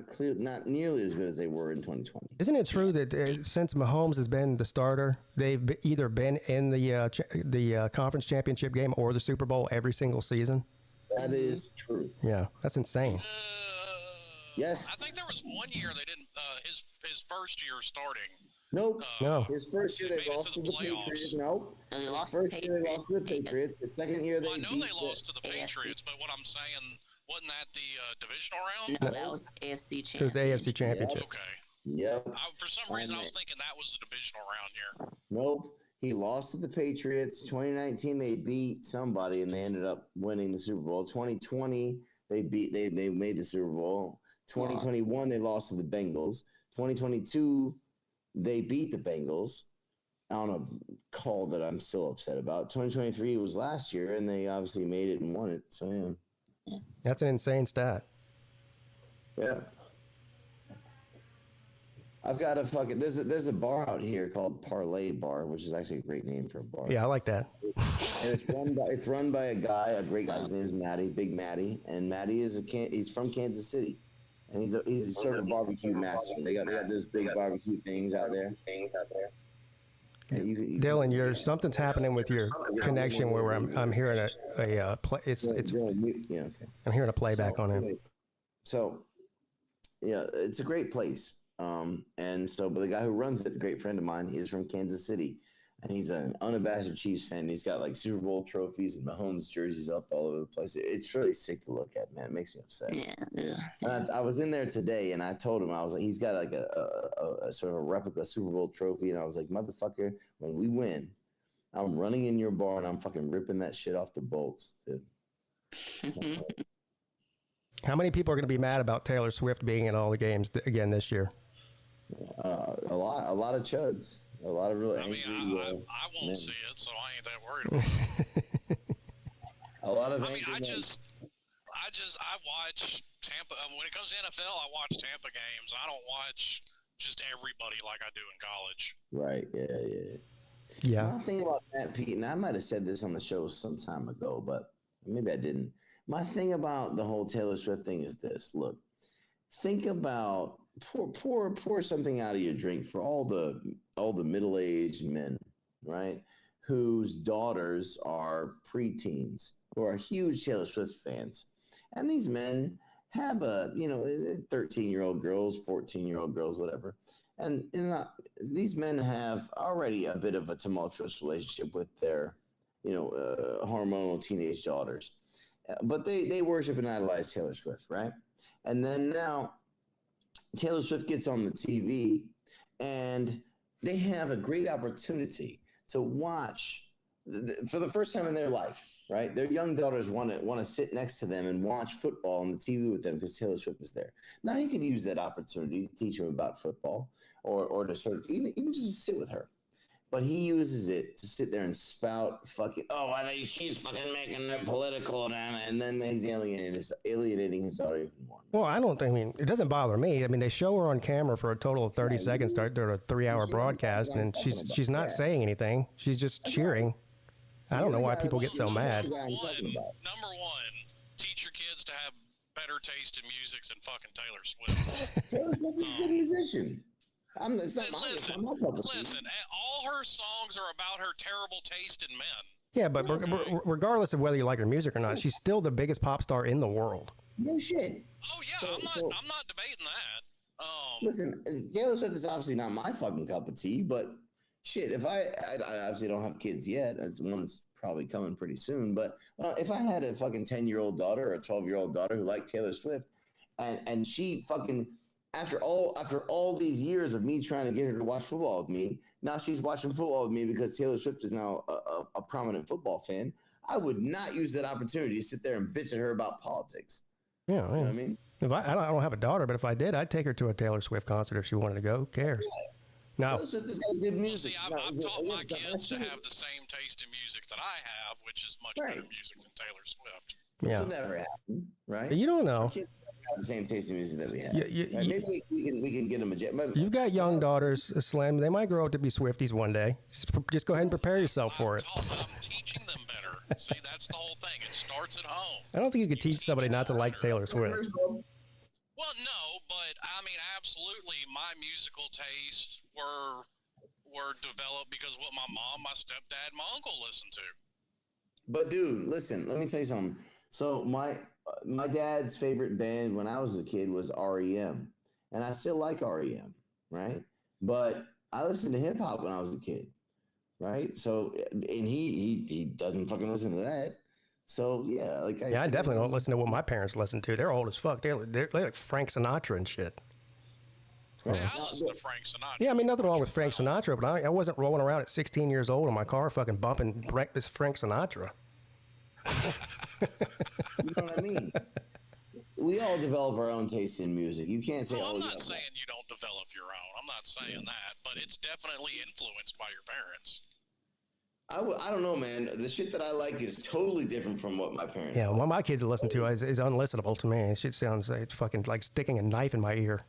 nearly as good as they were in 2020. Isn't it true that since Mahomes has been the starter, they've either been in the conference championship game or the Super Bowl every single season? That is true. Yeah, that's insane. Yes. I think there was one year they didn't. His first year starting. Nope. No. His first year they lost to the Patriots. Nope. First year they lost to the Patriots. The second year they I know they lost to the Patriots, but what I'm saying, wasn't that the divisional round? No, that was AFC championship. It was the AFC championship. Okay. Yep. For some reason, I was thinking that was the divisional round year. Nope. He lost to the Patriots. 2019 they beat somebody and they ended up winning the Super Bowl. 2020 they made the Super Bowl. 2021 they lost to the Bengals. 2022 they beat the Bengals on a call that I'm still upset about. 2023 was last year, and they obviously made it and won it. So, yeah. That's an insane stat. Yeah. I've got a fucking... There's a bar out here called Parlay Bar, which is actually a great name for a bar. Yeah, I like that. And it's run by a guy, a great guy. His name is Matty, Big Matty. And Matty he's from Kansas City. And he's sort of a barbecue master. They got those big barbecue things out there. Dylan, something's happening with your connection where I'm hearing I'm hearing a playback on him. So, yeah, it's a great place. But the guy who runs it, a great friend of mine, he's from Kansas City. And he's an unabashed Chiefs fan. He's got like Super Bowl trophies and Mahomes jerseys up all over the place. It's really sick to look at, man. It makes me upset. Yeah. And I was in there today, and I told him, I was like, he's got like a sort of a replica Super Bowl trophy, and I was like, motherfucker, when we win, I'm running in your bar and I'm fucking ripping that shit off the bolts, dude. How many people are going to be mad about Taylor Swift being in all the games again this year? A lot of chuds. A lot of really angry. I won't see it, so I ain't that worried about it. A lot of. I watch Tampa. When it comes to NFL, I watch Tampa games. I don't watch just everybody like I do in college. Right. Yeah. My thing about that, Pete, and I might have said this on the show some time ago, but maybe I didn't. My thing about the whole Taylor Swift thing is this. Look, think about pour something out of your drink for all the middle-aged men, right, whose daughters are preteens, who are huge Taylor Swift fans. And these men have 13-year-old girls, 14-year-old girls, whatever. And these men have already a bit of a tumultuous relationship with their, hormonal teenage daughters. But they worship and idolize Taylor Swift, right? And then now Taylor Swift gets on the TV, and they have a great opportunity to watch for the first time in their life, right? Their young daughters want to sit next to them and watch football on the TV with them because Taylor Swift is there. Now he can use that opportunity to teach them about football or to sort of even just sit with her. But he uses it to sit there and spout fucking, I think she's fucking making it political, and then he's alienating his daughter even more. Well, it doesn't bother me. I mean, they show her on camera for a total of 30 seconds during a 3-hour broadcast, and she's not saying anything. She's just cheering. I don't know why people get so mad. Number one, teach your kids to have better taste in music than fucking Taylor Swift. Taylor Swift is a good musician. Listen, all her songs are about her terrible taste in men. Yeah, but regardless of whether you like her music or not, she's still the biggest pop star in the world. No shit. Oh yeah, I'm not debating that. Listen, Taylor Swift is obviously not my fucking cup of tea, but shit, if I obviously don't have kids yet, one's probably coming pretty soon, but if I had a fucking 10-year-old daughter or a 12-year-old daughter who liked Taylor Swift, and she fucking after all these years of me trying to get her to watch football with me, now she's watching football with me because Taylor Swift is now a prominent football fan. I would not use that opportunity to sit there and bitch at her about politics. Yeah, you know what I mean? If I don't have a daughter, but if I did, I'd take her to a Taylor Swift concert if she wanted to go. Who cares? Yeah. No. Taylor Swift has got good music. See, I've taught my kids to have the same taste in music that I have, which is much better music than Taylor Swift. Yeah. It'll never happen, right? You don't know. Our kids have the same taste in music that we have. Right? Maybe we can get them a jet. You've got young daughters, Slim. They might grow up to be Swifties one day. Just go ahead and prepare yourself for it. I'm teaching them better. See, that's the whole thing. It starts at home. I don't think you could teach somebody not to like Taylor Swift. Well, no, but I mean, absolutely, my musical tastes were developed because what my mom, my stepdad, my uncle listened to. But dude, listen, let me tell you something. So my dad's favorite band when I was a kid was REM, and I still like REM, right? But I listened to hip hop when I was a kid, right? So and he doesn't fucking listen to that. So yeah, I definitely don't listen to what my parents listen to. They're old as fuck. They're like Frank Sinatra and shit. Yeah, I listen to Frank Sinatra. Yeah, I mean, nothing wrong with Frank Sinatra, but I wasn't rolling around at 16 years old in my car fucking bumping this Frank Sinatra. You know what I mean? We all develop our own taste in music. You can't say, I'm not saying you don't develop your own. I'm not saying that, but it's definitely influenced by your parents. I don't know, man. The shit that I like is totally different from what my parents like. What my kids listen to is unlistenable to me. It shit sounds like it's fucking like sticking a knife in my ear.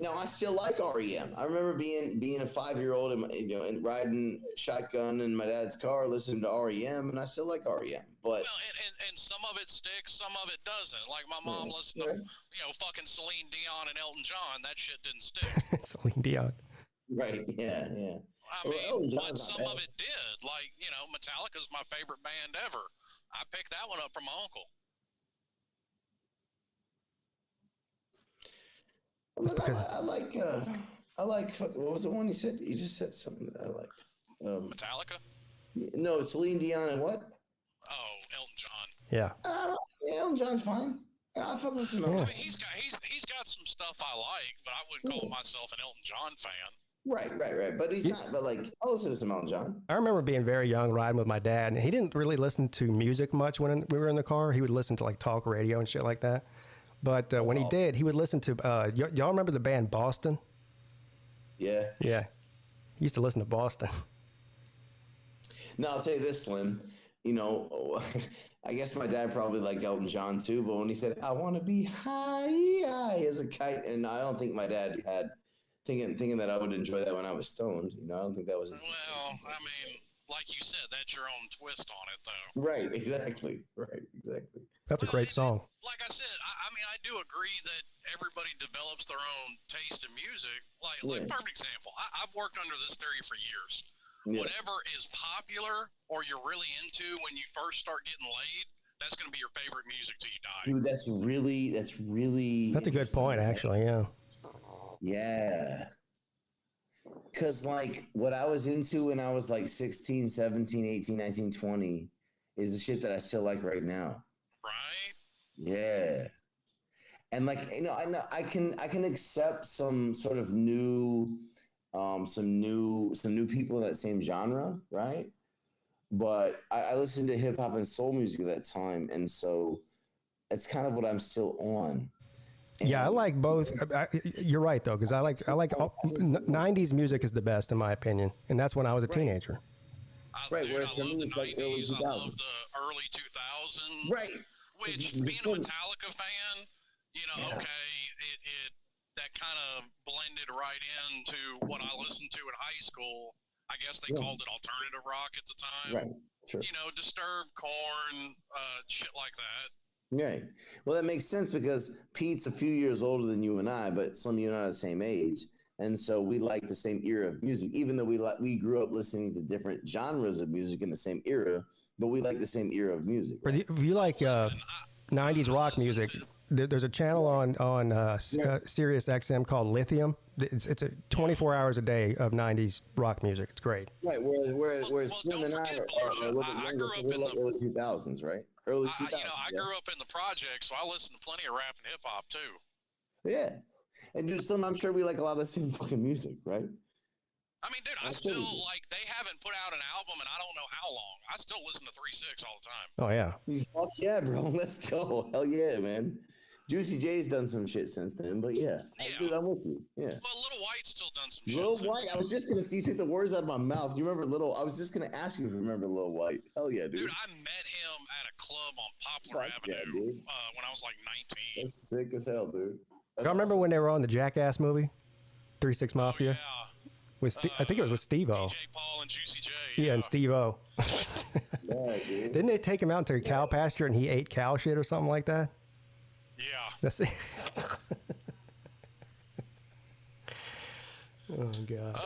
No, I still like REM. I remember being a 5-year-old and riding shotgun in my dad's car, listening to REM, and I still like REM. But and some of it sticks, some of it doesn't. Like my mom listened to fucking Celine Dion and Elton John. That shit didn't stick. Celine Dion. Right? Yeah. I mean, but some of it did. Like Metallica's my favorite band ever. I picked that one up from my uncle. I like. What was the one you said? You just said something that I liked. Metallica? No, Celine Dion and what? Oh, Elton John. Yeah. Elton John's fine. I fuck with him. I mean, he's got some stuff I like, but I wouldn't call myself an Elton John fan. Right. But he's not. But I'll listen to some Elton John. I remember being very young, riding with my dad, and he didn't really listen to music much when we were in the car. He would listen to talk radio and shit like that. But when he did, he would listen to, y'all remember the band Boston? Yeah. Yeah. He used to listen to Boston. Now, I'll tell you this, Slim. I guess my dad probably liked Elton John too, but when he said, I want to be high as a kite, and I don't think my dad had thinking that I would enjoy that when I was stoned. I don't think that was his. Well, I mean, like you said, that's your own twist on it, though. Right, exactly. That's a great song. Like I said, I mean, I do agree that everybody develops their own taste in music. Like perfect example. I've worked under this theory for years. Yeah. Whatever is popular or you're really into when you first start getting laid, that's going to be your favorite music till you die. Dude, that's a good point, actually. Yeah. Yeah. Because what I was into when I was 16, 17, 18, 19, 20 is the shit that I still like right now. Right? Yeah. And I can accept some sort of new some new people in that same genre, right? But I listened to hip hop and soul music at that time, and so it's kind of what I'm still on. Yeah, I like both. You're right though, because I like 90s music is the best in my opinion, and that's when I was a teenager. Right, whereas for me it's like early 2000s. I love the early 2000s. Right. Which, being a Metallica fan, okay, it that kind of blended right into what I listened to in high school. I guess they called it alternative rock at the time. Right. Sure. Disturbed, Korn, shit like that. Right. Well, that makes sense because Pete's a few years older than you and I, but some of you and I are the same age. And so we like the same era of music, even though we grew up listening to different genres of music in the same era, but we like the same era of music. Right? If you like 90s rock music, there's a channel on Sirius XM called Lithium. It's a 24 hours a day of 90s rock music. It's great. Right. Whereas Slim and I are a little bit younger, so we're like early 2000s, right? Early 2000s. I grew up in the project, so I listened to plenty of rap and hip hop too. Yeah. And dude, Slim, I'm sure we like a lot of the same fucking music, right? I mean, dude, I still like, they haven't put out an album in I don't know how long. I still listen to 3-6 all the time. Oh, yeah. Fuck yeah, bro. Let's go. Hell yeah, man. Juicy J's done some shit since then, but yeah. Dude, I'm with you. Yeah. But Little White's still done some shit. Little White? I was just going to see, you took the words out of my mouth. You remember I was just going to ask you if you remember Little White. Hell yeah, dude. Dude, I met him at a club on Poplar Avenue when I was like 19. That's sick as hell, dude. I remember when they were on the Jackass movie, 3-6 Mafia. With I think it was with Steve-O. DJ Paul and Juicy J. Yeah, and Steve-O. Yeah, dude. Didn't they take him out to a cow pasture and he ate cow shit or something like that? Yeah. That's it. Oh god.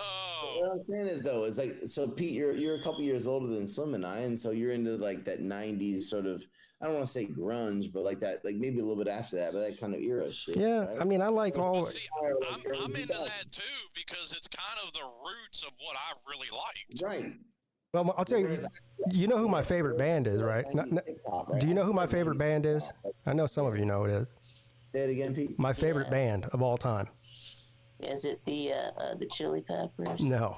What I'm saying is though, is like, so Pete, you're a couple years older than Slim and I, and so you're into like that 90s sort of, I don't want to say grunge, but like that, like maybe a little bit after that, but that kind of era shit. Yeah, right? I mean, I like all. See, I'm into that too because it's kind of the roots of what I really liked. Right. Well, I'll tell you, you know who my favorite band is, right? Do you know who my favorite band is? I know some of you know it is. Say it again, Pete. My favorite band of all time. Is it the Chili Peppers? No.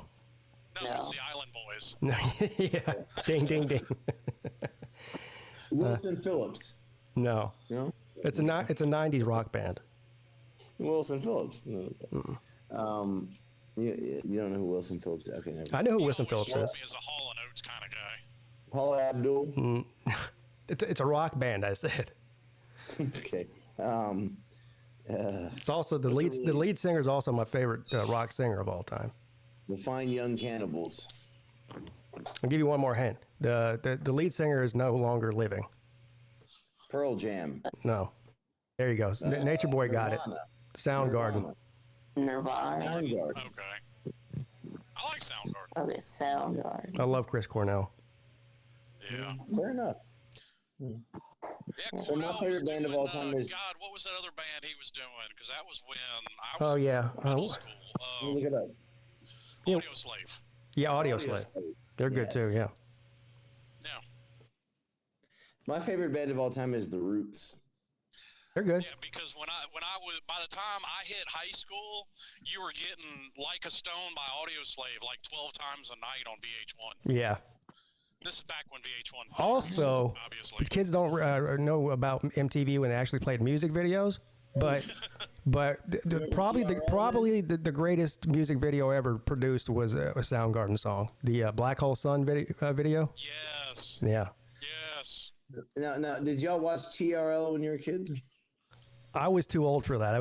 No, it's the Island Boys. No. Yeah. Ding, ding, ding. Wilson Phillips. No. No. It's a 90s rock band. Wilson Phillips. No. You don't know who Wilson Phillips is? Okay, never mind. I know who Wilson Phillips is. Me as a Hall & Oates kind of guy. Paul Abdul. It's a rock band, I said. Okay. It's also the lead singer is also my favorite rock singer of all time. The Fine Young Cannibals. I'll give you one more hint. The lead singer is no longer living. Pearl Jam. No. There you go. Nature Boy got it. Soundgarden. Nirvana. Soundgarden. Okay. I like Soundgarden. Okay, Soundgarden. I love Chris Cornell. Yeah. Fair enough. Yeah, So my favorite band of all time is. God, what was that other band he was doing? Because that was when I Oh was yeah. in middle school. Look it up. Audio Slave. Yeah, Audio Slave. They're good too. Yeah. Yeah. My favorite band of all time is The Roots. They're good. Yeah, because when I was, by the time I hit high school, you were getting Like a Stone by Audio Slave like 12 times a night on VH1. Yeah. This is back when VH1. Also, obviously, kids don't know about MTV when they actually played music videos, but probably the greatest music video ever produced was a Soundgarden song, the Black Hole Sun video. Yes. Yeah. Yes. Now, did y'all watch TRL when you were kids? I was too old for that. I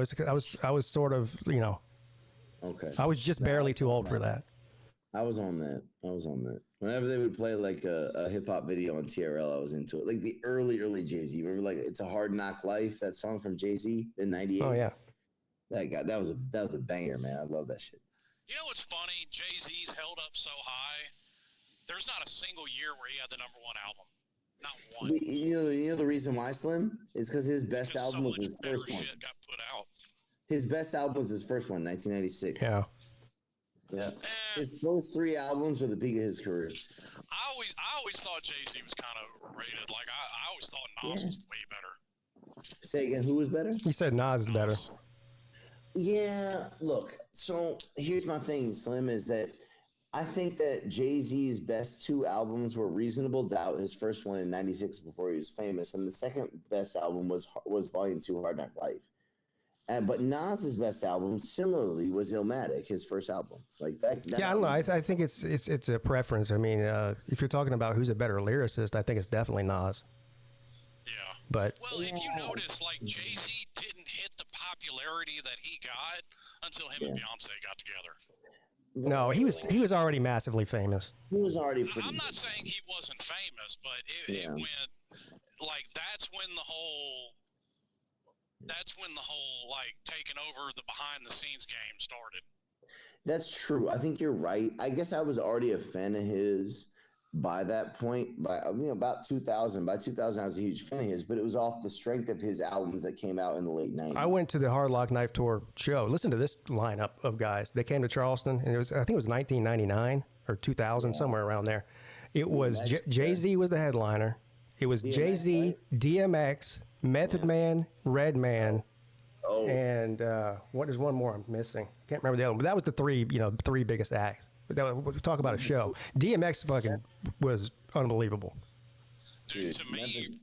was sort of, Okay. I was just barely too old for that. I was on that. Whenever they would play like a hip hop video on TRL, I was into it. Like the early Jay-Z. Remember, like "It's a Hard Knock Life," that song from Jay-Z in '98. Oh yeah. That was a banger, man. I love that shit. You know what's funny? Jay-Z's held up so high. There's not a single year where he had the #1 album. Not one. You know the reason why, Slim, is because his best album was his first one. Shit got put out. His best album was his first one, 1996. Yeah. Yeah. His first 3 albums were the peak of his career. I always thought Jay-Z was kind of rated. Like I always thought Nas was way better. Say again, who was better? You said Nas is better. Yeah, look. So here's my thing, Slim, is that I think that Jay-Z's best two albums were Reasonable Doubt, his first one in '96 before he was famous, and the second best album was Volume 2, Hard Knock Life. But Nas's best album, similarly, was Illmatic, his first album. Like that Yeah, I don't know. I think it's a preference. I mean, if you're talking about who's a better lyricist, I think it's definitely Nas. Yeah. But well, if you notice, like Jay-Z didn't hit the popularity that he got until him and Beyonce got together. no, he was already massively famous. He was already pretty I'm not saying he wasn't famous, but it went like that's when the whole like taking over the behind the scenes game started. That's true. I think you're right. I guess I was already a fan of his by that point. About 2000. By 2000, I was a huge fan of his, but it was off the strength of his albums that came out in the late 90s. I went to the Hard Lock Knife Tour show. Listen to this lineup of guys. They came to Charleston, and I think it was 1999 or 2000, somewhere around there. It was Jay-Z was the headliner. It was Jay-Z, DMX, Method Man, Redman, and what is one more I'm missing? Can't remember the other one, but that was the three biggest acts. Talk about a show. DMX fucking was unbelievable. Dude, to me,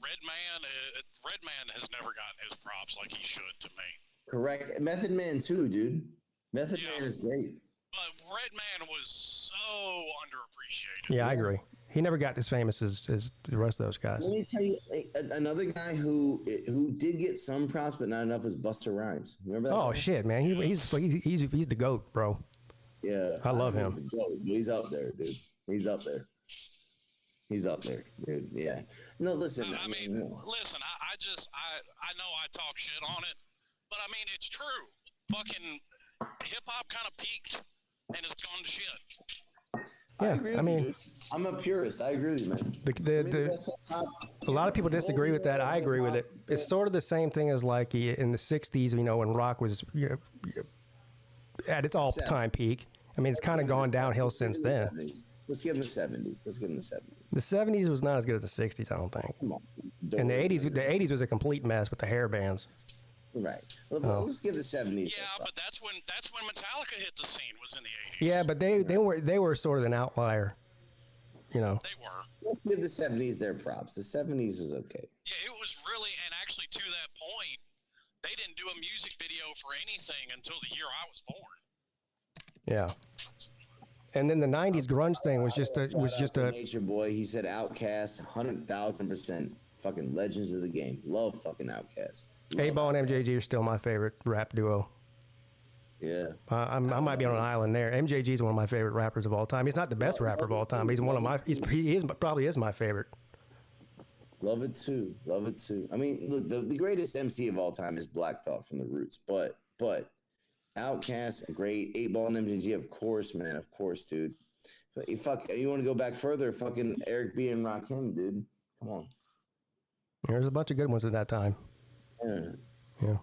Redman has never gotten his props like he should to me. Correct. Method Man too, dude. Method Man is great. But Redman was so underappreciated. Yeah, I agree. He never got as famous as the rest of those guys. Let me tell you, another guy who did get some props, but not enough, was Busta Rhymes. Remember that? Oh shit, man, he's the GOAT, bro. Yeah, I love him. The GOAT. He's up there, dude. He's up there, dude. Yeah. No, listen. I mean, listen. I know I talk shit on it, but I mean it's true. Fucking hip hop kind of peaked and it's gone to shit. Yeah, I mean, I'm a purist. I agree with you, man. A lot of people disagree with that. I agree with it. It's sort of the same thing as like in the '60s, when rock was at its all-time peak. I mean, it's kind of gone downhill since then. Let's give them the '70s. The '70s was not as good as the '60s, I don't think. Come on. And the '80s was a complete mess with the hair bands. Right. Let's give the '70s. Yeah, but that's when Metallica hit the scene, was in the '80s. Yeah, but they were sort of an outlier, They were. Let's give the '70s their props. The '70s is okay. Yeah, it was really, and actually to that point, they didn't do a music video for anything until the year I was born. Yeah. And then the '90s grunge thing was just a Nature Boy. He said Outkast, 100,000% fucking legends of the game. Love fucking Outkast. A-Ball and MJG are still my favorite rap duo. Yeah. I might be on an island there. MJG is one of my favorite rappers of all time. He's not the best rapper of all time, but he probably is my favorite. Love it too. I mean, look, the greatest MC of all time is Black Thought from the Roots, but Outkast, great. 8-Ball and MJG, of course, man, of course, dude. Fuck, you want to go back further? Fucking Eric B and Rakim, dude. Come on. There's a bunch of good ones at that time. Yeah.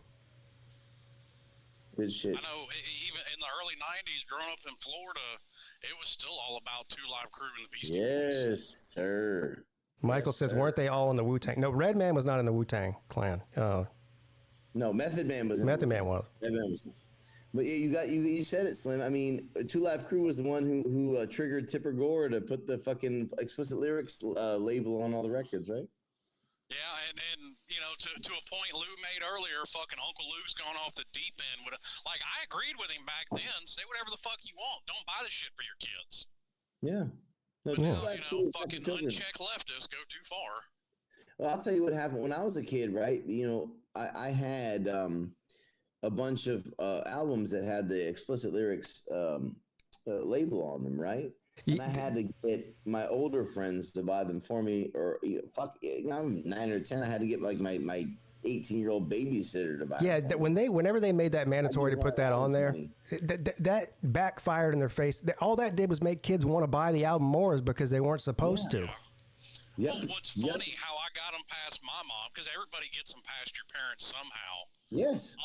Good shit. I know, even in the early '90s, growing up in Florida, it was still all about Two Live Crew and the Beastie Boys. Yes, sir. Michael says, weren't they all in the Wu-Tang? No, Redman was not in the Wu-Tang Clan. No, Method Man was. Method Man was. But yeah, you said it, Slim. I mean, Two Live Crew was the one who triggered Tipper Gore to put the fucking explicit lyrics label on all the records, right? Yeah, and to a point Lou made earlier, fucking Uncle Lou's gone off the deep end. Like, I agreed with him back then. Say whatever the fuck you want. Don't buy the shit for your kids. Yeah. No, but fucking unchecked leftists go too far. Well, I'll tell you what happened when I was a kid, right? I had a bunch of albums that had the explicit lyrics label on them, right? And I had to get my older friends to buy them for me, or I'm 9 or 10. I had to get like my 18-year-old babysitter to buy. Yeah, whenever they made that mandatory to put that on there, that backfired in their face. All that did was make kids want to buy the album more, is because they weren't supposed to. Yep. Well, what's funny, how I got them past my mom, because everybody gets them past your parents somehow. Yes.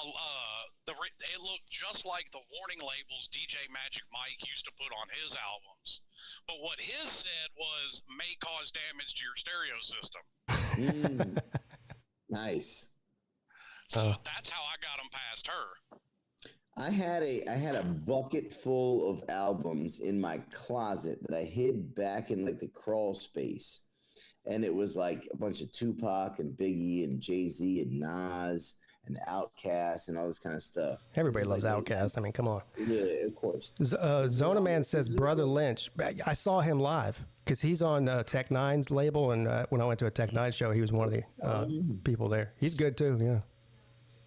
It looked just like the warning labels DJ Magic Mike used to put on his albums. But what his said was, may cause damage to your stereo system. Nice. So that's how I got them past her. I had a bucket full of albums in my closet that I hid back in like the crawl space, and it was like a bunch of Tupac and Biggie and Jay-Z and Nas and Outkast and all this kind of stuff. Everybody loves Outkast. I mean, come on. Yeah, of course. Zona Man says Brother Lynch. I saw him live because he's on Tech Nine's label, and when I went to a Tech Nine show, he was one of the people there. He's good too. Yeah.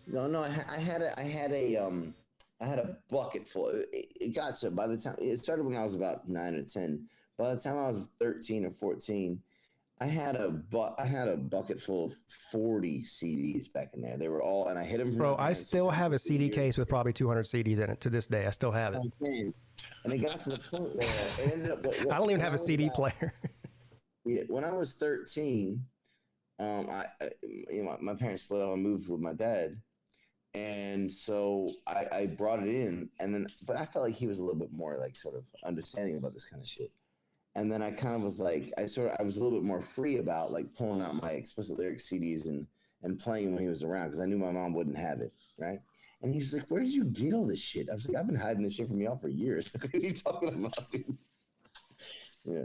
No, I had a bucket full. It got so by the time it started when I was about 9 or 10. By the time I was 13 or 14, I had a bucket full of 40 CDs back in there. They were all, and I hit them. Bro, I still have a CD case with probably 200 CDs in it to this day. I still have it. And it got to the point where it ended up. I don't even have a CD player. Yeah, when I was 13, my parents split up and moved with my dad. And so I brought it in, but I felt like he was a little bit more like sort of understanding about this kind of shit. And then I kind of was like, I was a little bit more free about like pulling out my explicit lyrics CDs and playing when he was around because I knew my mom wouldn't have it, right? And he was like, "Where did you get all this shit?" I was like, "I've been hiding this shit from y'all for years." What are you talking about, dude? Yeah.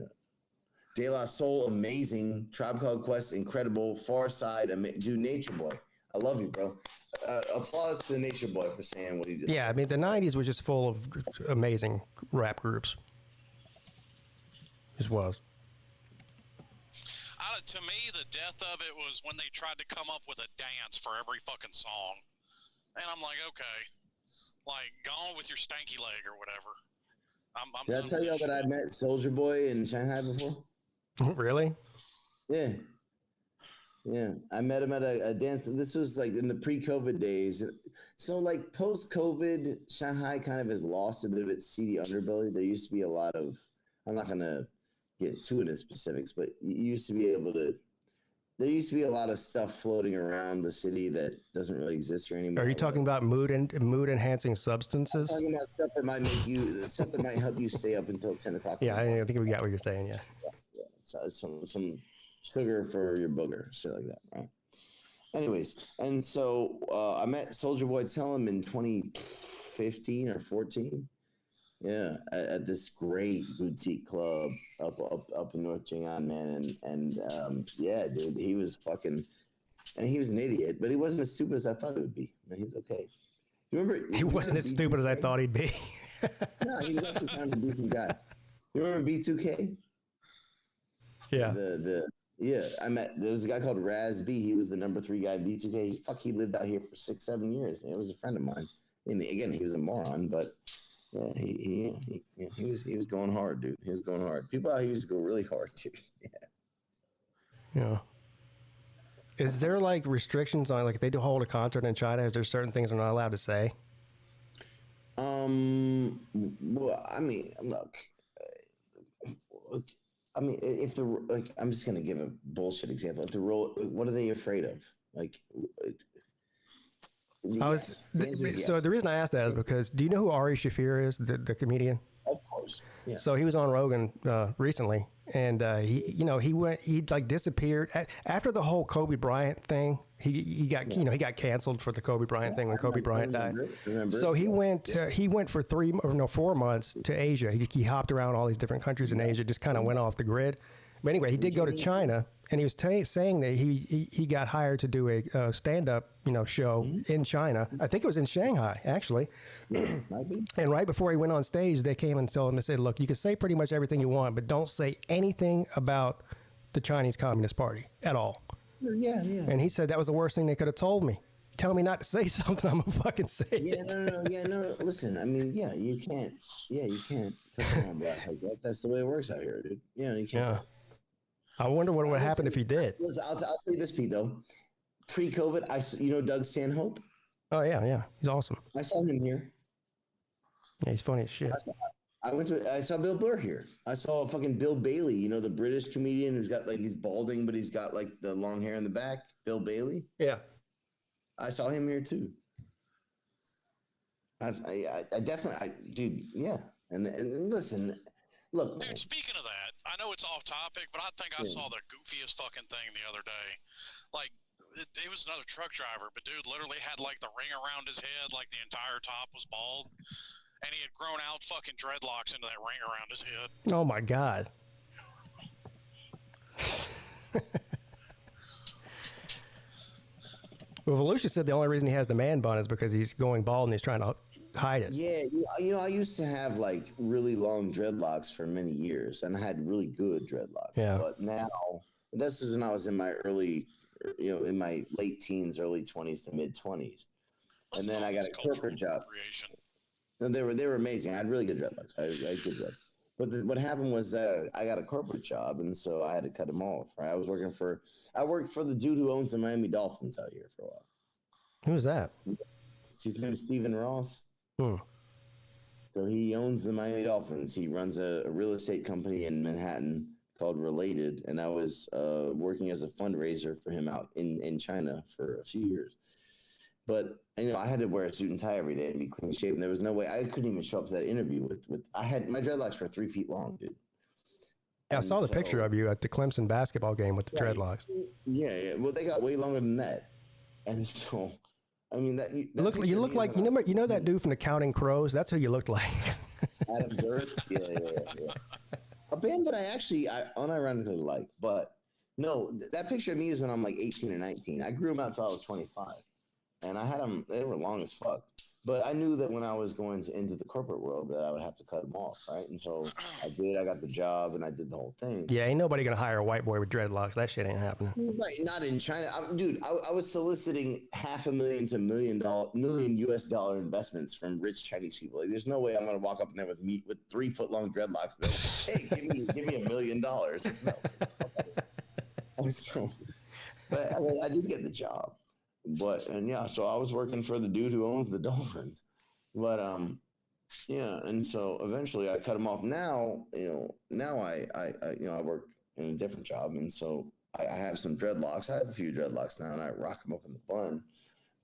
De La Soul, amazing. Tribe Called Quest, incredible. Far Side, dude, Nature Boy. I love you, bro. Applause to the Nature Boy for saying what he did. Yeah, I mean, the 90s was just full of amazing rap groups. Just was. To me, the death of it was when they tried to come up with a dance for every fucking song. And I'm like, okay. Like, go on with your stanky leg or whatever. Did I tell y'all that I met Soldier Boy in Shanghai before? Really? Yeah. Yeah, I met him at a dance. This was like in the pre-COVID days. So like post-COVID, Shanghai kind of has lost a bit of its seedy underbelly. There used to be a lot of, I'm not going to get too into specifics, but there used to be a lot of stuff floating around the city that doesn't really exist here anymore. Are you talking about mood enhancing substances? I'm talking about stuff that might stuff that might help you stay up until 10 o'clock. Yeah, I think we got what you're saying, yeah. So some sugar for your booger, shit like that, right? Anyways, and so I met Soldier Boy Tell him in 2015 or 14. Yeah, at this great boutique club up in North Jing'an, man, and yeah, dude, he was fucking, and he was an idiot, but he wasn't as stupid as I thought he would be. Man, he was okay. He wasn't as stupid as I thought he'd be. No, he was actually kind of a decent guy. You remember B2K? Yeah. Yeah, there was a guy called Raz B. He was the number 3 guy in B2K. He lived out here for 6-7 years. It was a friend of mine. And again, he was a moron, but yeah, he was going hard, dude. He was going hard. People out here used to go really hard, dude. Yeah. Is there like restrictions on, like, if they do hold a concert in China? Is there certain things they're not allowed to say? Well, I mean, look. I mean, if I'm just gonna give a bullshit example. If what are they afraid of? Like, So the reason I asked that is because, do you know who Ari Shaffir is, the comedian? Of course. Yeah. So he was on Rogan recently, and he disappeared after the whole Kobe Bryant thing. He got canceled for the Kobe Bryant thing when Kobe Bryant died. So he went for 4 months to Asia. He hopped around all these different countries in Asia, just kind of went off the grid. But anyway, he did go to China, and he was saying that he got hired to do a stand-up show in China. I think it was in Shanghai, actually. Might be. And right before he went on stage, they came and told him, they said, "Look, you can say pretty much everything you want, but don't say anything about the Chinese Communist Party at all." Yeah. And he said that was the worst thing they could have told me. Tell me not to say something, I'm gonna fucking say it. No. Listen, I mean, you can't put them on blast like that. That's the way it works out here, dude. Yeah, you can't. Yeah. I wonder what would happen if he did. Listen, I'll tell you this, Pete, though. Pre-COVID, Doug Stanhope? Oh, yeah. He's awesome. I saw him here. Yeah, he's funny as shit. I saw Bill Burr here. I saw fucking Bill Bailey, the British comedian who's got, like, he's balding, but he's got, like, the long hair in the back. Bill Bailey? Yeah. I saw him here, too. I definitely, dude, yeah. And listen, look. Dude, speaking of that, I know it's off topic, but I think I saw the goofiest fucking thing the other day. Like, He was another truck driver, but dude literally had like the ring around his head, like the entire top was bald, and he had grown out fucking dreadlocks into that ring around his head. Oh my God. Well, Volusia said the only reason he has the man bun is because he's going bald and he's trying to hide it. Yeah, you know, I used to have like really long dreadlocks for many years, and I had really good dreadlocks. Yeah. But now, this is when I was in my in my late teens, early 20s to mid 20s, and then I got a corporate job. And they were amazing. I had really good dreadlocks. I had good dreads. But what happened was that I got a corporate job, and so I had to cut them off. Right? I worked for the dude who owns the Miami Dolphins out here for a while. Who's that? His name is Stephen Ross. Hmm. So he owns the Miami Dolphins. He runs a real estate company in Manhattan called Related, and I was working as a fundraiser for him out in China for a few years. But I had to wear a suit and tie every day and be clean shaven. There was no way I couldn't even show up to that interview with. I had my dreadlocks were 3 feet long, dude. Yeah, I saw the picture of you at the Clemson basketball game with the dreadlocks. Yeah. Well, they got way longer than that, and so I mean that. You look like you know that dude from the Counting Crows. That's who you looked like. Adam Duritz. Yeah. A band that I unironically like, but no, that picture of me is when I'm like 18 or 19. I grew them out until I was 25. And I had them, they were long as fuck. But I knew that when I was going into the corporate world that I would have to cut them off, right? And so I did. I got the job and I did the whole thing. Yeah, ain't nobody going to hire a white boy with dreadlocks. That shit ain't happening. Right, not in China. I was soliciting $500,000 to million US dollar investments from rich Chinese people. Like, there's no way I'm going to walk up in there with 3 foot long dreadlocks. But, hey, give me $1 million. No. So, but I did get the job. So I was working for the dude who owns the Dolphins, but and so eventually I cut him off. Now I work in a different job, and so I have some dreadlocks. I have a few dreadlocks now, and I rock them up in the bun.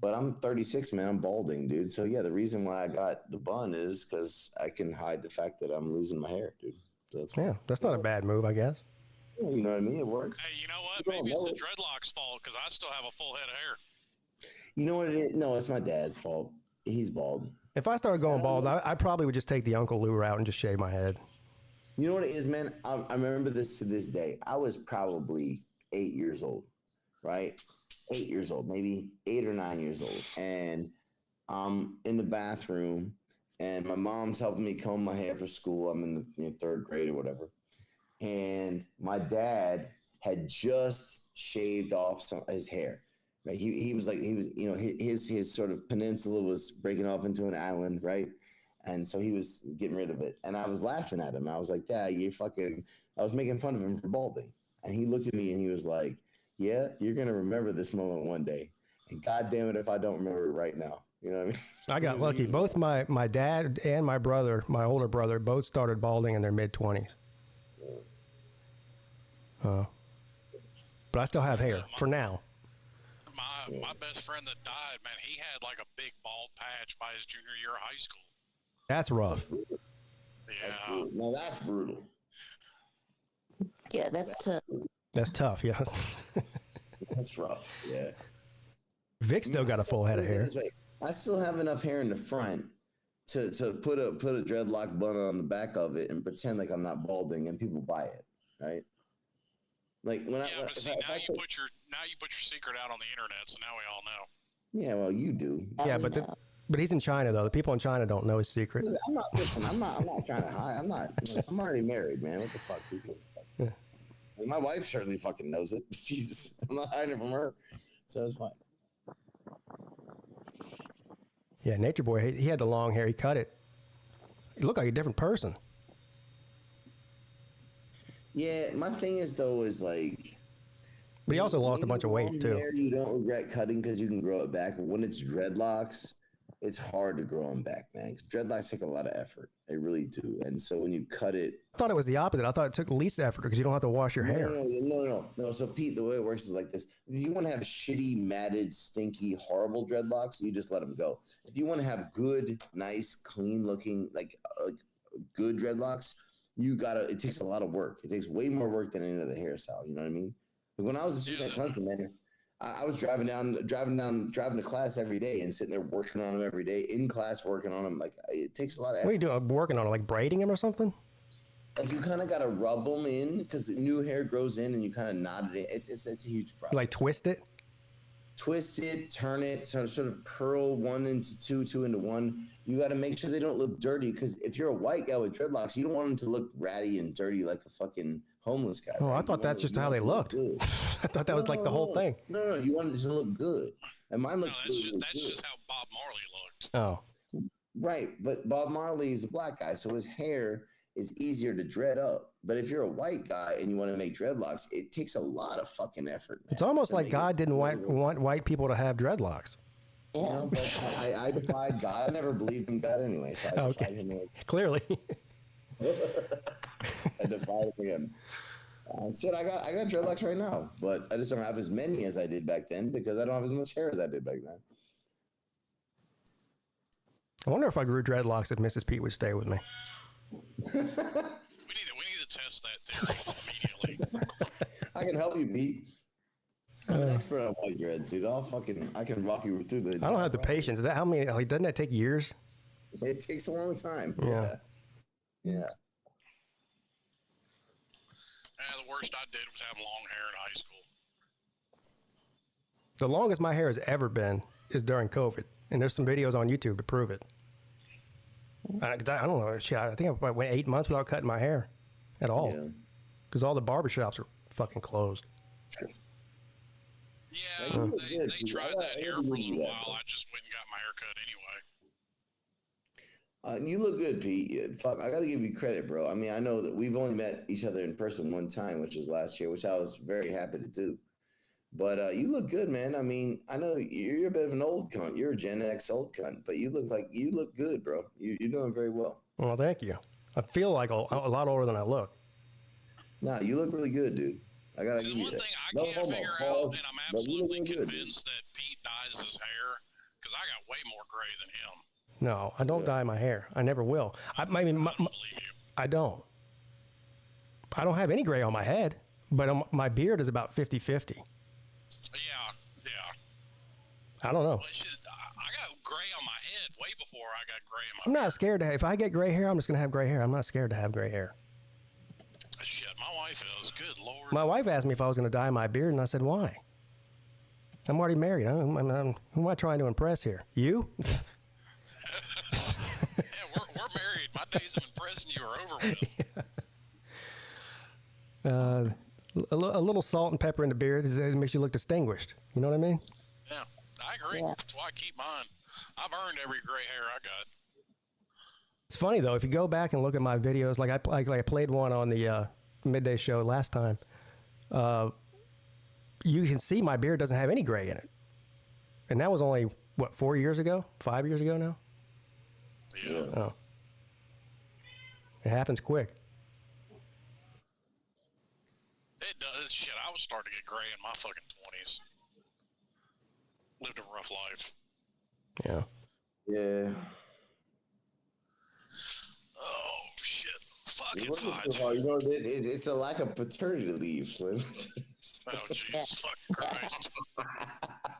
But I'm 36, man. I'm balding, dude. So yeah, the reason why I got the bun is because I can hide the fact that I'm losing my hair, dude. So that's not a bad move, I guess. You know what I mean? It works. Hey, you know what? Maybe it's the dreadlocks' fault because I still have a full head of hair. You know what it is? No, it's my dad's fault. He's bald. If I started going bald, I probably would just take the Uncle Lou route and just shave my head. You know what it is, man? I remember this to this day. I was probably 8 years old, right? 8 years old, maybe 8 or 9 years old. And I'm in the bathroom, and my mom's helping me comb my hair for school. I'm in the 3rd grade or whatever. And my dad had just shaved off his hair. Right? He was his sort of peninsula was breaking off into an island, right? And so he was getting rid of it. And I was laughing at him. I was like, Dad, I was making fun of him for balding. And he looked at me and he was like, yeah, you're going to remember this moment one day. And God damn it if I don't remember it right now. You know what I mean? I got lucky. Both my dad and my brother, my older brother, both started balding in their mid-20s. But I still have hair for now. My best friend that died, man, he had like a big bald patch by his junior year of high school. That's rough. Yeah. No, that's brutal. Yeah, that's tough. That's tough, yeah. That's rough, yeah. Vic still got a full head of hair. I still have enough hair in the front to put a dreadlock bun on the back of it and pretend like I'm not balding, and people buy it, right? Like when now you put your secret out on the internet, so now we all know. Yeah, well, you do. Yeah, but he's in China though. The people in China don't know his secret. I'm not trying to hide. I'm already married, man. What the fuck? Yeah. My wife certainly fucking knows it. Jesus, I'm not hiding it from her, so it's fine. Yeah, Nature Boy, he had the long hair. He cut it. He looked like a different person. Yeah, my thing is though is like. But he also lost a bunch of weight too. Hair, you don't regret cutting because you can grow it back. But when it's dreadlocks, it's hard to grow them back, man. Dreadlocks take a lot of effort. They really do. And so when you cut it, I thought it was the opposite. I thought it took the least effort because you don't have to wash your hair. No. So Pete, the way it works is like this: if you want to have shitty, matted, stinky, horrible dreadlocks, you just let them go. If you want to have good, nice, clean-looking, like good dreadlocks, it takes a lot of work. It takes way more work than any other hairstyle. You know what I mean? Like when I was a student at Clemson, man, I was driving to class every day and sitting there working on them every day in class, working on them. Like it takes a lot of effort. What are you doing? Working on it, like braiding them or something? Like you kind of got to rub them in because new hair grows in and you kind of knot it in. It's a huge process. Like twist it? Twist it, turn it, sort of curl one into two, two into one. You got to make sure they don't look dirty because if you're a white guy with dreadlocks, you don't want them to look ratty and dirty like a fucking homeless guy. Oh, right? I thought that's just how they looked. I thought that was like the whole thing. No, you want it to look good. And mine looks good. That's just how Bob Marley looked. Oh. Right, but Bob Marley is a black guy, so his hair is easier to dread up. But if you're a white guy and you want to make dreadlocks, it takes a lot of fucking effort. Man, it's almost like God didn't want white people to have dreadlocks. Yeah, you know, but I defied God. I never believed in God anyway, so I defied him. Clearly. I defied him again. Shit, I got dreadlocks right now, but I just don't have as many as I did back then because I don't have as much hair as I did back then. I wonder if I grew dreadlocks if Mrs. Peete would stay with me. We need to test that theory immediately. I can help you, Pete. I'm an expert on white dreads, dude. I can rock you through the. I don't have the patience. Is that how many? Like, doesn't that take years? It takes a long time. Yeah. Yeah. The worst I did was have long hair in high school. The longest my hair has ever been is during COVID, and there's some videos on YouTube to prove it. I don't know. Shit, I think I went 8 months without cutting my hair at all because all the barbershops are fucking closed. Yeah, they tried that here for a little while. I just went and got my hair cut anyway. You look good, Pete. Fuck, I got to give you credit, bro. I mean, I know that we've only met each other in person one time, which was last year, which I was very happy to do. But you look good, man. I mean, I know you're a bit of an old cunt. You're a Gen X old cunt, but you look good, bro. You're doing very well. Well, thank you. I feel like a lot older than I look. Nah, you look really good, dude. I gotta give you that. One thing I can't figure out, and I'm absolutely convinced that Pete dyes his hair, because I got way more gray than him. No, I don't dye my hair. I never will. I don't believe you. I don't have any gray on my head, but my beard is about 50-50. Yeah. I don't know. I got gray on my head way before I got gray in my I'm not scared if I get gray hair, I'm just going to have gray hair. I'm not scared to have gray hair. Shit, my wife is. Good Lord. My wife asked me if I was going to dye my beard, and I said, why? I'm already married. Who am I trying to impress here? You? Yeah, we're married. My days of impressing you are over with. A little salt and pepper in the beard it makes you look distinguished. You know what I mean? Yeah, I agree. Yeah. That's why I keep mine. I've earned every gray hair I got. It's funny though, if you go back and look at my videos, like I played one on the Midday show last time, you can see my beard doesn't have any gray in it, and that was only 4 years ago, 5 years ago now. Yeah. Oh. It happens quick. It does. Shit, I was starting to get gray in my fucking 20s. Lived a rough life. Yeah. Yeah. Oh, shit. Fuck, it's hot. You know, it's the lack of paternity leave, Slim. Oh, Jesus fucking Christ.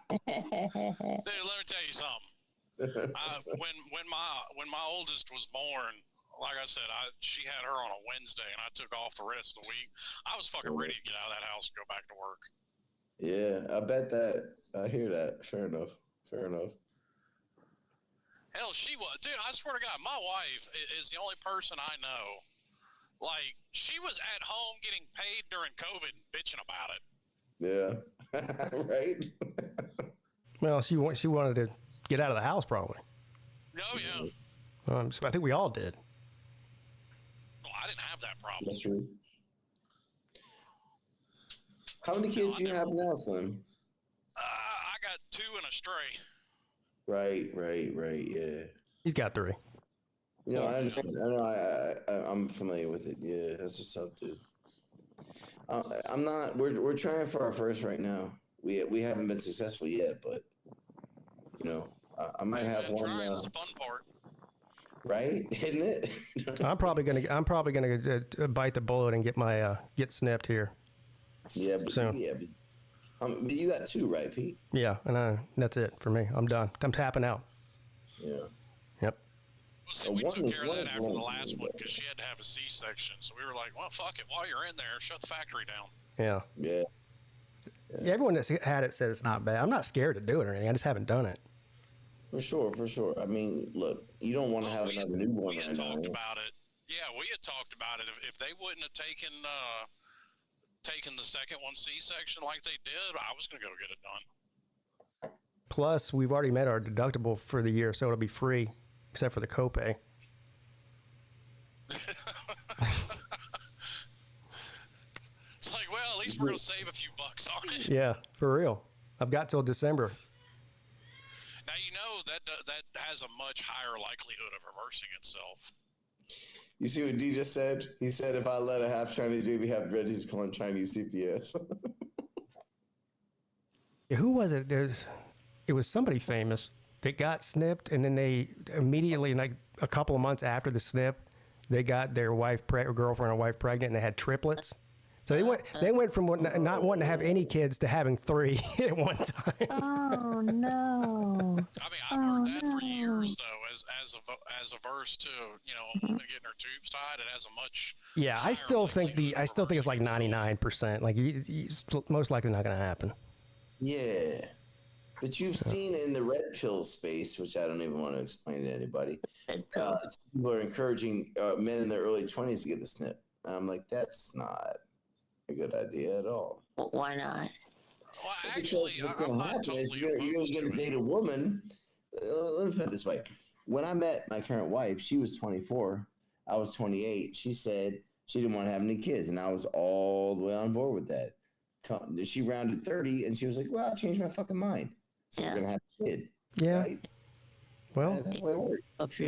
Dude, let me tell you something. When my oldest was born, like I said, she had her on a Wednesday, and I took off the rest of the week. I was fucking ready to get out of that house and go back to work. Yeah, I bet that. I hear that. Fair enough. Hell, she was. Dude, I swear to God, my wife is the only person I know. Like, she was at home getting paid during COVID and bitching about it. Yeah. Right? Well, she wanted to get out of the house, probably. Oh, yeah. So I think we all did. Well, I didn't have that problem. That's true. How many kids do you have now, Slim? I got 2 and a stray. Right, yeah. He's got 3. You know, I understand. I know. I'm familiar with it. Yeah, that's what's up, dude. I'm not. We're trying for our first right now. We haven't been successful yet, but you know, I might have one. Trying's the fun part. Right, isn't it? I'm probably gonna bite the bullet and get my get snipped here. Yeah, but, soon. Yeah, But you got 2, right, Pete? Yeah, and that's it for me. I'm done. I'm tapping out. Yeah. Yep. Well, see, we took care of that after the last one because she had to have a C-section. So we were like, well, fuck it. While you're in there, shut the factory down. Yeah. Yeah. Yeah, everyone that's had it said it's not bad. I'm not scared to do it or anything. I just haven't done it. For sure. I mean, look, you don't want to have another newborn. We had talked about it. Yeah, we had talked about it. If they wouldn't have taken the second one C-section like they did, I was going to go get it done. Plus, we've already met our deductible for the year, so it'll be free, except for the copay. It's like, well, at least we're going to save a few bucks on it. Yeah, for real. I've got till December. Now, you know that has a much higher likelihood of reversing itself. You see what D just said? He said, if I let a half Chinese baby have bread, he's calling Chinese CPS. Who was it? It was somebody famous that got snipped, and then they immediately, like a couple of months after the snip, they got their girlfriend or wife pregnant, and they had triplets. So they went from not wanting to have any kids to having 3 at one time. Oh no! I mean, I've heard that for years, though, as averse to a woman getting her tubes tied. It has a much I still think it's like 99%. Like it's most likely not going to happen. Yeah, but you've seen in the red pill space, which I don't even want to explain to anybody. People are encouraging men in their early 20s to get the snip. And I'm like, that's not a good idea at all. Well, why not? Well, actually, what's going to happen is you're going to date a woman. Let me put it this way. When I met my current wife, she was 24. I was 28. She said she didn't want to have any kids, and I was all the way on board with that. She rounded 30, and she was like, well, I changed my fucking mind. So we're going to have a kid. Yeah. Right? Well, that's the way it works.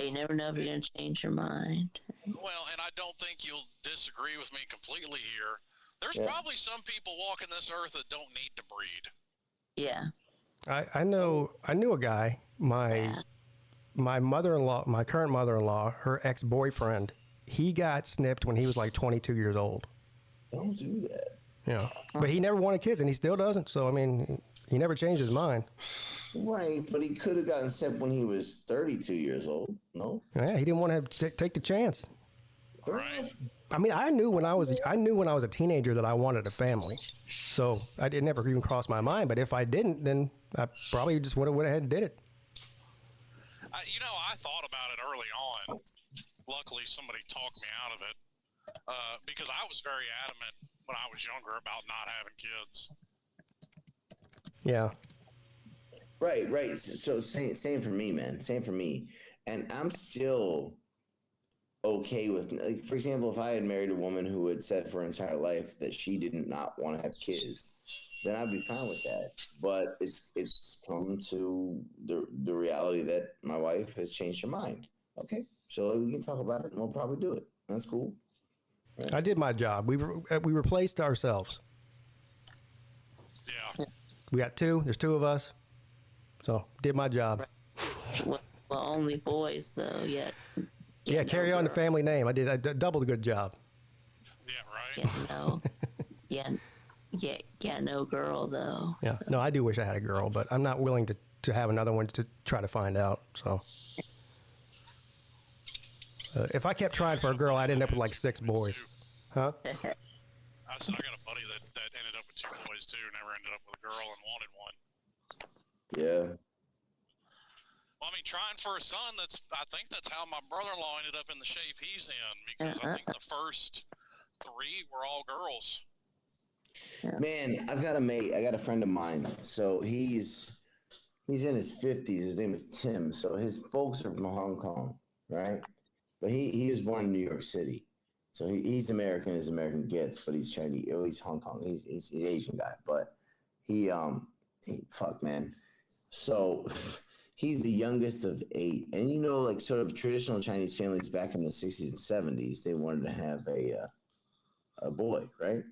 You never know if you're going to change your mind. Well, and I don't think you'll disagree with me completely here. There's probably some people walking this earth that don't need to breed. Yeah. I knew a guy, my mother-in-law, my current mother-in-law, her ex-boyfriend, he got snipped when he was like 22 years old. Don't do that. Yeah. But he never wanted kids, and he still doesn't. So, I mean, he never changed his mind. Right, but he could have gotten snipped when he was 32 years old. No? Yeah, he didn't want to take the chance. Right. I mean, I knew when I was a teenager that I wanted a family. So it never even crossed my mind. But if I didn't, then I probably just would have went ahead and did it. I thought about it early on. Luckily, somebody talked me out of it because I was very adamant when I was younger about not having kids. Yeah. Right. So same for me, man. Same for me. And I'm still okay with, like, for example, if I had married a woman who had said for her entire life that she did not want to have kids, then I'd be fine with that. But it's come to the reality that my wife has changed her mind. Okay, so we can talk about it, and we'll probably do it. That's cool. Right? I did my job. We replaced ourselves. Yeah. We got 2. There's 2 of us. So did my job. Well, only boys though. Yet. Yeah, carry on the family name. I doubled a good job. Yeah, right. No girl though. Yeah, so. no, I do wish I had a girl, but I'm not willing to have another one to try to find out. So, if I kept trying for a girl, I'd end up with like 6 boys. Huh? I said I got a buddy that ended up with 2 boys too. Never ended up with a girl and wanted one. Yeah. Well, I mean, trying for a son. I think that's how my brother-in-law ended up in the shape he's in because I think the first 3 were all girls. Man, I've got a mate. I got a friend of mine. So he's in his 50s. His name is Tim. So his folks are from Hong Kong, right? But he was born in New York City. So he's American as American gets, but he's Chinese. Oh, he's Hong Kong. He's an Asian guy. But fuck, man. So he's the youngest of 8. And like sort of traditional Chinese families back in the 60s and 70s, they wanted to have a boy, right?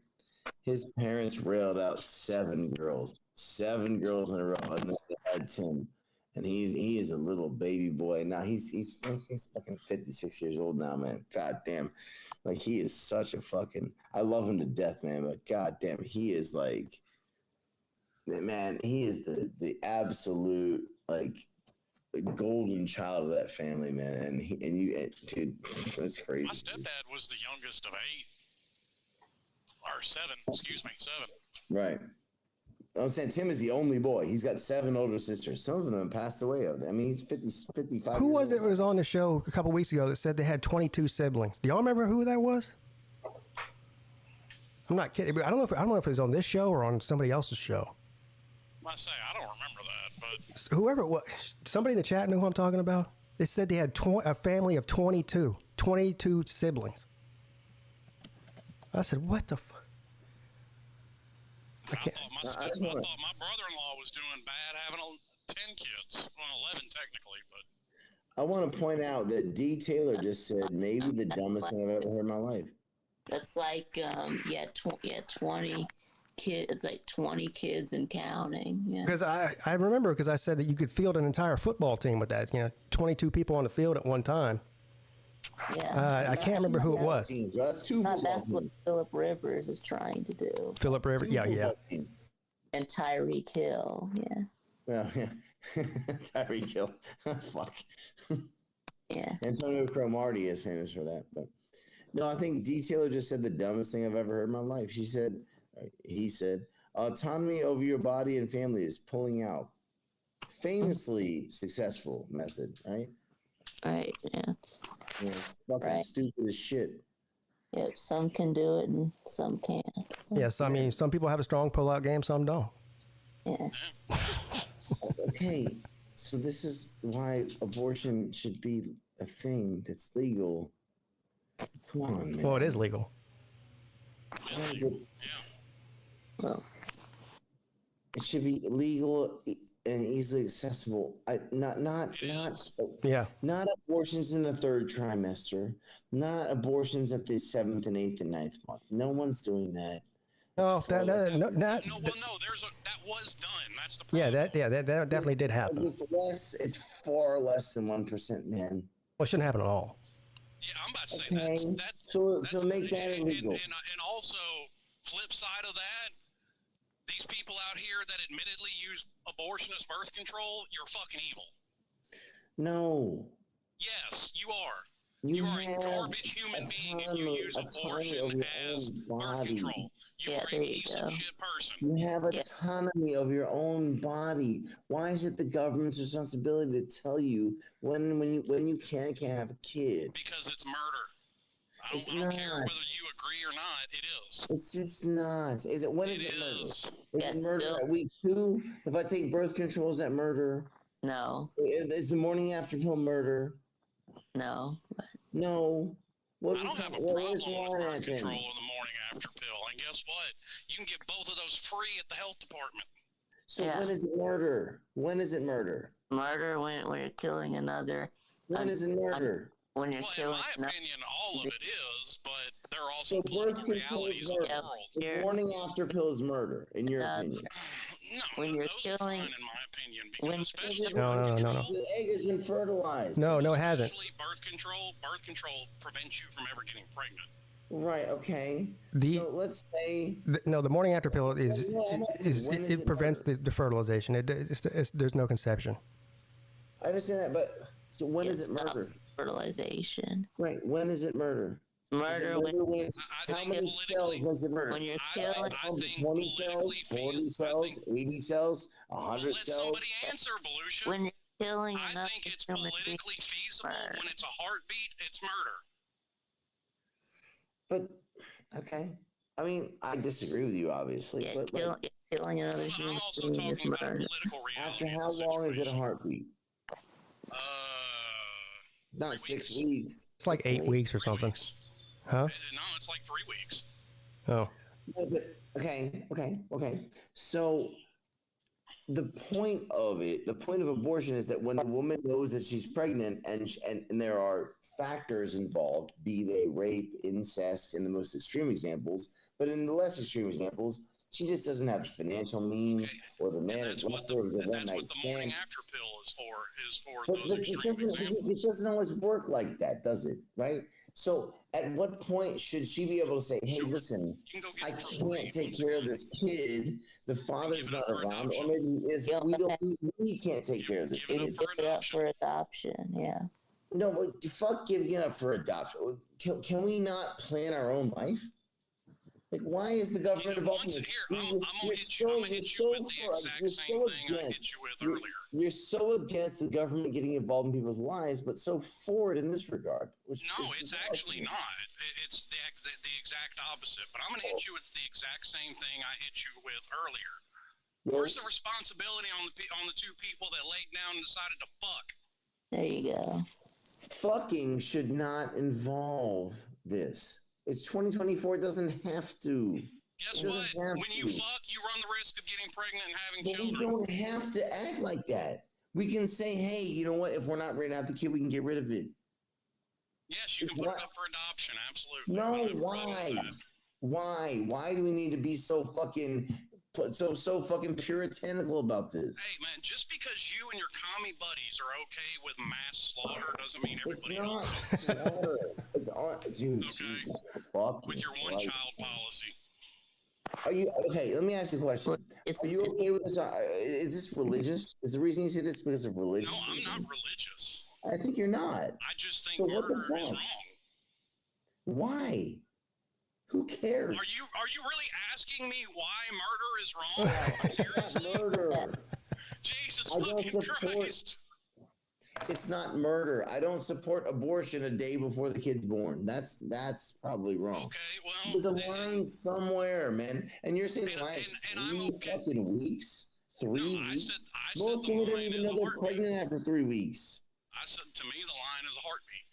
His parents railed out 7 girls in a row, and then they had Tim, and he is a little baby boy now. He's fucking 56 years old now, man. God damn, like he is such a fucking. I love him to death, man. But god damn, he is like Man, he is the absolute like golden child of that family, man. Dude, that's crazy. My stepdad was the youngest of 8 or 7. Excuse me, 7. Right. I'm saying Tim is the only boy. He's got 7 older sisters. Some of them passed away. I mean, he's 55. Who was it was on the show a couple weeks ago that said they had 22 siblings? Do y'all remember who that was? I'm not kidding. I don't know if it was on this show or on somebody else's show. I say I don't remember that, but Whoever it was, somebody in the chat knew who I'm talking about. They said they had a family of 22 siblings. I said, what the fuck? I thought my brother-in-law was doing bad having 10 kids. Well, 11 technically, but I want to point out that D. Taylor just said maybe the dumbest thing I've ever heard in my life. That's like 20 kids. It's like 20 kids and counting. Yeah. Because I remember because I said that you could field an entire football team with that. 22 people on the field at one time. Yeah. I can't remember who it was. That's 2 football That's what teams. Philip Rivers is trying to do. Philip Rivers, yeah. And Tyreek Hill, yeah. Well, yeah. Tyreek Hill. Fuck. Yeah. Antonio Cromartie is famous for that. But no, I think D. Taylor just said the dumbest thing I've ever heard in my life. He said, autonomy over your body and family is pulling out. Famously successful method, right? Right, yeah. It's fucking stupid as shit. Yep, some can do it and some can't. So. Yes, I mean, some people have a strong pull-out game, some don't. Yeah. Okay, so this is why abortion should be a thing that's legal. Come on, man. Well, it is legal. Well, it should be legal and easily accessible. Not abortions in the 3rd trimester, not abortions at the 7th and 8th and 9th month. No one's doing that. No, that was done. That's the problem. That definitely did happen. It's far less than 1%, man. Well, it shouldn't happen at all. Yeah, I'm about to say that. So make that illegal. And also, flip side of that, these people out here that admittedly use abortion as birth control, you're fucking evil. No. Yes, you are. You are a garbage human being if you use abortion as birth control. You are a piece of shit person. You have autonomy of your own body. Why is it the government's responsibility to tell you when you can and can't have a kid? Because it's murder. I don't care whether you agree or not. It is. It's just not. Is it? When is it murder? Is it murder at week 2? If I take birth control, is that murder? No. Is the morning after pill murder? No. No. I don't have a problem with birth control in the morning after pill. And guess what? You can get both of those free at the health department. So when is it murder? When is it murder? Murder when you're killing another. When is it murder? When you're killing. In my opinion, all of it is, but there are also political realities of the world. The morning after pill is murder, in your opinion. No, when you're killing. In my opinion, because especially No. The egg has been fertilized. No, it hasn't. Especially birth control prevents you from ever getting pregnant. Right. Okay. So let's say the morning after pill it prevents the fertilization. There's no conception. I understand that, but so when is it murder? Fertilization. Right. When is it murder? Murder when how many cells makes it murder? When you're killing 20 cells, 40 cells, 80 cells, 100 cells. Somebody answer, Belushi. When you're killing I think it's politically feasible. When it's a heartbeat, it's murder. But okay, I mean, I disagree with you, obviously. Yeah, but killing another human being is murder. After how long is it a heartbeat? It's not 6 weeks. It's like 8 weeks or something. Huh? No, it's like 3 weeks. Oh. No, but okay. So the point of abortion is that when the woman knows that she's pregnant and there are factors involved, be they rape, incest in the most extreme examples, but in the less extreme examples, she just doesn't have financial means, or the man is leftovers of one night stand. Morning after pill is for But those extreme examples. it doesn't always work like that, does it? Right? So at what point should she be able to say, hey, listen, I can't take care of this kid. The father's not around, or maybe he is. We can't take care of this kid. Give it up for adoption, yeah. No, but fuck giving it up for adoption. Can we not plan our own life? Like, why is the government involved in this? You're so against the government getting involved in people's lives, but so for it in this regard. No, it's actually not. It's the exact opposite. But I'm going to hit you with the exact same thing I hit you with earlier. Where's the responsibility on the two people that laid down and decided to fuck? There you go. Fucking should not involve this. It's 2024. It doesn't have to. Guess what? When you fuck, you run the risk of getting pregnant and having children. We don't have to act like that. We can say, hey, you know what? If we're not ready to have the kid, we can get rid of it. Yes, you can put it up for adoption. Absolutely. No, why? Why? Why do we need to be so fucking puritanical about this? Hey, man, just because you and your commie buddies are okay with mass slaughter doesn't mean everybody else is. Slaughter. It's on, dude. Okay. Jesus, with your one-child policy. Are you okay? Let me ask you a question. Are you okay with this? Is this religious? Is the reason you say this because of religion? No, I'm not religious. I think you're not. I just think murder is wrong. Why? Who cares? Are you really asking me why murder is wrong? Murder. Jesus fucking Christ. It's not murder. I don't support abortion a day before the kid's born. That's probably wrong. Okay, well, there's a line somewhere, man. And you're saying the line is 3 fucking weeks? 3 weeks? Most women don't even know they're pregnant after 3 weeks. I said, to me, the line is a heartbeat.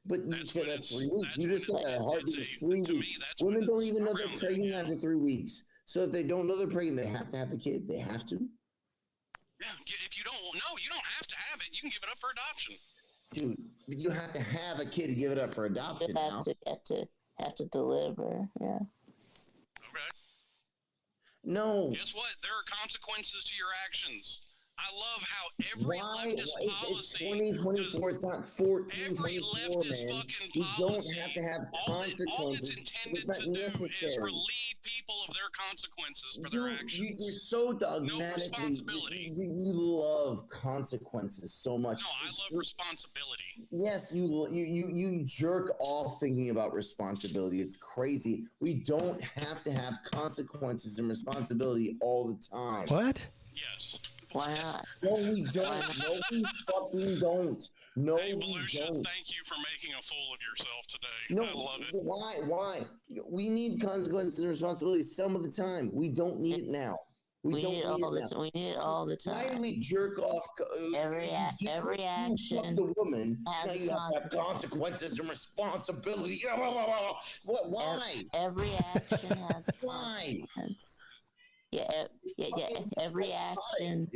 But you said that's 3 weeks. You just said that a heartbeat is 3 weeks. Women don't even know they're pregnant after 3 weeks. So if they don't know they're pregnant, they have to have the kid. They have to. Yeah, if you don't know, you don't have to have it. You can give it up for adoption. Dude, you have to have a kid to give it up for adoption. You have to deliver. Yeah. Okay. No. Guess what? There are consequences to your actions. I love how every leftist policy. It's 2024. It's not 1424, every leftist man. fucking We policy. don't have to have consequences. All it's intended it's not to necessary. do is relieve people of their consequences for their actions. You're so dogmatic. No responsibility. You love consequences so much. No, I love responsibility. Yes, you jerk off thinking about responsibility. It's crazy. We don't have to have consequences and responsibility all the time. What? Yes. Why not? No, we don't. No, we fucking don't. No, hey, we Belushi, don't. thank you for making a fool of yourself today. No, I love it. Why? We need consequences and responsibilities some of the time. We don't need it now. We need it all the time. Why do we jerk off? Every action. You fuck the woman. Now you have to have consequences and responsibility. What? Why? Every action has a Why? consequence. Yeah. Every action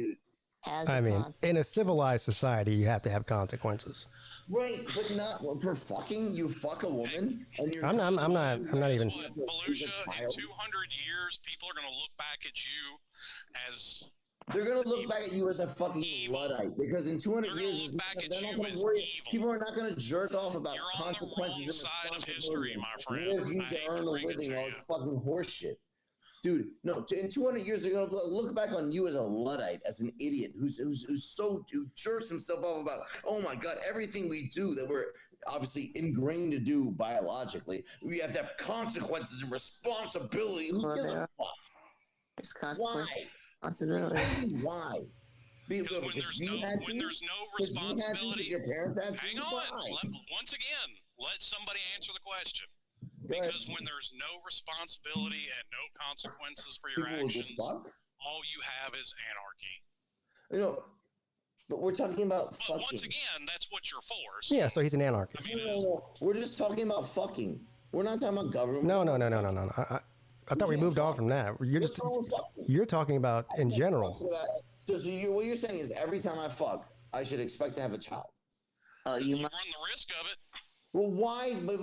has a I mean, consequence. in a civilized society, you have to have consequences. Right, but not for fucking. You fuck a woman, and you're. I'm not even. Belushi, in 200 years, people are going to look back at you as. They're going to look back at you as a fucking Luddite because in 200 years, they're not going to worry. People are not going to jerk off about consequences and responsibility. Working to earn a living, all this fucking horseshit. Dude, no. In 200 years, they're gonna look back on you as a Luddite, as an idiot who jerks himself off about. Oh my God, everything we do that we're obviously ingrained to do biologically, we have to have consequences and responsibility. Who gives a fuck? There's responsibility. Why? Because when there's no responsibility, your parents had to. Hang on. Once again, let somebody answer the question. Because when there's no responsibility and no consequences for your actions, all you have is anarchy. You know, but we're talking about fucking. Once again, that's what you're for. So, Yeah, so he's an anarchist. I mean, no, we're just talking about fucking. We're not talking about government. No. I thought we moved on from that. You're talking about in general. So what you're saying is every time I fuck, I should expect to have a child. You run the risk of it. Well, why? But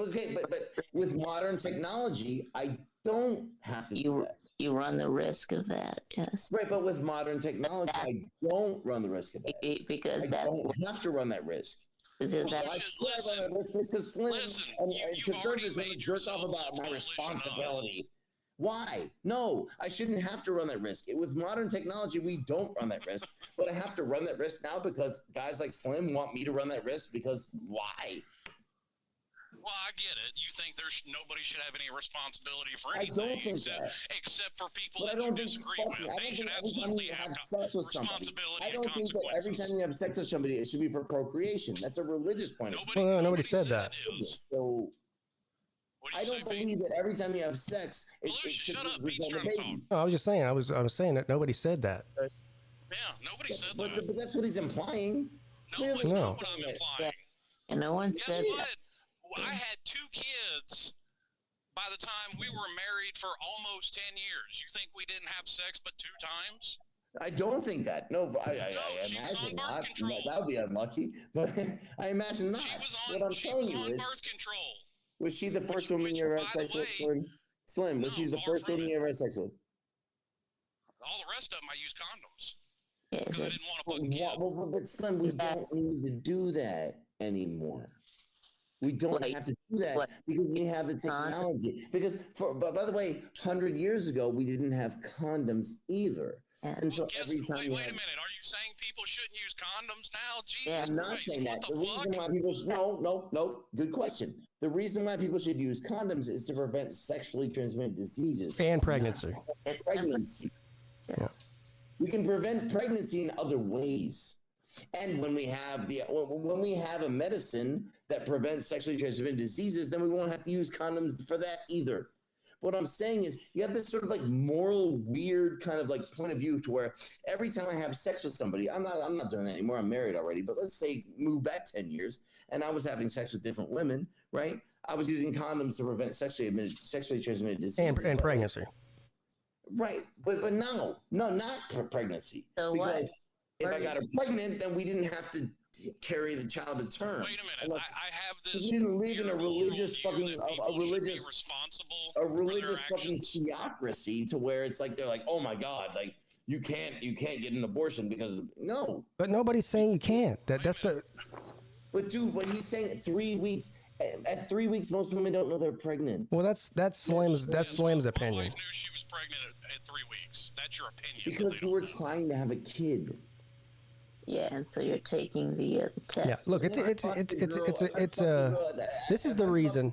with modern technology, I don't have to do that. You run the risk of that, yes. Right, but with modern technology, I don't run the risk of that. Because I don't have to run that risk. Is that I should have run that risk just because Slim and conservatives want to jerk off about my responsibility. Why? No, I shouldn't have to run that risk. With modern technology, we don't run that risk. But I have to run that risk now because guys like Slim want me to run that risk because why? Well, I get it. You think nobody should have any responsibility for anything I don't think except for people but that I don't you think disagree with. I don't They should think every time absolutely you have have sex with somebody, responsibility I don't and think that every time you have sex with somebody, it should be for procreation. That's a religious point of view. Nobody said that. So I don't believe that every time you have sex, it should result in a baby. No, I was just saying. I was saying that nobody said that. Yeah, nobody said but, that. But that's what he's implying. No, it's not what I'm implying. And no one Guess said what? that. I had 2 kids by the time we were married for almost 10 years. You think we didn't have sex but 2 times? I don't think that. No, I imagine not. That would be unlucky. But I imagine not. What I'm telling you is, birth control. Was she the first woman you ever had sex with, Slim? Slim, was she the first woman you ever had sex with? All the rest of them, I used condoms. Yeah, Because I didn't want to fuck but Slim, we don't need to do that anymore. We don't have to do that because we have the technology. Because, by the way, 100 years ago, we didn't have condoms either. And so every time wait a minute. Are you saying people shouldn't use condoms now? Jesus I'm not Christ, saying that. what The reason why people no, good question. The reason why people should use condoms is to prevent sexually transmitted diseases and pregnancy. Pregnancy. Yes. We can prevent pregnancy in other ways. And when we have a medicine that prevents sexually transmitted diseases, then we won't have to use condoms for that either. What I'm saying is you have this sort of like moral, weird kind of like point of view to where every time I have sex with somebody, I'm not doing that anymore. I'm married already, but let's say move back 10 years and I was having sex with different women, right? I was using condoms to prevent sexually transmitted diseases. And pregnancy. Right. But no, not pregnancy. So because if I got her pregnant, then we didn't have to carry the child to term. Wait a minute. I have this. We didn't live in a religious fucking a religious fucking actions. theocracy to where it's like they're like, oh my god, like you can't get an abortion because no. But nobody's saying you can't. That's the. But dude, what he's saying at 3 weeks. At 3 weeks, most women don't know they're pregnant. Well, that's Slim's opinion. My wife knew she was pregnant at 3 weeks. That's your opinion. Because you were trying to have a kid. Yeah, and so you're taking the test. Yeah, look, it's this is the reason.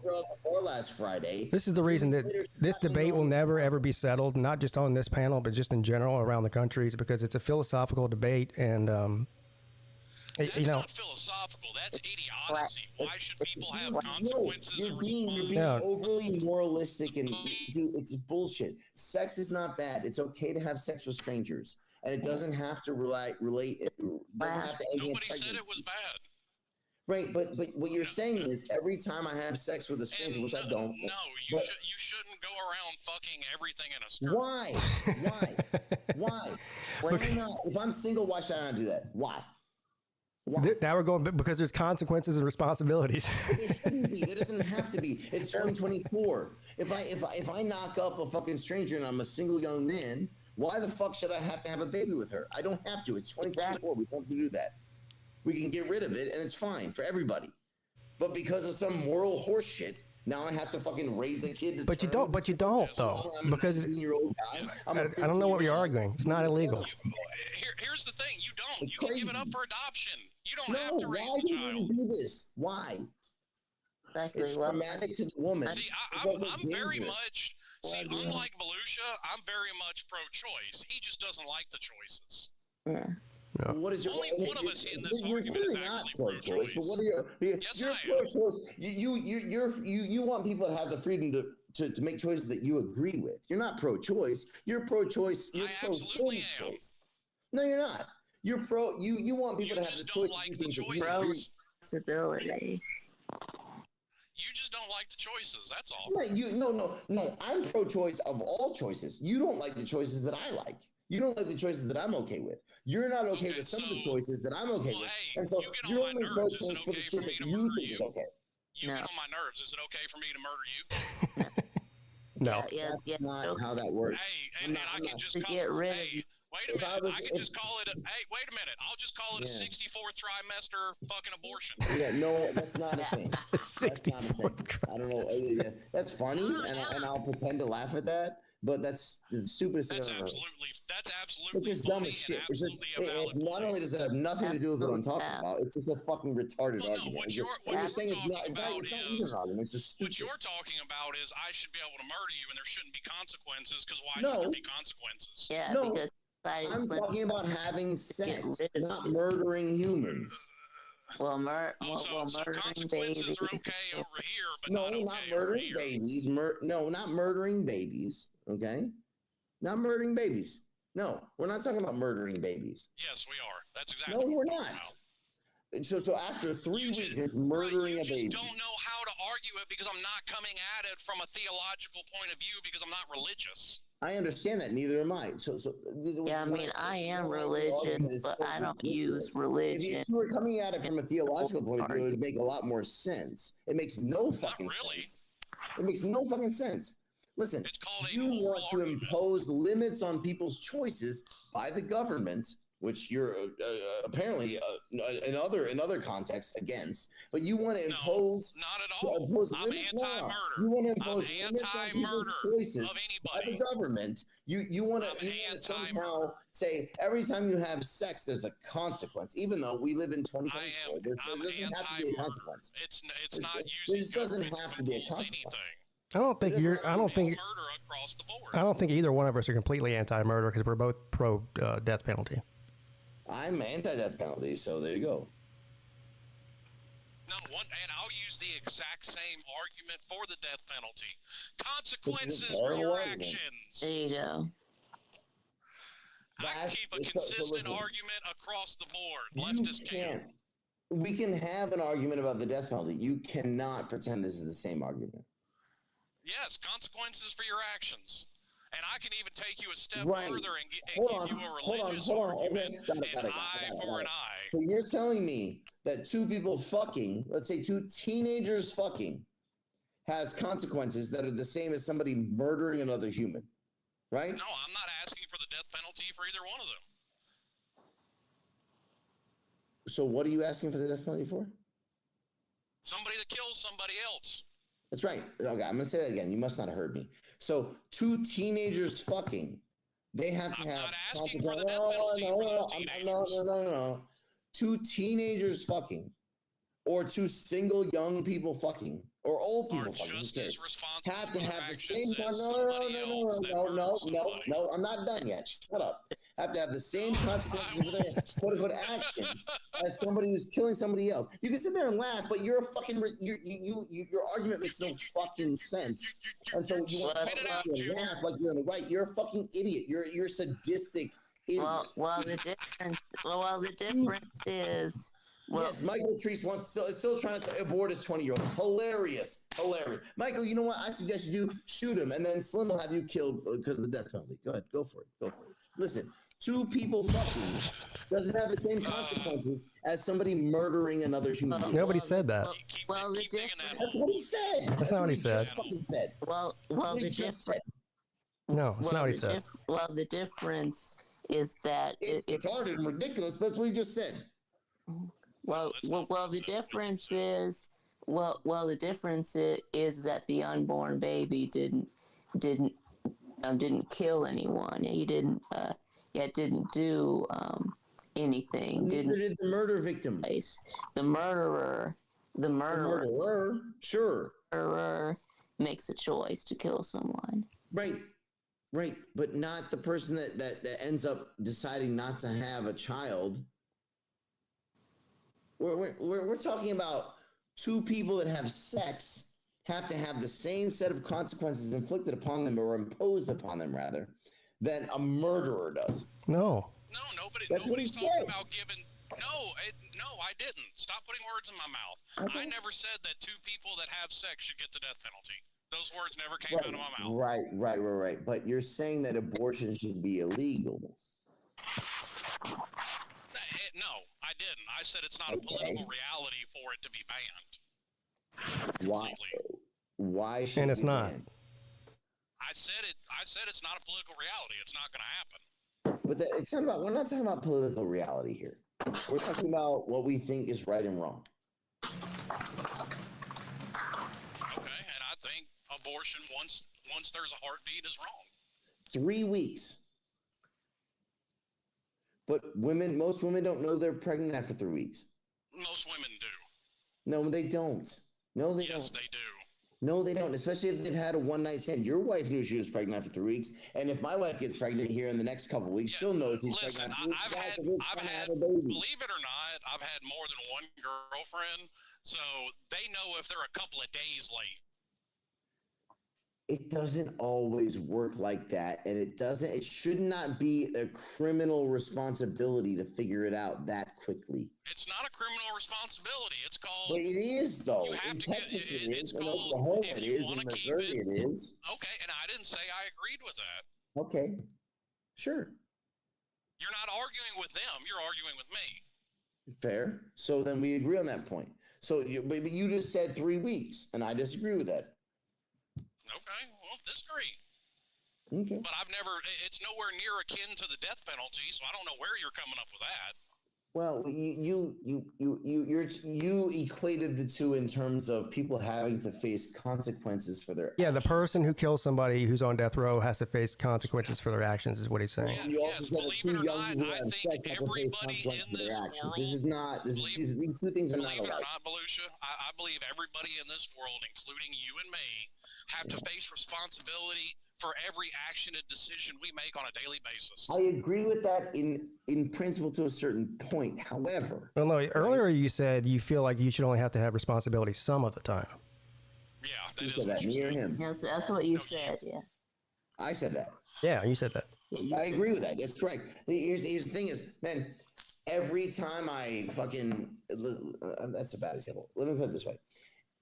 Last Friday. This is the reason that this debate will never ever be settled, not just on this panel, but just in general around the country, is because it's a philosophical debate, and that's not philosophical. That's idiocy. Why should people have consequences? You're being overly moralistic, and dude, it's bullshit. Sex is not bad. It's okay to have sex with strangers. And it doesn't have to relate. It doesn't have to end in pregnancy. Nobody said it was bad. Right, but what you're saying is every time I have sex with a stranger, which I don't. No, you shouldn't go around fucking everything in a skirt. Why? Why not? If I'm single, why should I not do that? Why? Now we're going because there's consequences and responsibilities. There shouldn't be. There doesn't have to be. It's 2024. If I knock up a fucking stranger and I'm a single young man. Why the fuck should I have to have a baby with her? I don't have to. It's 2024. We don't have to do that. We can get rid of it, and it's fine for everybody. But because of some moral horse shit, now I have to fucking raise the kid. But you don't though, because I don't know what you're arguing. It's not illegal. Here's the thing: you don't. It's you crazy. can give it up for adoption. You don't have to raise why the do child. you do this? Why? Exactly. It's traumatic to the woman. See, I'm very much. See, unlike Volusia, I'm very much pro-choice. He just doesn't like the choices. Yeah. No. What is your, Only one of us in this you're argument is not actually pro-choice. But what are Yes, you're pro-choice. You want people to have the freedom to make choices that you agree with. You're not pro-choice. You're pro-choice. You're absolutely am. Choice. No, you're not. You're pro. You want people to have the choice. Like the responsibility. You just don't like the choices. That's all. Right. No. I'm pro-choice of all choices. You don't like the choices that I like. You don't like the choices that I'm okay with. You're not okay with some of the choices that I'm okay with. Hey, and so you're only pro-choice for the shit that you think is okay. You get on my nerves. Is it okay for me to murder you? No. That's not how that works. Hey, and I can just come. Get rid of hey, Wait a minute. I can just call it. Hey, wait a minute. I'll just call it a 64th trimester fucking abortion. Yeah, no, that's not a thing. That's not a thing. I don't know. That's funny, and I'll pretend to laugh at that. But that's the stupidest thing I've ever heard. That's absolutely. It's just dumb as shit. It's just. It's not only does it have nothing to do with what I'm talking about. It's just a fucking retarded argument. What you're saying is not. It's not even an argument. It's just stupid. What you're talking about is I should be able to murder you, and there shouldn't be consequences. Because why should there be consequences? Yeah, no, because I'm talking about having sex, not murdering humans. Well, murdering consequences are okay over here, but not murdering babies. Not murdering babies. Okay, not murdering babies. No, we're not talking about murdering babies. Yes, we are. That's exactly. No, we're not. So after 3 weeks, it's murdering a baby. You just don't know how to argue it because I'm not coming at it from a theological point of view because I'm not religious. I understand that. Neither am I. Yeah, I mean, I am religious, but I don't use religion. If you were coming at it from a theological point of view, it would make a lot more sense. It makes no fucking sense. It makes no fucking sense. Listen, you want to impose limits on people's choices by the government, which you're apparently in other contexts against, but you want to impose. Not at all. I'm anti-murder. You want to impose limits on people's choices by the government. You want to somehow say every time you have sex, there's a consequence, even though we live in 2024. There doesn't have to be a consequence. It's not using. There just doesn't have to be a consequence. I don't think either one of us are completely anti-murder because we're both pro death penalty. I'm anti-death penalty, so there you go. No, and I'll use the exact same argument for the death penalty. Consequences for your actions. There you go. I can keep a consistent argument across the board. Leftists can't. We can have an argument about the death penalty. You cannot pretend this is the same argument. Yes, consequences for your actions. And I can even take you a step further and give you a religious argument, an eye for an eye. So you're telling me that two people fucking, let's say two teenagers fucking, has consequences that are the same as somebody murdering another human, right? No, I'm not asking for the death penalty for either one of them. So what are you asking for the death penalty for? Somebody that kills somebody else. That's right. Okay, I'm going to say that again. You must not have heard me. So two teenagers fucking, they have to have consequences. No. Two teenagers fucking, or two single young people fucking, or old people fucking, have to have the same. No. I'm not done yet. Shut up. Have to have the same consequences for their quote-unquote actions as somebody who's killing somebody else. You can sit there and laugh, but you're a fucking your argument makes no fucking sense. And so you want to laugh like you're in the right. You're a fucking idiot. You're sadistic idiot. Well, the difference is. Yes, Michael Treese is still trying to abort his 20-year-old. Hilarious. Michael, you know what? I suggest you shoot him, and then Slim will have you killed because of the death penalty. Go ahead. Go for it. Listen, two people fucking doesn't have the same consequences as somebody murdering another human being. Nobody said that. Well, the difference. That's what he said. That's not what he said. Well, the difference. No, that's not what he said. Well, the difference is that it's retarded and ridiculous, but that's what he just said. Well, the difference is the difference is that the unborn baby didn't kill anyone. He didn't do anything. Neither did the murder victim. The murderer, sure. Murderer makes a choice to kill someone. Right, but not the person that ends up deciding not to have a child. We're talking about two people that have sex have to have the same set of consequences inflicted upon them or imposed upon them, rather, than a murderer does. No. That's what he said. No, I didn't. Stop putting words in my mouth. Okay. I never said that two people that have sex should get the death penalty. Those words never came out of my mouth. Right. But you're saying that abortion should be illegal. No, I didn't. I said it's not a political reality for it to be banned. Why should and it's not? I said it's not a political reality. It's not going to happen. But it's not about. We're not talking about political reality here. We're talking about what we think is right and wrong. Okay, and I think abortion once there's a heartbeat is wrong. 3 weeks. But most women don't know they're pregnant after 3 weeks. Most women do. No, they don't. No, they don't. Yes, they do. No, they don't, especially if they've had a one-night stand. Your wife knew she was pregnant after 3 weeks, and if my wife gets pregnant here in the next couple of weeks, she'll know she's pregnant. I've had, believe it or not, I've had more than one girlfriend, so they know if they're a couple of days late. It doesn't always work like that, and it should not be a criminal responsibility to figure it out that quickly. It's not a criminal responsibility. It's called. But it is, though. In Texas, it is. In Oklahoma, it is. In Missouri, it is. Okay, and I didn't say I agreed with that. Okay, sure. You're not arguing with them. You're arguing with me. Fair. So then we agree on that point. So, but you just said 3 weeks, and I disagree with that. Okay, well, disagree. Okay. But it's nowhere near akin to the death penalty, so I don't know where you're coming up with that. Well, you equated the two in terms of people having to face consequences for their the person who kills somebody who's on death row has to face consequences for their actions, is what he's saying. You also said that two young people have sex have to face consequences for their actions. These two things are not alike. Believe it or not, Belushi, I believe everybody in this world, including you and me, have to face responsibility for every action and decision we make on a daily basis. I agree with that in principle to a certain point. However, well, no, earlier you said you feel like you should only have to have responsibility some of the time. Yeah, you said that. Me or him? That's what you said. Yeah. I said that. Yeah, you said that. I agree with that. That's correct. Here's the thing is, man, every time I fucking that's a bad example. Let me put it this way.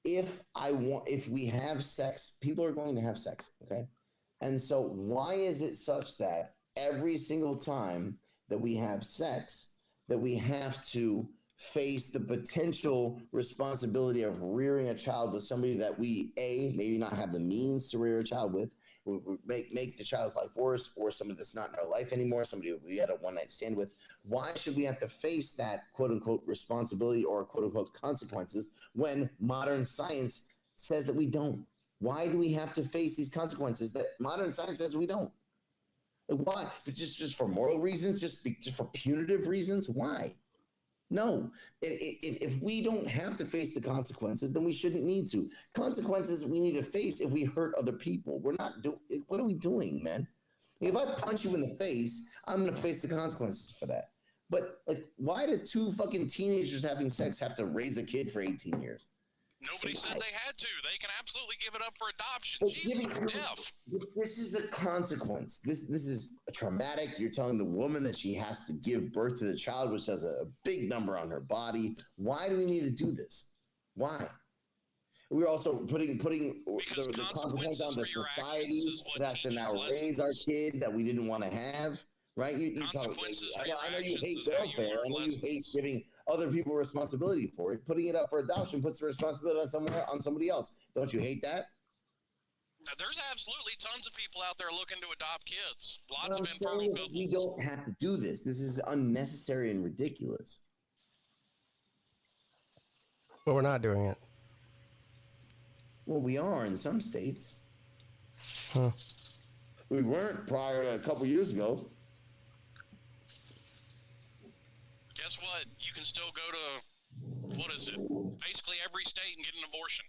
If we have sex, people are going to have sex, okay? And so why is it such that every single time that we have sex, that we have to face the potential responsibility of rearing a child with somebody that we, maybe not have the means to rear a child with, make the child's life worse, or somebody that's not in our life anymore, somebody we had a one-night stand with? Why should we have to face that quote-unquote responsibility or quote-unquote consequences when modern science says that we don't? Why do we have to face these consequences that modern science says we don't? Why? But just for moral reasons? Just for punitive reasons? Why? No. If we don't have to face the consequences, then we shouldn't need to. Consequences we need to face if we hurt other people. We're not doing. What are we doing, man? If I punch you in the face, I'm going to face the consequences for that. But like, why do two fucking teenagers having sex have to raise a kid for 18 years? Nobody said they had to. They can absolutely give it up for adoption. This is a consequence. This is traumatic. You're telling the woman that she has to give birth to the child, which has a big number on her body. Why do we need to do this? Why? We're also putting the consequence on the society that has to now raise our kid that we didn't want to have. Right? I know you hate welfare. I know you hate giving other people responsibility for it. Putting it up for adoption puts the responsibility on somebody else. Don't you hate that? There's absolutely tons of people out there looking to adopt kids. Lots of infertile couples. We don't have to do this. This is unnecessary and ridiculous. But we're not doing it. Well, we are in some states. Huh. We weren't prior to a couple years ago. Guess what? You can still go to, basically every state and get an abortion.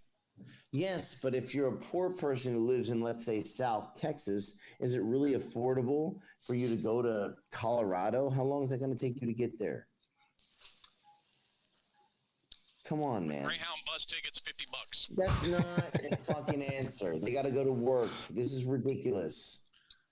Yes, but if you're a poor person who lives in, let's say, South Texas, is it really affordable for you to go to Colorado? How long is that going to take you to get there? Come on, man. Greyhound bus tickets, $50. That's not a fucking answer. They got to go to work. This is ridiculous.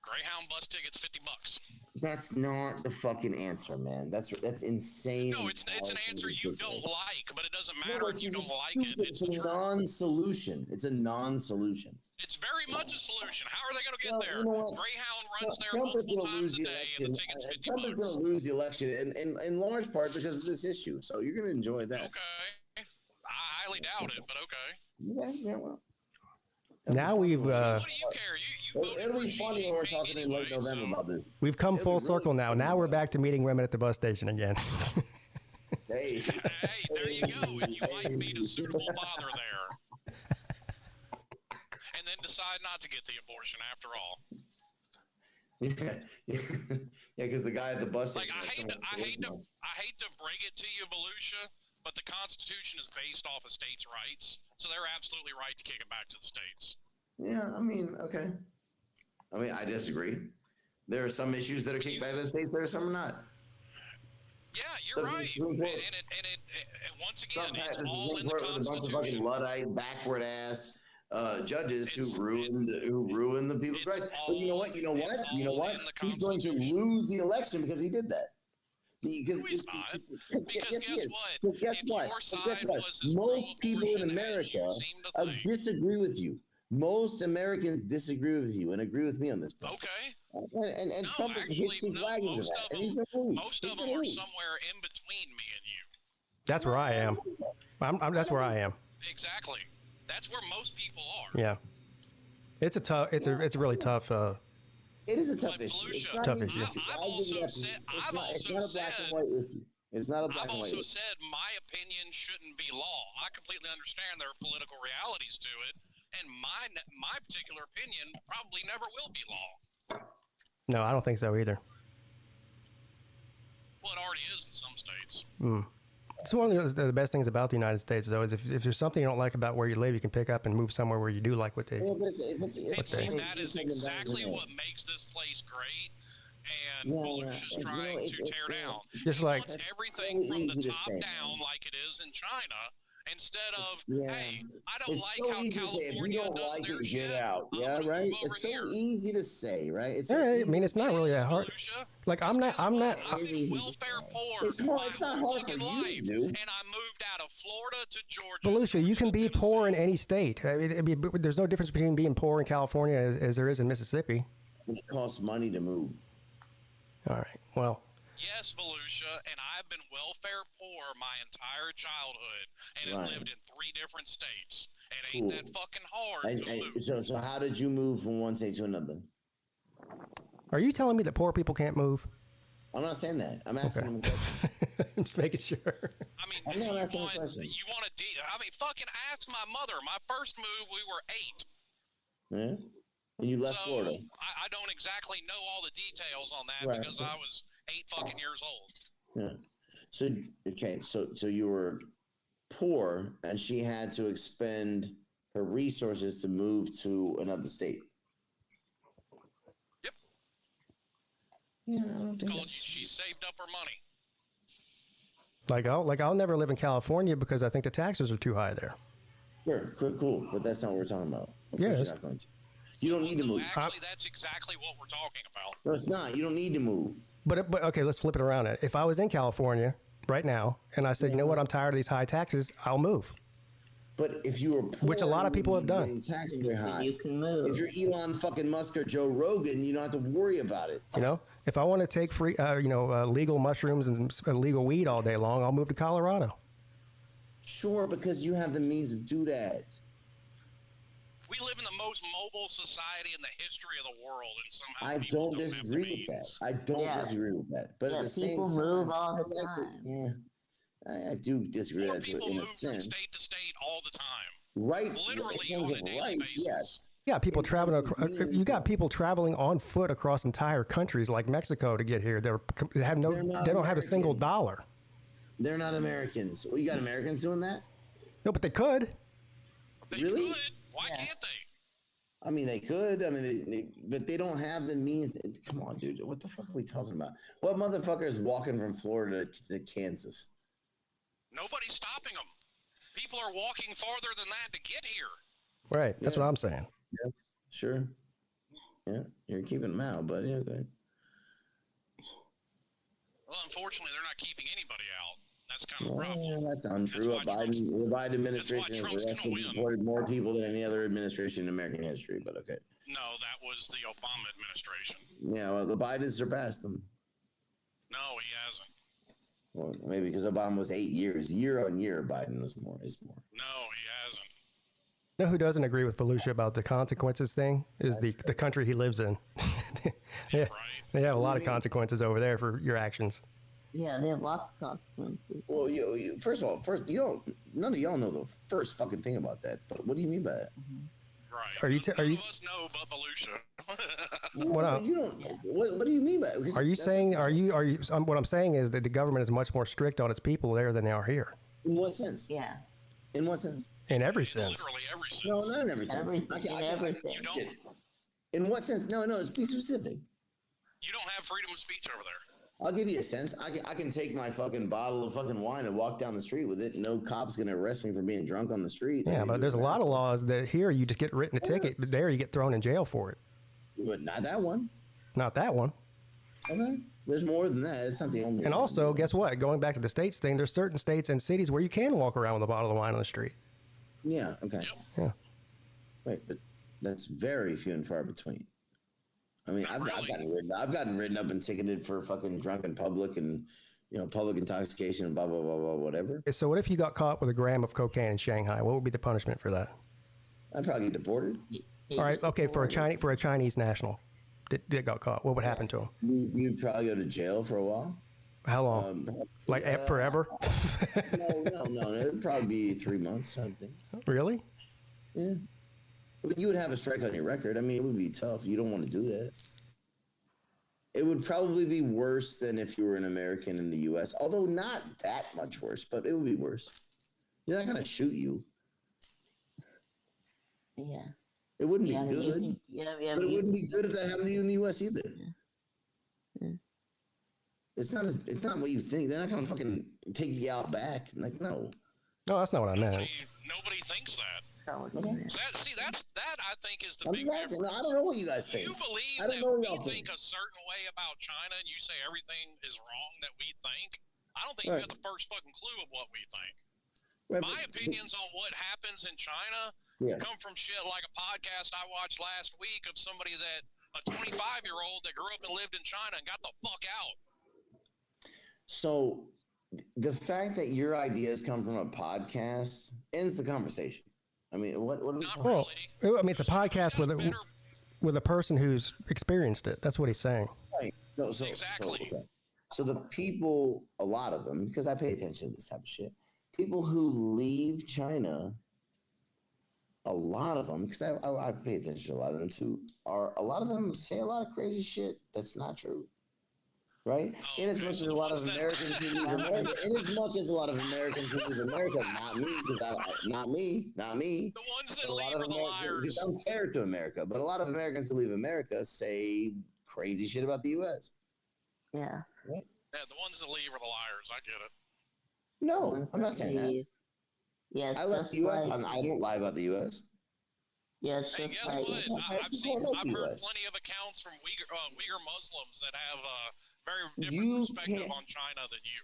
Greyhound bus tickets, $50. That's not the fucking answer, man. That's insane. No, it's an answer you don't like, but it doesn't matter if you don't like it. It's a non-solution. It's a non-solution. It's very much a solution. How are they going to get there? You know what? Greyhound runs there Trump is multiple going to times lose a the day, election. and the ticket's $50. Trump is going to lose the election in large part because of this issue. So you're going to enjoy that. Okay. I highly doubt it, but okay. Yeah, well. Now we've. What do you care? You It'll be funny when we're talking in late November about this. We've come full circle now. Now we're back to meeting women at the bus station again. Hey, there you go. You might meet a suitable father there. And then decide not to get the abortion after all. Yeah, because the guy at the bus Like, station. I hate to break it to you, Volusia, but the Constitution is based off of states' rights, so they're absolutely right to kick it back to the states. Yeah, I mean, okay. I mean, I disagree. There are some issues that are kicked back to the states. There are some not. Yeah, you're right. And once again, it's all in the With a bunch of fucking Constitution. Luddite, backward ass judges who ruined the people's rights. But you know what? He's going to lose the election because he did that. Because guess what? Most people in America disagree with you. Most Americans disagree with you and agree with me on this point. Okay. And Trump has hitched his wagon to that. And he's going to lose. Most of them are somewhere in between me and you. That's where I am. That's where I am. Exactly. That's where most people are. Yeah. It's a really tough. It is a tough issue. It's not tough an easy issue. issue. It's not a black and white issue. It's not a black and white issue. I've also said my opinion shouldn't be law. I completely understand there are political realities to it, and my particular opinion probably never will be law. No, I don't think so either. Well, it already is in some states. It's one of the best things about the United States, though, is if there's something you don't like about where you live, you can pick up and move somewhere where you do like what they. Yeah, but that is exactly what makes this place great, and Volusia's trying to tear down. Just like everything from the top down, like it is in China. Instead of, hey, I don't like how California does their shit. Get out. Yeah, right. It's so easy to say, right? It's I mean, it's not really that hard. Like I'm not. I've been welfare poor. It's not hard for you to do. And I moved out of Florida to Georgia. Volusia, you can be poor in any state. I mean, there's no difference between being poor in California as there is in Mississippi. It costs money to move. All right. Well. Yes, Volusia, and I've been welfare poor my entire childhood, and have lived in 3 different states. It ain't that fucking hard to move. So how did you move from one state to another? Are you telling me that poor people can't move? I'm not saying that. I'm asking him a question. I'm just making sure. I mean, I'm not asking a question. Fucking ask my mother. My first move, we were 8. Yeah? And you left Florida. I don't exactly know all the details on that because I was 8 fucking years old. Yeah. So okay, so you were poor and she had to expend her resources to move to another state. Yep. Yeah, I don't think she saved up her money. I'll never live in California because I think the taxes are too high there. Sure, cool, but that's not what we're talking about. Yes. You're not going to. You don't need to move. Actually, that's exactly what we're talking about. No, it's not. You don't need to move. But okay, let's flip it around. If I was in California right now and I said, you know what, I'm tired of these high taxes, I'll move. But if you were poor, which a lot of people have done. Taxes are high. You can move. If you're Elon fucking Musk or Joe Rogan, you don't have to worry about it. You know, if I want to take free, legal mushrooms and legal weed all day long, I'll move to Colorado. Sure, because you have the means to do that. We live in the most mobile society in the history of the world, and somehow I don't disagree with that. I don't disagree with that. But at the same time, people move all the time. Yeah, I do disagree with that in a sense. From state to state all the time. Right. Literally in terms on a of daily rights, basis. yes. Yeah, people traveling. You got people traveling on foot across entire countries like Mexico to get here. They don't have a single dollar. They're not Americans. Well, you got Americans doing that? No, but they could. Really? Could. Why can't they? I mean, they could. I mean, but they don't have the means. Come on, dude. What the fuck are we talking about? What motherfucker is walking from Florida to Kansas? Nobody's stopping them. People are walking farther than that to get here. Right. That's what I'm saying. Yeah. Sure. Yeah. You're keeping them out, but yeah, okay. Well, unfortunately, they're not keeping anybody out. That's kind of the problem. That's untrue. The Biden administration has arrested and deported more people than any other administration in American history, but okay. No, that was the Obama administration. Yeah, well, the Bidens surpassed them. No, he hasn't. Well, maybe because Obama was 8 years. Year on year, Biden is more. No, he hasn't. You know who doesn't agree with Volusia about the consequences thing is the country he lives in. Yeah, they have a lot of consequences over there for your actions. Yeah, they have lots of consequences. Well, first of all, none of y'all know the first fucking thing about that. But what do you mean by that? Right. Are you? None of us know but Volusia. What? You don't. What do you mean by it? Because Are you saying? Are you? What I'm saying is that the government is much more strict on its people there than they are here. In what sense? Yeah. In what sense? In every sense. Literally every sense. No, not in every sense. Everything. You don't. In what sense? No, be specific. You don't have freedom of speech over there. I'll give you a sense. I can take my fucking bottle of fucking wine and walk down the street with it. No cop's gonna arrest me for being drunk on the street. Yeah, but there's a lot of laws that here you just get written a ticket, but there you get thrown in jail for it. But not that one. Not that one. Okay. There's more than that. It's not the only And one. also, guess what? Going back to the states thing, there's certain states and cities where you can walk around with a bottle of wine on the street. Yeah, okay. Yeah. Right, but that's very few and far between. I mean, I've gotten written up and ticketed for fucking drunk in public and, public intoxication and blah, blah, blah, blah, whatever. So what if you got caught with a gram of cocaine in Shanghai? What would be the punishment for that? I'd probably get deported. All right, okay, for a Chinese national that got caught, what would happen to him? You'd probably go to jail for a while. How long? Forever? No. It'd probably be 3 months, I think. Really? Yeah. But you would have a strike on your record. I mean, it would be tough. You don't want to do that. It would probably be worse than if you were an American in the U.S., although not that much worse, but it would be worse. They're not going to shoot you. Yeah. It wouldn't be good. But it wouldn't be good if that happened to you in the U.S. either. Yeah. It's not what you think. They're not going to fucking take you out back. Like, no. No, that's not what I meant. Nobody thinks that. Okay. That I think is the I'm big just asking. difference. I don't know what you guys think. You believe I don't that know what we y'all think a certain way about China, and you say everything is wrong that we think. I don't think Right. you got the first fucking clue of what we think. Right, My opinions on what happens in China come from shit like a podcast I watched last week of somebody that a 25-year-old that grew up and lived in China and got the fuck out. So the fact that your ideas come from a podcast ends the conversation. I mean, what are we talking about? Well, I mean, it's a podcast with a person who's experienced it. That's what he's saying. Right. No, exactly. So the people, a lot of them, because I pay attention to this type of shit, people who leave China, a lot of them, because I pay attention to a lot of them too, a lot of them say a lot of crazy shit that's not true. Right? In as much as a lot of Americans who leave America, in as much as a lot of Americans who leave America, not me, not me. The ones that leave are the liars. Because I'm fair to America, but a lot of Americans who leave America say crazy shit about the U.S. Yeah. Right? Yeah, the ones that leave are the liars. I get it. No, I'm not saying that. Yes, I left the U.S. I don't lie about the U.S. Yeah, it's Hey, just guess like what? I've heard US. plenty of accounts from Uyghur Muslims that have very You different perspective can't- on China than you.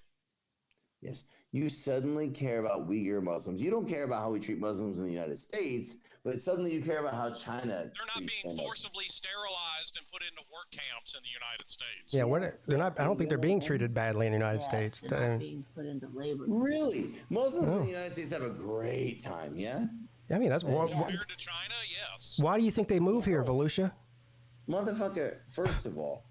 Yes, you suddenly care about Uyghur Muslims. You don't care about how we treat Muslims in the United States, but suddenly you care about how China. They're not treats being them. forcibly sterilized and put into work camps in the United States. Yeah, they're not. I don't think they're being treated badly in the United States. they're not being put into labor. Really, Muslims in the United States have a great time. Yeah. I mean, that's Compared to China, yes. why do you think they move here, Volusia? Motherfucker, first of all,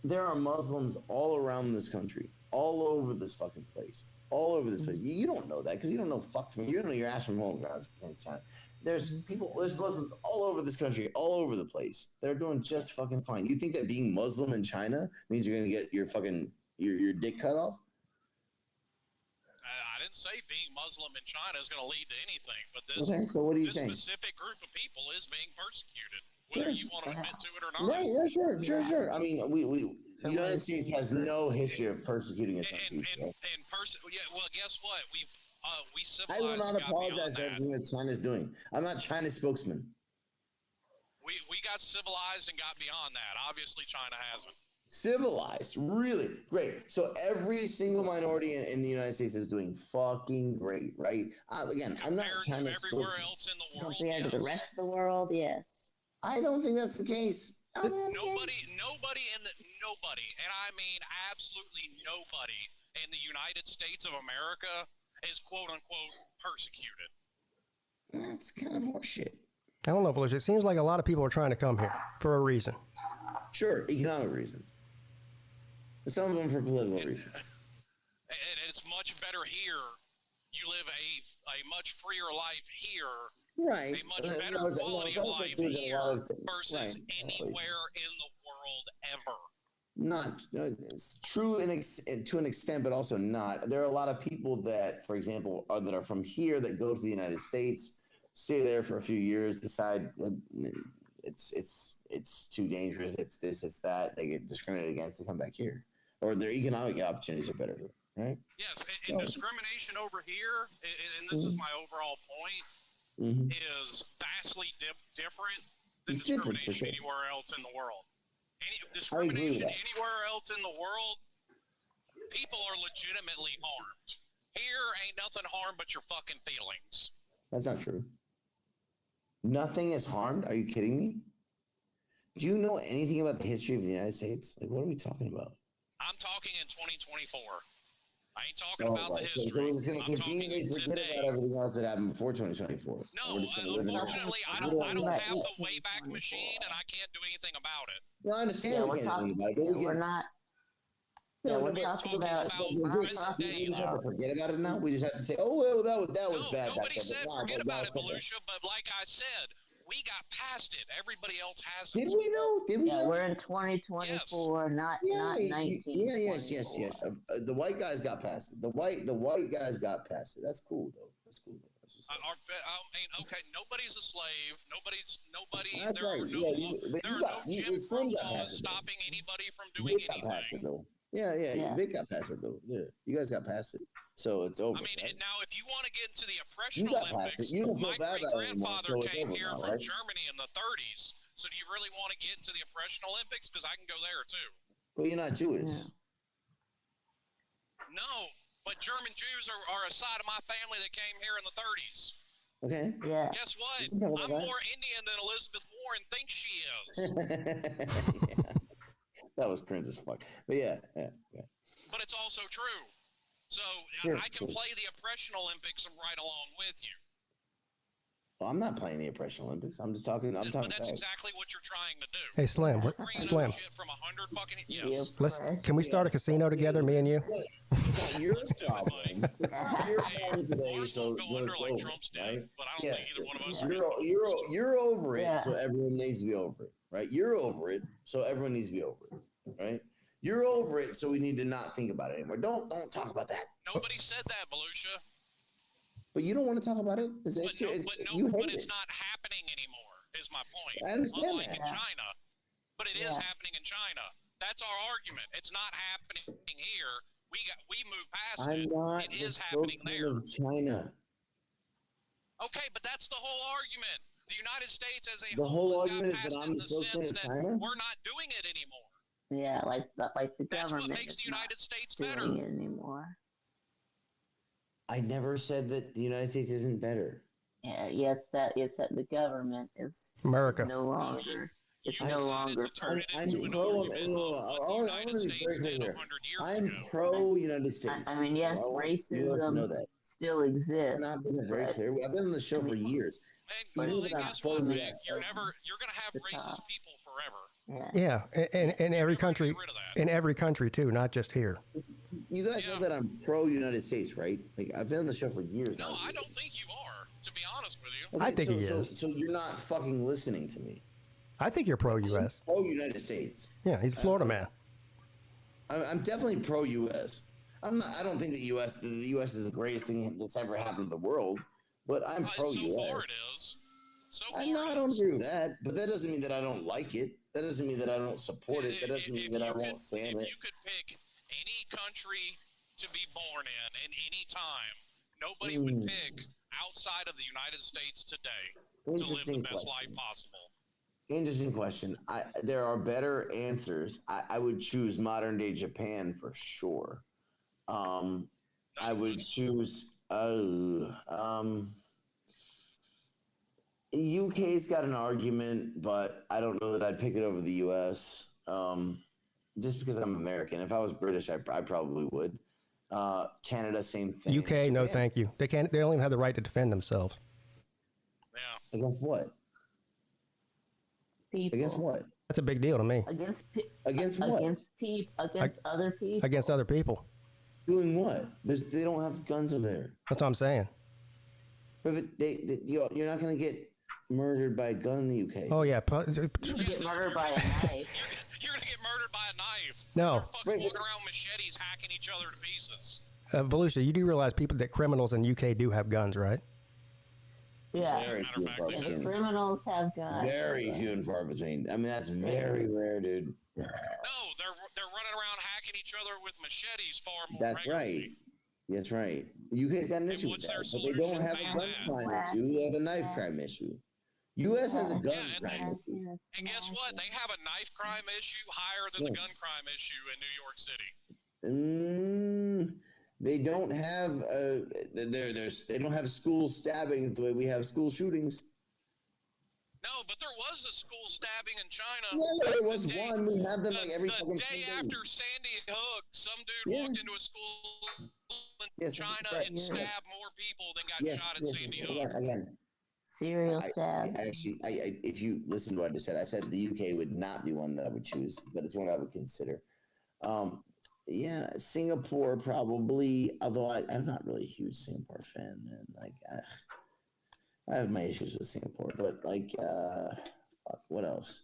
there are Muslims all around this country, all over this fucking place, all over this place. You don't know that because you don't know you don't know your ass from home, guys. China. There's Muslims all over this country, all over the place. They're doing just fucking fine. You think that being Muslim in China means you're gonna get your fucking your dick cut off? I didn't say being Muslim in China is going to lead to anything, but Okay, so what are you this saying? specific group of people is being persecuted, whether you want to admit to it or not. Right, yeah, sure. I mean, the United States has no history of persecuting its own people. Well, guess what? We I civilized. will not and got apologize beyond for that. everything that China's doing. I'm not China's spokesman. We got civilized and got beyond that. Obviously, China hasn't. Civilized, really great. So every single minority in the United States is doing fucking great, right? Again, I'm not China's everywhere spokesman. else in the world. Compared to the yes. rest of the world, yes. I don't think that's the case. Nobody, and I mean absolutely nobody in the United States of America is quote unquote persecuted. That's kind of horseshit. I don't know, Volusia. It seems like a lot of people are trying to come here for a reason. Sure, economic reasons. Some of them for political reasons. And it's much better here. You live a much freer life here. Right. A much better quality of life here versus anywhere in the world ever. Not it's true to an extent, but also not. There are a lot of people that, for example, that are from here that go to the United States, stay there for a few years, decide it's too dangerous, it's this, it's that. They get discriminated against. They come back here, or their economic opportunities are better here, right? Yes, and discrimination over here, and this is my overall point, is vastly different than discrimination anywhere else in the world. Discrimination anywhere else in the world, people are legitimately harmed. Here ain't nothing harmed but your fucking feelings. That's not true. Nothing is harmed? Are you kidding me? Do you know anything about the history of the United States? Like, what are we talking about? I'm talking in 2024. I ain't talking about the history. So we're just going to conveniently forget about everything else that happened before 2024. No, unfortunately, I don't have the Wayback Machine, and I can't do anything about it. No, I understand we can't do anything about it, but we're not. Yeah, we're talking about we just have to forget about it now. We just have to say, "Oh well, that was bad." Nobody said forget about it, Volusia. But like I said, we got past it. Everybody else hasn't. Did we know? Did we know? We're in 2024, not 19. Yes. The white guys got past it. The white guys got past it. That's cool though. That's cool. I mean, okay, nobody's a slave. Nobody. That's there right. are no Jim Crow laws stopping anybody from doing anything. Got past it though. Yeah. They got past it though. Yeah, you guys got past it, so it's over. I mean, right? now if you want to get into the oppression Olympics, you don't feel my bad about it anymore, great-grandfather so came here now, from right? Germany in the 30s. So do you really want to get into the oppression Olympics? Because I can go there too. Well, you're not Jewish. No, but German Jews are a side of my family that came here in the 30s. Okay. Yeah. Guess what? I'm more Indian than Elizabeth Warren thinks she is. That was cringe as fuck. But yeah. But it's also true. So I can play the oppression Olympics right along with you. Well, I'm not playing the oppression Olympics. I'm just talking. But that's exactly what you're trying to do. Hey, Slim. Slim. From 100 fucking yes. Can we start a casino together, me and you? It's not your problem. It's not your problem today. So go under like Trump's did, but I don't think either one of us. You're over it, so everyone needs to be over it, right? You're over it, so everyone needs to be over it, right? You're over it, so we need to not think about it anymore. Don't talk about that. Nobody said that, Volusia. But you don't want to talk about it? But it's not happening anymore, is my point. I understand Unlike that. in China. But it is happening in China. That's our argument. It's not happening here. We moved past it. I'm not it is happening there. of China. Okay, but that's the whole argument. The United States as a whole argument is that I'm the spokesman of China? We're not doing it anymore. Yeah, like the government. That's what makes the United States better. Doing it anymore. I never said that the United States isn't better. Yeah, it's that the government is America. no longer. It's You no decided longer. to turn it I'm into an pro. argument of what the United States did 100 years I'm ago. pro United States. I mean, yes, I want you guys to know racism that. still exists. I'm not being very clear. I've been on the show for years. And But guess pro what, man? US. You're gonna have racist people forever. Yeah, in every country, Get rid of that. in every country too, not just here. You guys know that I'm pro United States, right? Like I've been on the show for years No, now. I don't think you are, to be honest with you. I think he so, is. So you're not fucking listening to me. I think you're pro-U.S. Pro United States. Yeah, he's a Florida man. I'm definitely pro U.S. I'm not. I don't think the U.S. is the greatest thing that's ever happened in the world, but I'm pro So U.S. far it is. So far I know it I don't is. agree with that, but that doesn't mean that I don't like it. That doesn't mean that I don't support it. That doesn't mean that I won't stand If it. you could pick any country to be born in any time, nobody would pick outside of the United States today to live the Interesting best question. life possible. Interesting question. There are better answers. I would choose modern day Japan for sure. I would choose. UK's got an argument, but I don't know that I'd pick it over the US. Just because I'm American. If I was British, I probably would. Canada, same thing. UK, no, thank you. They can't. They don't even have the right to defend themselves. Against what? People. Against what? That's a big deal to me. Against what? Against other people. Against other people. Doing what? They don't have guns over there. That's what I'm saying. But you're not going to get murdered by a gun in the UK. Oh yeah. You get murdered by a knife. You're gonna get murdered by a knife. No. They're fucking walking around with machetes, hacking each other to pieces. Volusia, you do realize that criminals in the UK do have guns, right? Yeah. Very few and far And between. criminals have guns. Very few and far between. I mean, that's very rare, dude. No, they're running around hacking each other with machetes far more. That's regularly. right. That's right. UK's got an issue with that, but they don't have a gun crime issue. They have a knife crime issue. US has a gun crime issue. And guess what? They have a knife crime issue higher than the gun crime issue in New York City. They don't have they don't have school stabbings the way we have school shootings. No, but there was a school stabbing in China. Yeah, there was one. We have them like every the fucking day 10 after days. Sandy Hook, some dude walked into a school in China and stabbed more people than got shot at Sandy Hook. Again. Serial stab. I if you listen to what I just said, I said the UK would not be one that I would choose, but it's one I would consider. Yeah, Singapore probably, although I'm not really a huge Singapore fan, man. Like, I have my issues with Singapore, but like, fuck, what else?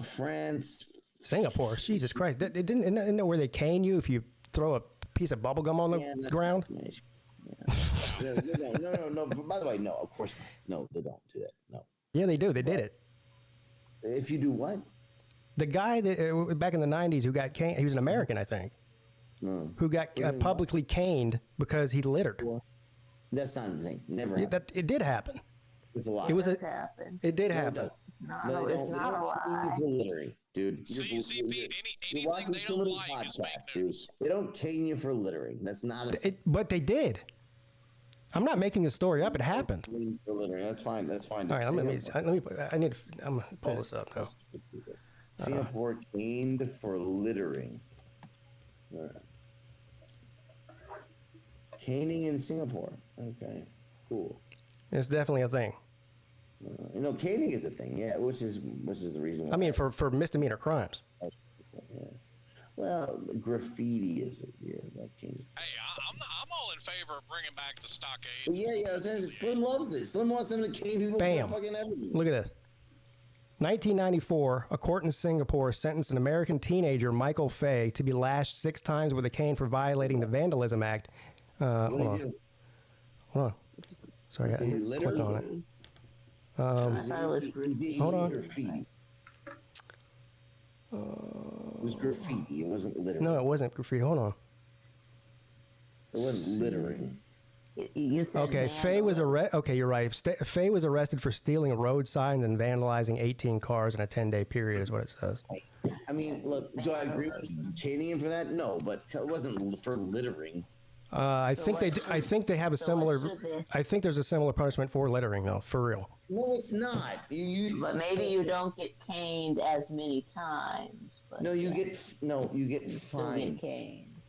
France. Singapore, Jesus Christ. Isn't that where they cane you if you throw a piece of bubble gum on the ground? No. By the way, no, of course not. No, they don't do that. No. Yeah, they do. They did it. If you do what? The guy that back in the 90s who got caned, he was an American, I think, who got publicly caned because he littered. That's not the thing. Never happened. It did happen. It's a lie. It was happen. It did happen. No, they don't cane you for littering, dude. You're watching too many podcasts, dude. They don't cane you for littering. That's not but they did. I'm not making a story up. It happened. For littering. That's fine. That's fine. All right, I'm gonna pull this up now. Singapore caned for littering. Caning in Singapore. Okay, cool. It's definitely a thing. Caning is a thing. Yeah, which is the reason why. I mean, for misdemeanor crimes. Yeah. Well, graffiti is it? Yeah, that cane. Hey, I'm all in favor of bringing back the stockade. Yeah. I was saying, Slim loves it. Slim wants them to cane people Bam. for fucking everything. Look at this. 1994, a court in Singapore sentenced an American teenager, Michael Fay, to be lashed 6 times with a cane for violating the Vandalism Act. Hold on. Sorry, I clicked on it. Hold on. Graffiti. It was graffiti. It wasn't littering. No, it wasn't graffiti. Hold on. It wasn't littering. Okay, Fay was Okay, you're right. Fay was arrested for stealing road signs and vandalizing 18 cars in a 10-day period, is what it says. I mean, look, do I agree with caning him for that? No, but it wasn't for littering. I think they have a similar. I think there's a similar punishment for littering, though, for real. No, it's not. But maybe you don't get caned as many times. But no, you get fined.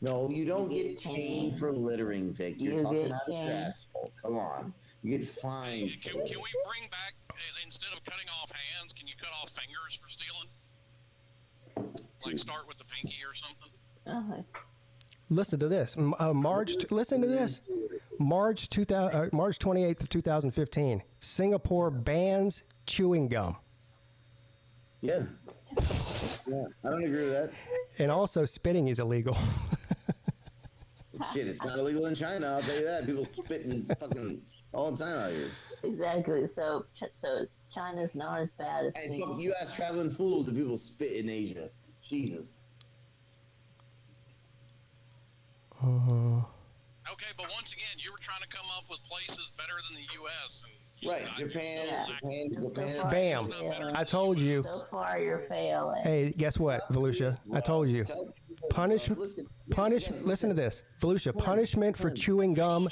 No, you don't get caned for littering, Vic. You're talking out of your asshole. Come on. You get fined. Can we bring back, instead of cutting off hands, can you cut off fingers for stealing? Like start with the pinky or something? Listen to this. Listen to this. March 28th of 2015. Singapore bans chewing gum. Yeah. Yeah, I don't agree with that. And also, spitting is illegal. Shit, it's not illegal in China. I'll tell you that. People spitting fucking all the time out here. Exactly. So China's not as bad as. Hey, fuck you ask traveling fools if people spit in Asia. Jesus. Okay, but once again, you were trying to come up with places better than the U.S. Right, Japan. Bam! I told you. So far, you're failing. Hey, guess what, Volusia? I told you. Listen to this, Volusia. Punishment for chewing gum.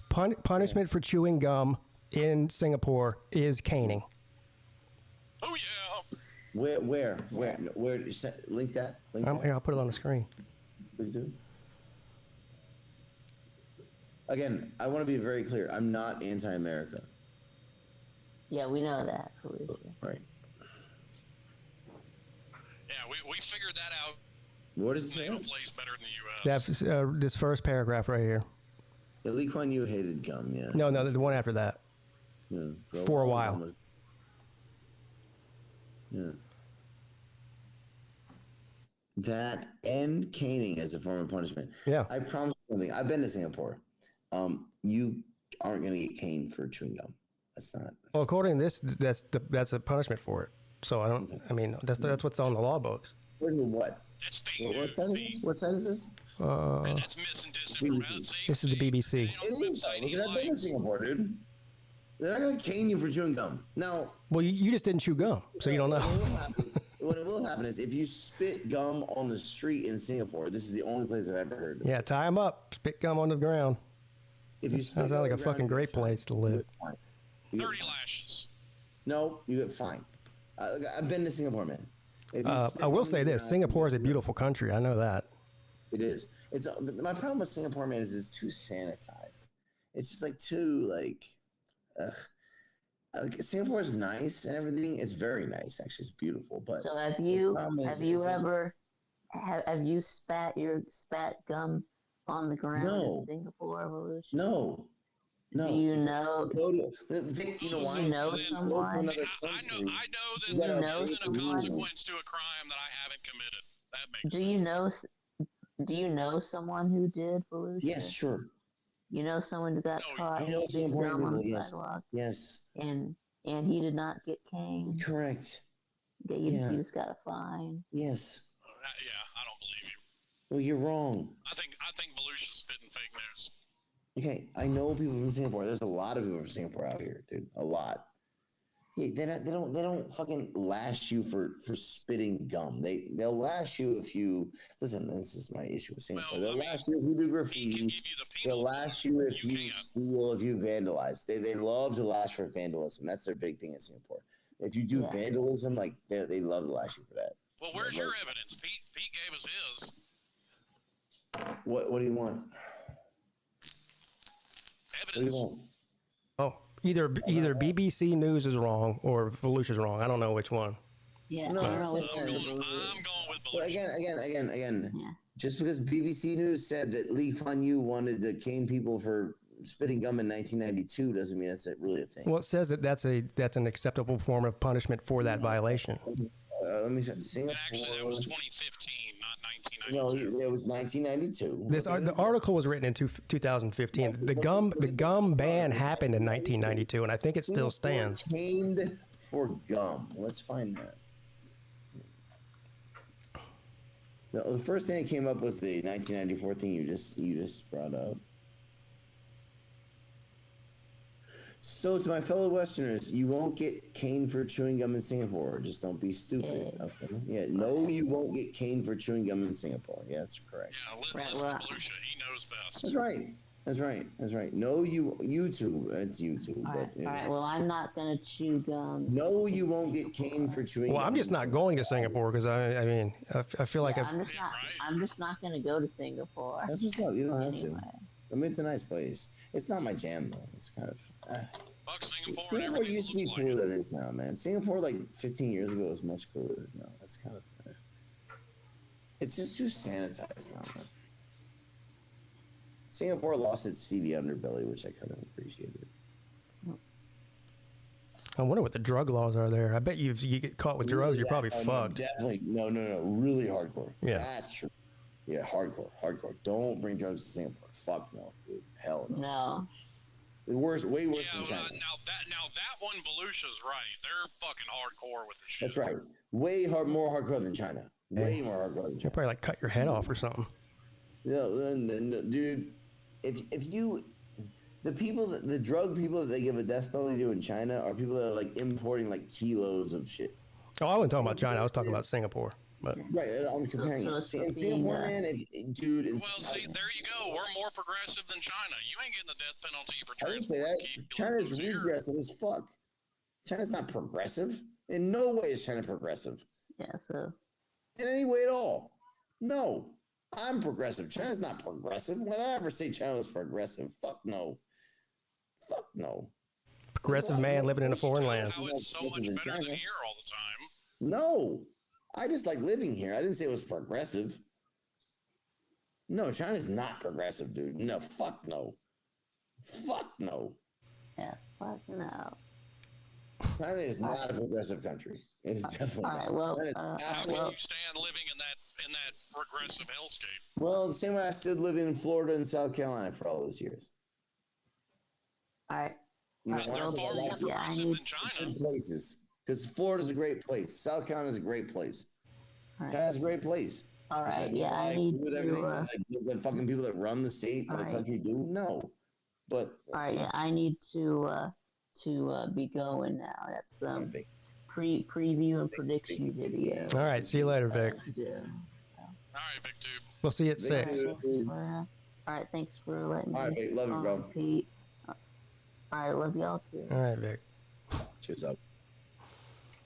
Punishment for chewing gum in Singapore is caning. Oh yeah. Where? Link that. Here, I'll put it on the screen. Please do. Again, I want to be very clear. I'm not anti-America. Yeah, we know that. Felicia. Right. Yeah, we figured that out. What does it say? NATO plays better than the U.S. That's this first paragraph right here. Yeah, Lee Kuan Yew hated gum, yeah. No, the one after that. Yeah, For a while. Yeah. That and caning as a form of punishment. Yeah. I promise you something. I've been to Singapore. You aren't going to get caned for chewing gum. That's not. Well, according to this, that's a punishment for it. So I don't. I mean, that's what's on the law books. What? That's fake What side is this? What side is this? That's mis and disinformation. This is the BBC. It is. Because I've been to Singapore, dude. They're not going to cane you for chewing gum. Now. Well, you just didn't chew gum, so you don't know. What will happen is if you spit gum on the street in Singapore, this is the only place I've ever heard. Yeah, tie them up, spit gum on the ground. If you spit sounds like a fucking great place to live. 30 lashes. No, you get fined. I've been to Singapore, man. I will say this: Singapore is a beautiful country. I know that. It is. It's my problem with Singapore, man, is it's too sanitized. It's just like too Singapore is nice and everything. It's very nice, actually. It's beautiful. But so have you spat gum on the ground in Singapore Revolution? No. Do you know? Vic, you know why? You know someone? I know that there isn't a consequence to a crime that I haven't committed. That makes sense. Do you know someone who did, Volusia? Yes, sure. You know someone who got caught spitting gum on the sidewalk? Yes. And he did not get caned? Correct. You just got a fine? Yes. Yeah, I don't believe you. Well, you're wrong. I think Volusia's spitting fake news. Okay, I know people from Singapore. There's a lot of people from Singapore out here, dude. A lot. Yeah, they don't fucking lash you for spitting gum. They'll lash you if you listen. This is my issue with Singapore. They'll lash you if you do graffiti. They'll lash you if you steal, if you vandalize. They love to lash for vandalism. That's their big thing in Singapore. If you do vandalism, like they love to lash you for that. Well, where's your evidence? Pete gave us his. What do you want? Evidence. Oh, either BBC News is wrong or Volusia's wrong. I don't know which one. Yeah, no, I'm going with Volusia. Again. Yeah. Just because BBC News said that Lee Kuan Yew wanted to cane people for spitting gum in 1992 doesn't mean that's really a thing. Well, it says that that's an acceptable form of punishment for that violation. Let me check. Singapore. Actually, that was 2015, not 1992. No, it was 1992. The article was written in 2015. The gum ban happened in 1992, and I think it still stands. Caned for gum. Let's find that. The first thing that came up was the 1994 thing you just brought up. So to my fellow Westerners, you won't get caned for chewing gum in Singapore. Just don't be stupid. Okay. Yeah. No, you won't get caned for chewing gum in Singapore. Yeah, that's correct. Yeah, listen to Volusia. He knows best. That's right. No, YouTube. That's YouTube. All right. Well, I'm not going to chew gum. No, you won't get caned for chewing gum. Well, I'm just not going to Singapore because I feel like I'm just not going to go to Singapore. That's what's up. You don't have to. I mean, it's a nice place. It's not my jam though. It's kind of. Singapore used to be cooler than it is now, man. Singapore, like 15 years ago, was much cooler than it is now. That's kind of. It's just too sanitized now, man. Singapore lost its seedy underbelly, which I kind of appreciated. I wonder what the drug laws are there. I bet you get caught with drugs, you're probably fucked. Definitely, no, really hardcore. Yeah, that's true. Yeah, hardcore. Don't bring drugs to Singapore. Fuck no, dude. Hell no. No. Way worse than China. Now that one, Volusia's right. They're fucking hardcore with the shit. That's right. More hardcore than China. Way more hardcore than China. You'll probably like cut your head off or something. Yeah, dude. If you, the drug people that they give a death penalty to in China are people that are like importing like kilos of shit. Oh, I wasn't talking about China. I was talking about Singapore. But right, I'm comparing. In Singapore, man, dude. Well, see, there you go. We're more progressive than China. You ain't getting the death penalty for I didn't say that. China's regressive as fuck. China's not progressive. In no way is China progressive. Yeah, so. In any way at all. No. I'm progressive. China's not progressive. When I ever say China's progressive, fuck no. Progressive man living in a foreign land. How it's so much better than here all the time. No, I just like living here. I didn't say it was progressive. No, China's not progressive, dude. No, fuck no. Fuck no. Yeah, fuck no. China is not a progressive country. It is definitely All right, not. well, That is How not can you progressive. stand living in that progressive hellscape? Well, the same way I stood living in Florida and South Carolina for all those years. All right. You know, They're why? far Because I more like progressive than China. good places. Because Florida's a great place. South Carolina's a great place. All right. China's a great place. All Does right. that mean Yeah, I agree need with to. everything that the fucking people that run the state or the Alright. country do? No. But All right. Yeah, I need to be going now. That's preview and prediction video. All right. See you later, Vic. All right, Big Tube. We'll see you at Vic 6. Tube. All right. Thanks for letting All right, me. Vic, love you, bro. Pete. All right. Love y'all too. All right, Vic. cheers up.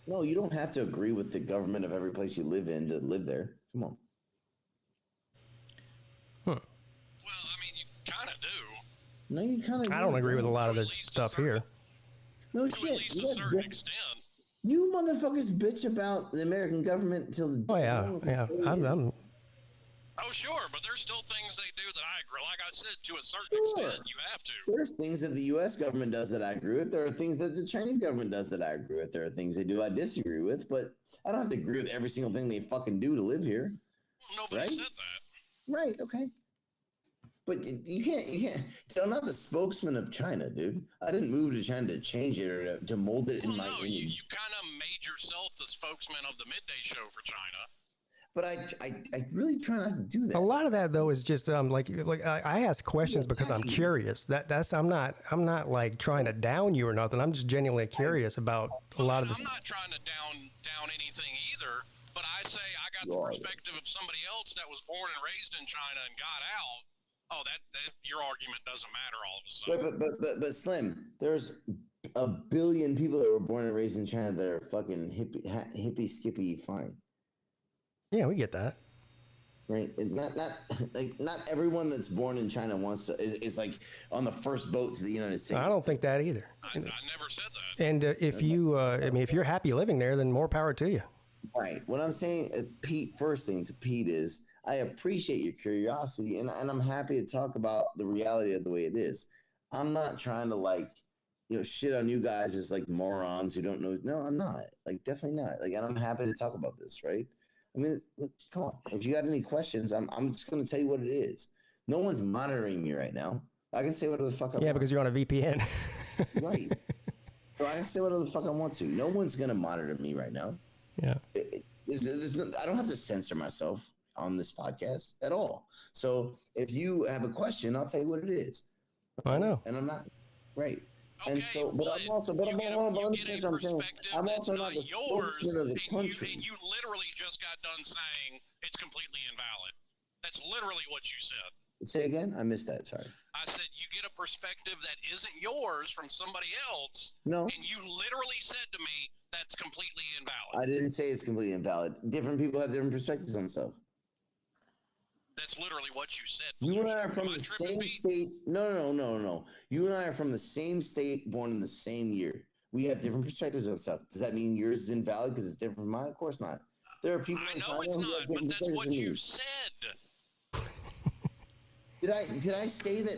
No, you don't have to agree with the government of every place you live in to live there. Come on. Well, I mean, you kind of do. No, you kind of. I don't agree with a lot of this stuff here. No To shit. at least You a guys certain bitch- extent. you motherfuckers bitch about the American government until the. Oh yeah, yeah. I'm Oh, sure, but there's still things they do that I agree. Like I said, to a certain Sure. extent, you have to. There's things that the U.S. government does that I agree with. There are things that the Chinese government does that I agree with. There are things they do I disagree with, but I don't have to agree with every single thing they fucking do to live here. Nobody Right? said that. Right? Okay. But you can't. I'm not the spokesman of China, dude. I didn't move to China to change it or to mold it in Well, my no, you image. kind of made yourself the spokesman of the Midday show for China. But I really try not to do that. a lot of that though is just like I ask questions because I'm curious. That's I'm not like trying to down you or nothing. I'm just genuinely curious about a lot of this. I'm not trying to down anything either, but I say I got the Right. perspective of somebody else that was born and raised in China and got out. Oh, that your argument doesn't matter all of a sudden. But Slim, there's a billion people that were born and raised in China that are fucking hippie skippy fine. Yeah, we get that. Right, and not everyone that's born in China wants to is like on the first boat to the United States. I don't think that either. I never said that. And if you, I mean, if you're happy living there, then more power to you. Right. What I'm saying, Pete. First thing to Pete is I appreciate your curiosity, and I'm happy to talk about the reality of the way it is. I'm not trying to shit on you guys as like morons who don't know. No, I'm not. Like, definitely not. Like, and I'm happy to talk about this. Right. I mean, look, come on. If you got any questions, I'm just going to tell you what it is. No one's monitoring me right now. I can say whatever the fuck I want. Yeah, because you're on a VPN. Right. So I can say whatever the fuck I want to. No one's going to monitor me right now. Yeah. I don't have to censor myself on this podcast at all. So if you have a question, I'll tell you what it is. I know. And I'm not right. Okay, And so, but I'm also, but I'm saying, I'm also not the spokesman of the country. And you literally just got done saying it's completely invalid. That's literally what you said. Say again? I missed that. Sorry. I said you get a perspective that isn't yours from somebody else. No. And you literally said to me that's completely invalid. I didn't say it's completely invalid. Different people have different perspectives on stuff. That's literally what you said. You and I are from Am I the tripping, same Pete? state. No. You and I are from the same state, born in the same year. We have different perspectives on stuff. Does that mean yours is invalid because it's different from mine? Of course not. There are people I in know China it's who not, have but different that's perspectives what than you you. said. Did I say that?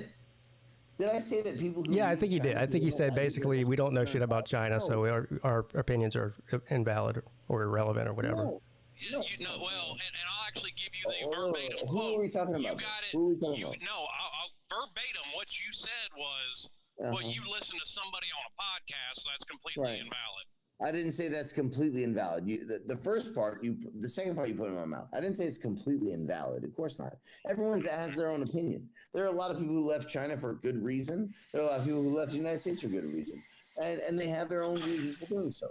Did I say that people? Who Yeah, I live think in you did. China I think do you not said like basically we don't know shit about China, so No. our opinions are invalid or irrelevant or whatever. No. You know, well, and I'll actually give you the Oh, verbatim who quote. are we talking You about? got it. Who are we talking you, about? No, I'll verbatim. What you said was, well, you listen to somebody on a podcast, so that's completely Right. invalid. I didn't say that's completely invalid. The first part, the second part you put in my mouth. I didn't say it's completely invalid. Of course not. Everyone has their own opinion. There are a lot of people who left China for good reason. There are a lot of people who left the United States for good reason, and they have their own reasons for doing so.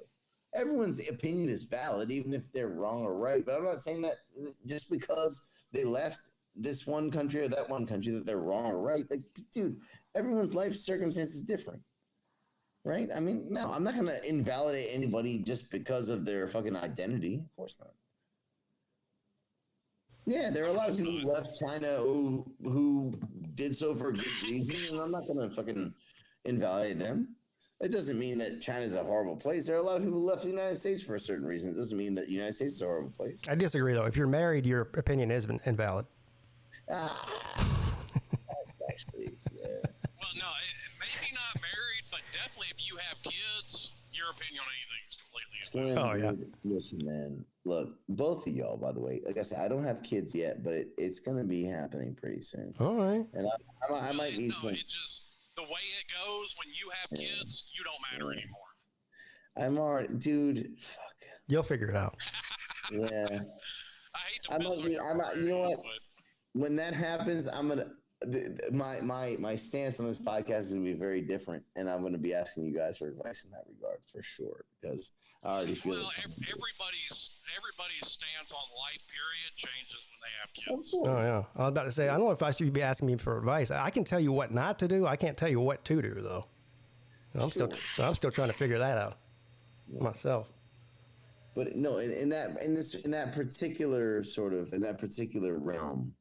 Everyone's opinion is valid, even if they're wrong or right. But I'm not saying that just because they left this one country or that one country that they're wrong or right. Like, dude, everyone's life circumstance is different. Right? I mean, no, I'm not going to invalidate anybody just because of their fucking identity. Of course not. Yeah, there are a lot of people who left China who did so for a good reason, and I'm not going to fucking invalidate them. It doesn't mean that China's a horrible place. There are a lot of people who left the United States for a certain reason. It doesn't mean that the United States is a horrible place. I disagree, though. If you're married, your opinion is invalid. That's actually, yeah. Well, no, maybe not married, but definitely if you have kids, your opinion on anything is completely Slim, invalid. dude, listen, man. Look, both of y'all, by the way, like I said, I don't have kids yet, but it's going to be happening pretty soon. All right. And I might need some. It just, the way it goes when you have kids, you don't matter anymore. I'm already, dude. Fuck. You'll figure it out. Yeah. I hate to piss on your you know what? but When that happens, I'm gonna. My stance on this podcast is gonna be very different, and I'm gonna be asking you guys for advice in that regard for sure, because I already feel. Well, everybody's stance on life period changes when they have kids. Oh, yeah. I was about to say, I don't know if I should be asking me for advice. I can tell you what not to do. I can't tell you what to do, though. I'm still trying to figure that out myself. But no, in that particular realm,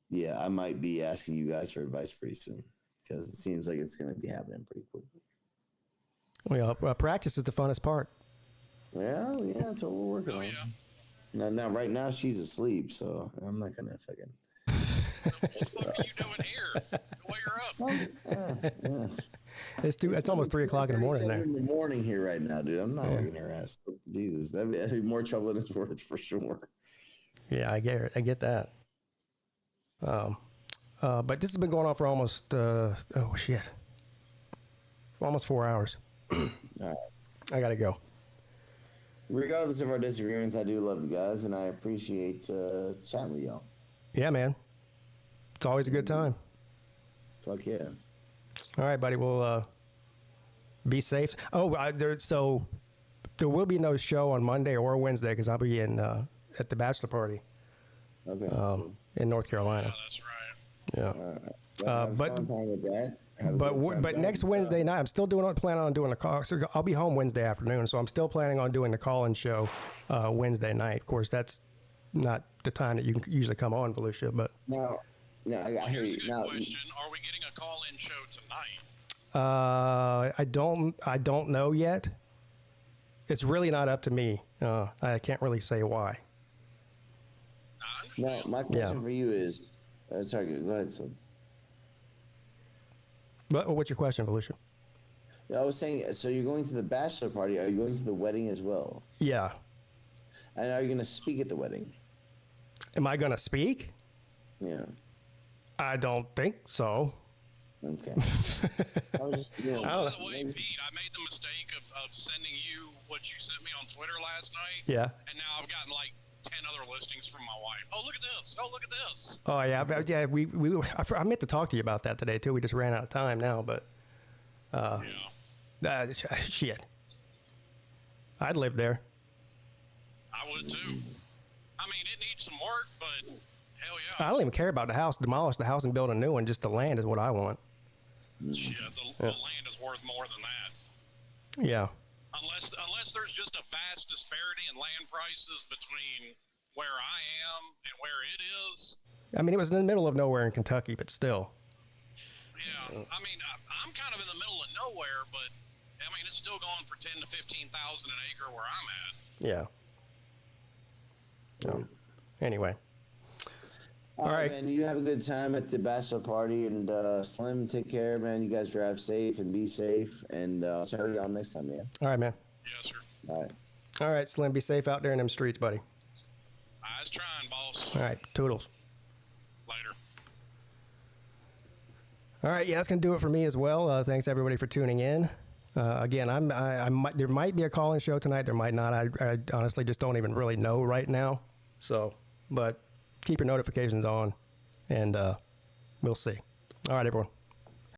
yeah, I might be asking you guys for advice pretty soon, because it seems like it's going to be happening pretty quickly. Well, practice is the funnest part. Well, yeah, that's what we're working on. Yeah. Now, right now she's asleep, so I'm not gonna fucking. What the fuck are you doing here? Wake her up. It's almost 3 o'clock in the morning there. In the morning here right now, dude. I'm not waking her ass. Jesus, that'd be more trouble than it's worth for sure. Yeah, I get that. But this has been going on for almost almost 4 hours. All right. I gotta go. Regardless of our disagreements, I do love you guys, and I appreciate chatting with y'all. Yeah, man. It's always a good time. Fuck yeah. All right, buddy. We'll be safe. Oh, so there will be no show on Monday or Wednesday because I'll be in at the bachelor party. Okay. In North Carolina. Yeah, that's right. Yeah. But fun time with that. But next Wednesday night, I'm still planning on doing a call. So I'll be home Wednesday afternoon, so I'm still planning on doing the call-in show Wednesday night. Of course, that's not the time that you can usually come on, Volusia. But now, I hear you. Now, question: are we getting a call-in show tonight? I don't know yet. It's really not up to me. I can't really say why. Now, my question for you is, sorry, go ahead, son. What's your question, Volusia? I was saying, so you're going to the bachelor party. Are you going to the wedding as well? Yeah. And are you going to speak at the wedding? Am I going to speak? Yeah. I don't think so. Okay. I was just, By the way, Pete, I made the mistake of sending you what you sent me on Twitter last night. Yeah. And now I've gotten like 10 other listings from my wife. Oh, look at this. Oh, look at this. Oh, yeah. I meant to talk to you about that today, too. We just ran out of time now, but... shit. I'd live there. I would, too. I mean, it needs some work, but hell yeah. I don't even care about the house. Demolish the house and build a new one. Just the land is what I want. Shit, the land is worth more than that. Yeah. Unless there's just a vast disparity in land prices between where I am and where it is. I mean, it was in the middle of nowhere in Kentucky, but still. Yeah, I mean, I'm kind of in the middle of nowhere, but I mean, it's still going for 10 to 15,000 an acre where I'm at. Yeah. So, anyway. All right, man. You have a good time at the bachelor party, and Slim, take care, man. You guys drive safe and be safe, and I'll chat with y'all next time, man. All right, man. Yes, sir. All right. All right, Slim. Be safe out there in them streets, buddy. I was trying, boss. All right, toodles. Later. All right, yeah, that's gonna do it for me as well. Thanks everybody for tuning in. Again, there might be a call-in show tonight. There might not. I honestly just don't even really know right now. So, but keep your notifications on, and we'll see. All right, everyone.